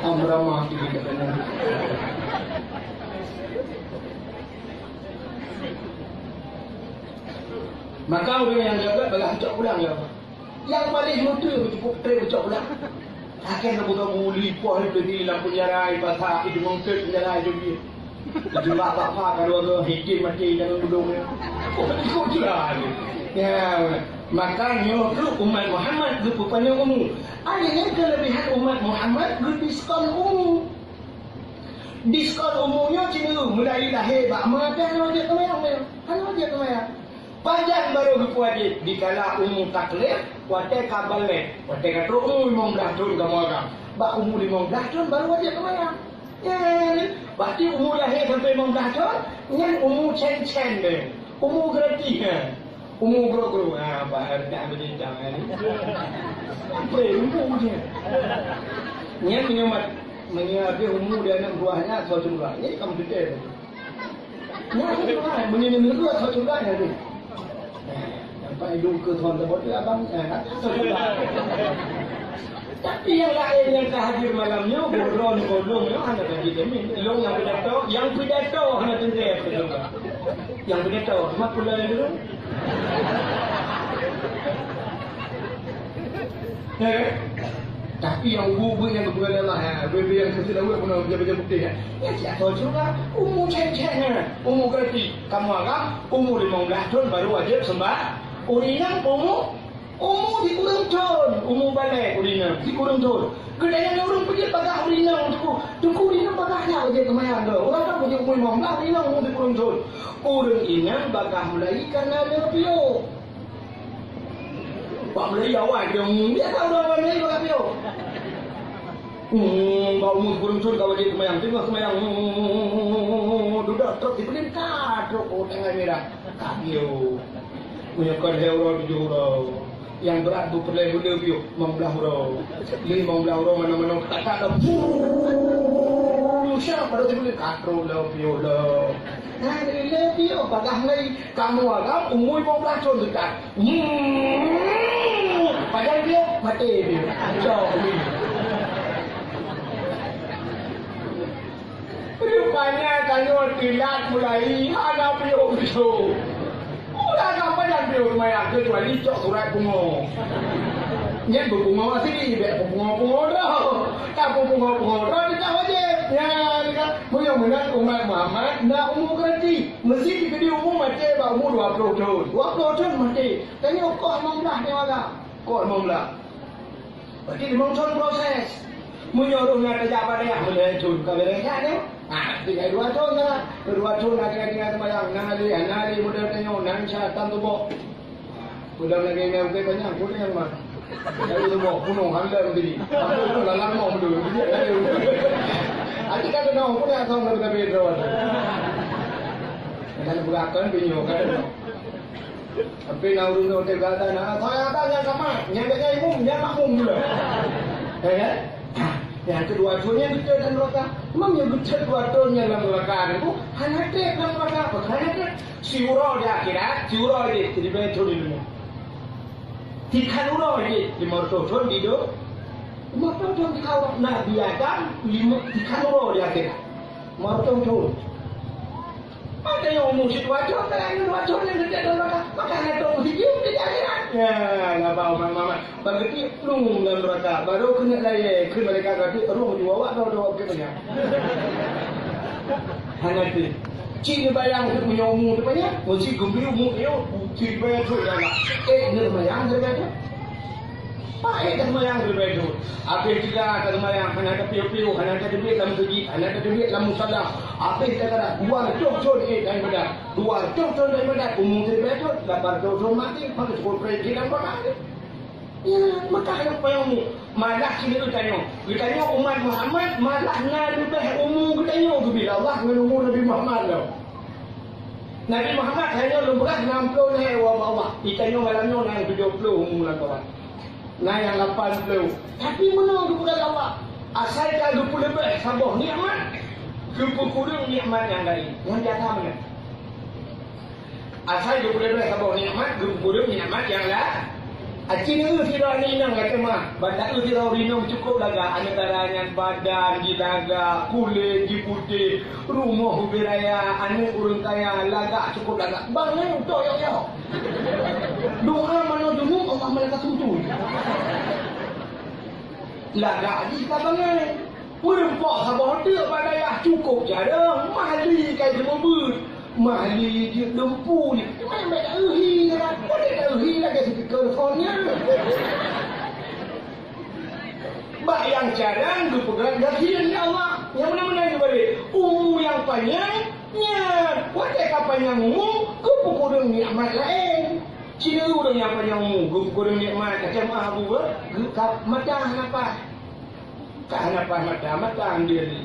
Amramah tu kita kena. Maka orang yang jaga balas cak pulang ya. Yang paling muda cukup tray cak pulang. Akan nak buka muli puah pergi lampu nyarai pasal itu mungkin nyarai juga. Itu bapak kalau orang hikim mati jangan duduk. Oh ikut juga. Ya, makanya umat Muhammad rupanya umum. Ada kelebihan umat Muhammad diskon umum. Diskon umumnya cina mulai lahir bak makan wajib kemayang. Kan wajib kemayang. Panjang baru wajib dikala umum taklif, watai kabale, watai kata umum 15 tahun kamu agak. Bak umur 15 tahun baru wajib kemayang. Ya, berarti umur lahir sampai 15 tahun, dengan umur cen-cen deh. Umur gratis kan. Umur guru-guru, apa harga berjejak ni? Apa umur dia? Yang menyumat umur dia nak buahnya satu bulan. Ini kamu detail. Ni apa? Menyumat dua satu bulan tu. Sampai hidup ke tuan terbot abang, satu bulan. Tapi yang lain yang terhadir malamnya, boron-boronnya hanya tadi demi. Yang pidato hanya tentera juga. Yang pidato, cuma pula dulu. Tapi yang bubu yang berbual lah, bebe yang kesilauan pun baca bukti kan. Ya siapa juga umur ceng-ceng, umur gratis. Kamu agak umur 15 tahun baru wajib sembah. Urinang umur dikurang tahun, umur balik urinang dikurang tahun. Kedai orang pergi pakai urinang tuku urinang pakainya wajib kemayang tu. Orang tak pergi umur 15 urinang umur dikurang tahun. Orang inang bakal mulai kerana lebih. Pak Melayu awal dia tahu orang Melayu bakal pio. Bau umur kurang tahun kau wajib kemayang. Tengok kemayang. Duduk truk dibeli truk tengah merah. Kapio. Punya euro 7 euro. Yang berat tu perlai gula pio 15 euro. 15 euro mana-mana tak ada. Siapa pada dibeli katro lah pio lah. Nah, lebih bagah lagi kamu agak umur 15 tahun dekat. Padahal dia mati dia. Jauh ni. Rupanya kalau tilat mulai ada pio itu. Udah sampai dan pio lumayan kecuali cok surat bunga. Nyet berbunga sini, berbunga-bunga dah. Tak berbunga-bunga dah kita wajib. Ya, mudah-mudahan umat Muhammad nak umur gratis. Mesti dikedi umur mati bah umur 20 tahun. 20 tahun mati. Tanya kok 15 ni agak. Kok 15. Berarti 5 tahun proses. Menyuruh nak kerja pada yang boleh cun ke beresan ni. Tinggal 2 tahun lah. 2 tahun nak kena sembahyang. Nali mudah tanya nang syaitan tu bok. Mudah lagi ni okey banyak. Boleh yang mana? Dari tu bok punuh handal begini. Aku lalang mau dulu. Adik kata nak pun yang sama dengan bedro. Dan bukan binyo kata. Tapi nak urus hotel kata nak saya tanya sama yang dekat ibu yang makmum dulu. Ya. Yang kedua tuhnya betul dan neraka. Memang yang betul dua tuhnya dalam neraka itu hanya tek dalam neraka. Hanya tek siuro di akhirat, siuro di jadi betul dulu. Tikan uro di 500 tahun hidup. 500 tahun kau nak biarkan 3 uro di akhirat. 500 tahun. Ada yang umur situasi, ada yang 2 tahun yang dekat dalam neraka. Maka ada hidup di akhirat. Ya, nak bawa mama. Begitu belum dalam neraka. Baru kena lagi, kena mereka kata, roh juga awak dah okey banyak. Hanya tu. Cik bayang tu punya umur tu banyak. Mesti gembira umur dia. Cik bayang tu dah nak. Ni bayang terjadi. Baik dah bayang terjadi. Apa kita dah bayang hanya ada piu-piu, hanya ada duit dalam segi, hanya ada duit dalam musalah. Apa kita kata 2 tahun daripada 2 tahun daripada umur terjadi 8 tahun mati. Maka cukup presiden apa? Ya, maka apa yang malah sini tu tanya. Kita tanya umat Muhammad malah nak lebih umur kita tanya tu bila Allah dengan umur Nabi Muhammad tu. Nabi Muhammad hanya lebih 60 ni Allah. Kita tanya malamnya nak 70 umur lah kawan. Nah yang 80. Tapi mana tu bukan Allah. Asalkan 20 lebih sabah nikmat. Kurang nikmat yang lain. Yang di atas mana? Asal 20 lebih sabah nikmat, kurang nikmat yang lain. Acing tidak ninang kata mah. Badak tidak ninang cukup laga. Antaranya badan dilaga, kulit diputih, rumah beraya, anak urang kaya laga cukup laga. Bangai untuk yo. Doa mana dulu Allah mereka tuntut. Laga di bangai. Merempak sabah dia badaya cukup jarang. Mahli kai semua ber. Mahli dia lempu ni. Mana tak uhi kan? Boleh tak uhi lagi speaker phone-nya. Bayang jarang dipegang gajian ya Allah. Yang mana-mana yang balik. Yang panjangnya. Wadah kapan yang umum, kepukurang nikmat lain. Cina orang yang panjang umum, kepukurang nikmat. Macam abu mata kenapa? Kenapa mata ambil ni.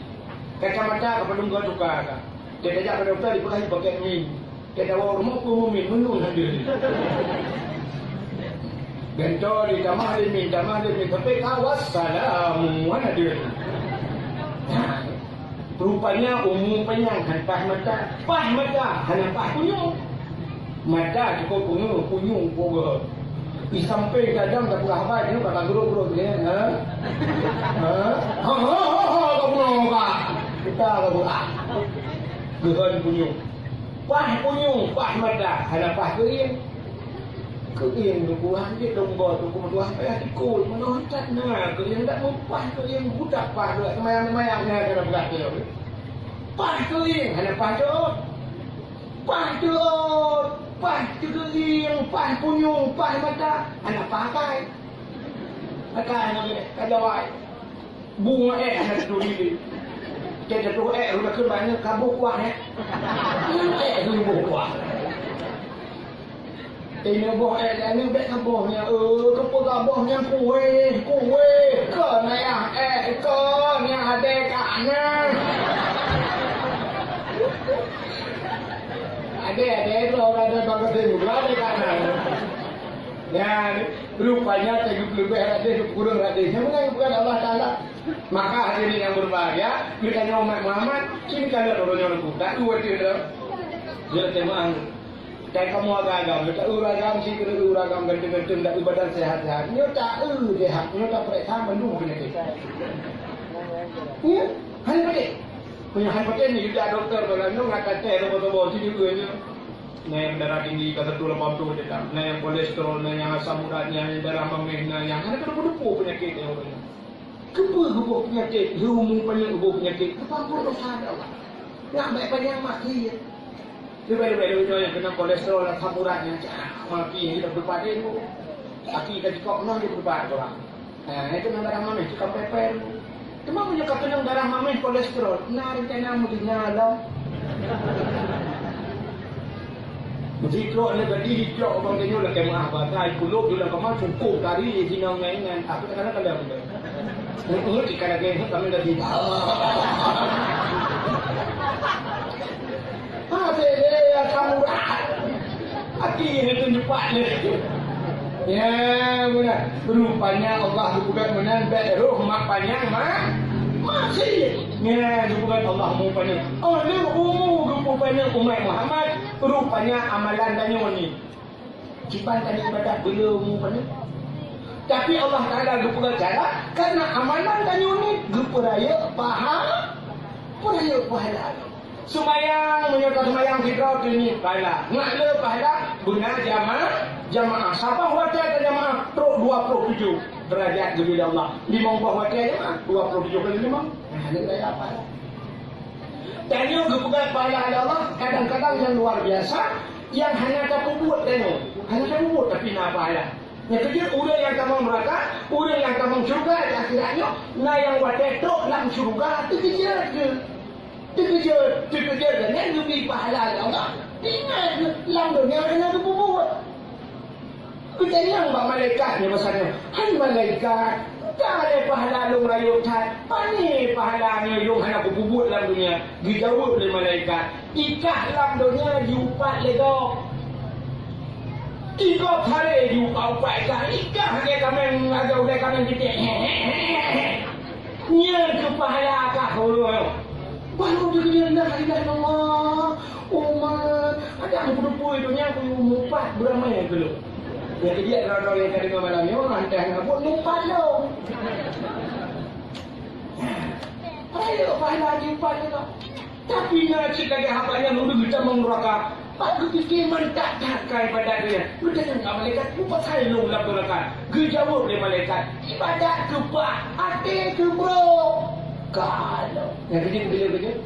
Kacamata kepada muka tukar kan. Dia tajak ke doktor dipakai pakai min. Dia tahu rumah pun min menun hadir. Bentol di kamar min tapi kawas salam mana dia. Rupanya umum penyang kan pah mata hanya pah kunyung. Mata cukup kunyung pogo. Di samping kadang tak pernah apa ni kata guru dia. Kita kau Gehan punyung. Pah mata. Hana pah kering. Kering tu buah dia domba tu buah payah tikul. Menontat nah. Kering tak mempah kering budak pah tu. Semayang-semayangnya kena berat dia. Pah kering. Hana pah jod. Pah kering. Pah punyung. Pah mata. Hana pah kai. Kai nak kajawai. Bunga hana tu ni. Dia tu sudah ke mana kabuk kuah ni. Tu kabuk kuah. Ini buah ni bet kabuknya. Kabuknya kuih. Kena yang kena ada kana. Ada orang ada bangsa juga ada kana. Dan rupanya teguk lebih ada kurang ada. Sebenarnya bukan Allah Taala. Maka hadirin yang berbahagia, kita umat Muhammad, sini kalau orangnya orang buta, dua tidak. Jadi teman, dan kamu agam, kita uragam, sih kita uragam, gantung-gantung, tak ibadah sehat-sehat. Nyota sehat, nyota periksa mendung penyakit. Ya, hanya pakai. Punya pakai ni juga dokter kalau ni nak kata robot-robot sini juga ni. Yang darah tinggi kata 280 dia. Yang kolesterol, yang asam urat, yang darah memeh, yang ada kedepu-depu penyakit yang orang. Gebuk penyakit, rumung banyak gebuk penyakit. Kepampun dosa Allah. Nak baik banyak mati. Lebih-lebih yang kena kolesterol dan asam uratnya. Mati kita berpadan tu. Aki kita kok nak dia berpadan orang. Itu yang darah mameh, cakap peper. Cuma punya kena darah mameh kolesterol. Nah rencana mungkin nyala. Berfikir nak jadi hijau orang dia nak kemah batai kuluk dia nak kemah cukup tadi sinang mainan. Aku kadang-kadang benda. Jika lagi kami dah di bawah. Ada kamu hati ini tunjuk ni. Ya benar. Rupanya Allah bukan menambah roh mak panjang masih. Ya bukan Allah mu panjang. Oh dia rupanya umat Muhammad. Rupanya amalan tanya ni. Cipan tadi ibadah belum panjang. Tapi Allah Ta'ala lupa cara karena amalan tanya ni gupuraya pahala. Sumayang menyerta sumayang fitrah ini pahala. Ngakle pahala guna jamaah. Siapa wadah ke jamaah? 27 derajat kepada Allah. 50 wadah jamaah 27 kali 5. Nah, ini gaya apa? Tanya gupukan pahala Allah kadang-kadang yang luar biasa yang hanya tak buat tanya. Hanya tak buat tapi nak pahala. Yang kedua, orang yang kamu neraka, orang yang kamu syurga, akhirnya, nah yang wadah dalam syurga, terkejar. Dan yang lebih pahala Allah. Ingat, dalam dunia ada buat. Kita yang malaikat ni maksudnya, hai malaikat, tak ada pahala long rayuk tat, pani pahala ni long hana buat dalam dunia, dijawab oleh malaikat, ikah dalam dunia diupat legok. Ika hari you kau baikkan Ika hanya kami agak udah kami titik Nya kepahala kah baru dia nak ilah Allah umat ada yang berpuluh itu yang aku mumpat beramai yang dulu Yang dia orang yang kena malam ni orang hantar ngabut lupa lo. Ayo lagi pada. Tapi nak cik lagi hapanya nuduh kita menguraka. Aku fikir mentak takai pada dia. Kita jangan malaikat lupa saya lu laporan. Gejawab oleh malaikat. Ibadat ke pak, hati ke bro. Kalau yang kerja.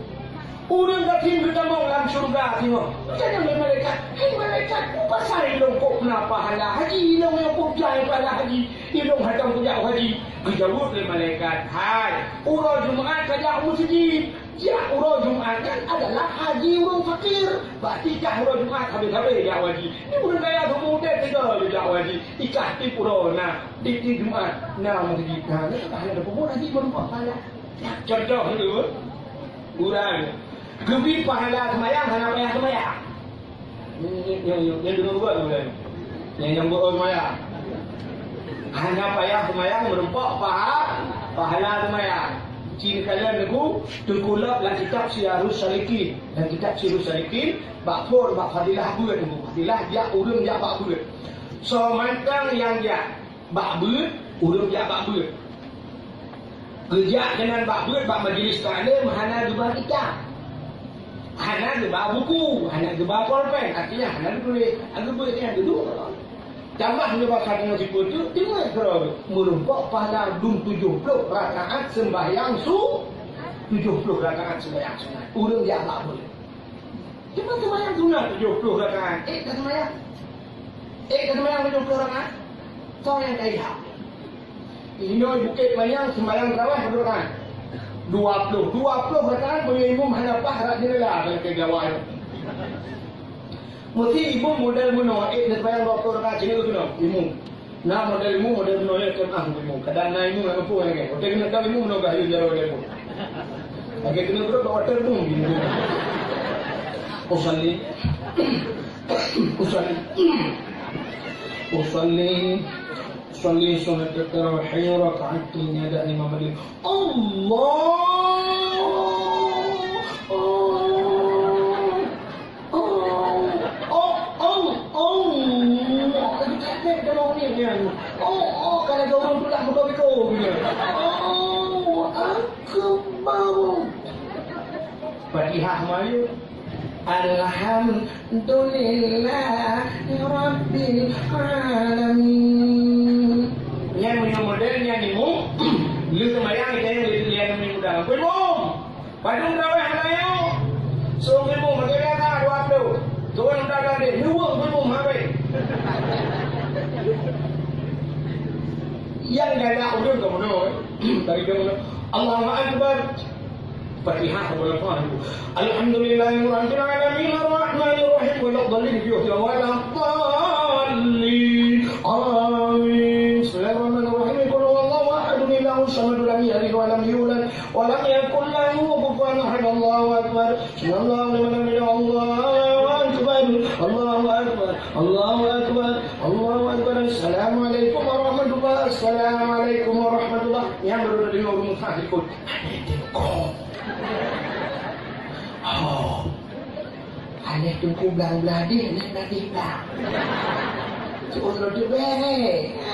Orang kata kita mau dalam syurga tengok. Jangan oleh malaikat. Hei malaikat, lupa saya lu kok kenapa pahala haji. Lu yang kok jaya pahala haji. Lu hadam punya haji. Gejawab oleh malaikat. Hai, orang Jumaat kajak masjid. Ya, orang Jumat kan adalah haji orang fakir. Berarti kah orang Jumat habis-habis dia haji. Ini bukan gaya kemudian tiga dia haji. Ikah tipu orang di Jumat. Nah, masjid. Nah, ini tak ada pembuat haji berubah pahala. Contoh dulu. Urang. Gebi pahala semayang, hanya payah semayang. Yang dulu buat tu kan. Yang buat semayang. Hanya payah semayang merempak pahala semayang. Cina kalian aku terkulap dalam kitab Syiarus Salikin. Dan kitab Syiarus Salikin bak fadilah beut tu. Fadilah dia urang dia bak beut. So mantang yang dia bak beut, urang dia bak beut. Kerja dengan bak beut bak majlis taklim hana gebah kitab. Hana gebah buku, hana gebah pulpen. Artinya hana duit. Aku beut yang duduk. Tambah juga kata si putu, tengok kerana merumpak pada 70 rakaat sembahyang 70 rakaat sembahyang sunat. Urang dia tak boleh. Cuma sembahyang sunat 70 rakaat. Kan sembahyang? Kan sembahyang 70 rakaat? So yang kaya. Ini bukit banyak sembahyang terawih berapa rakaat? 20 rakaat minimum hanapah rak jelah dalam kegawai. Mesti ibu model muno, nak bayar berapa orang cina tu no, ibu. Nah model muno ya kan ibu. Kadang naik ibu nak apa lagi? Hotel kena tahu ibu muno gayu jauh dia pun. Lagi kena berapa hotel pun gitu. Usalli sunat tarawih rakaatin ada Imam Malik. Kalau kau orang pula muka beko punya. Aku mau. Fatihah mayu. Alhamdulillah Rabbil Alamin. Yang punya modelnya ni mu. Lu semayang kita yang lihat ni mudah. Kau mu. Padung terawih halayo. So mu modelnya tak 20. Tuan dah ada. Dua mu habis. Yang ada urang ke mana? Dari dia mana? Allahu Akbar. Fatihah kepada Tuhan. Alhamdulillahirabbil alamin arrahmanir rahim wal dhalin fi wa la dhalin. Amin. Bismillahirrahmanirrahim. Qul huwallahu ahad, Allahu samad, lam yalid wa lam yulad wa lam yakul lahu kufuwan ahad. Allahu Akbar. Subhanallah Allahu Akbar. Allahu Akbar. Allahu Akbar. Allahu Akbar. Assalamualaikum warahmatullahi. Assalamualaikum warahmatullahi. Yang baru dengar orang Muslim ikut. Oh, aneh tunggu belang-belang dia, aneh belang. Cuma terlalu beres.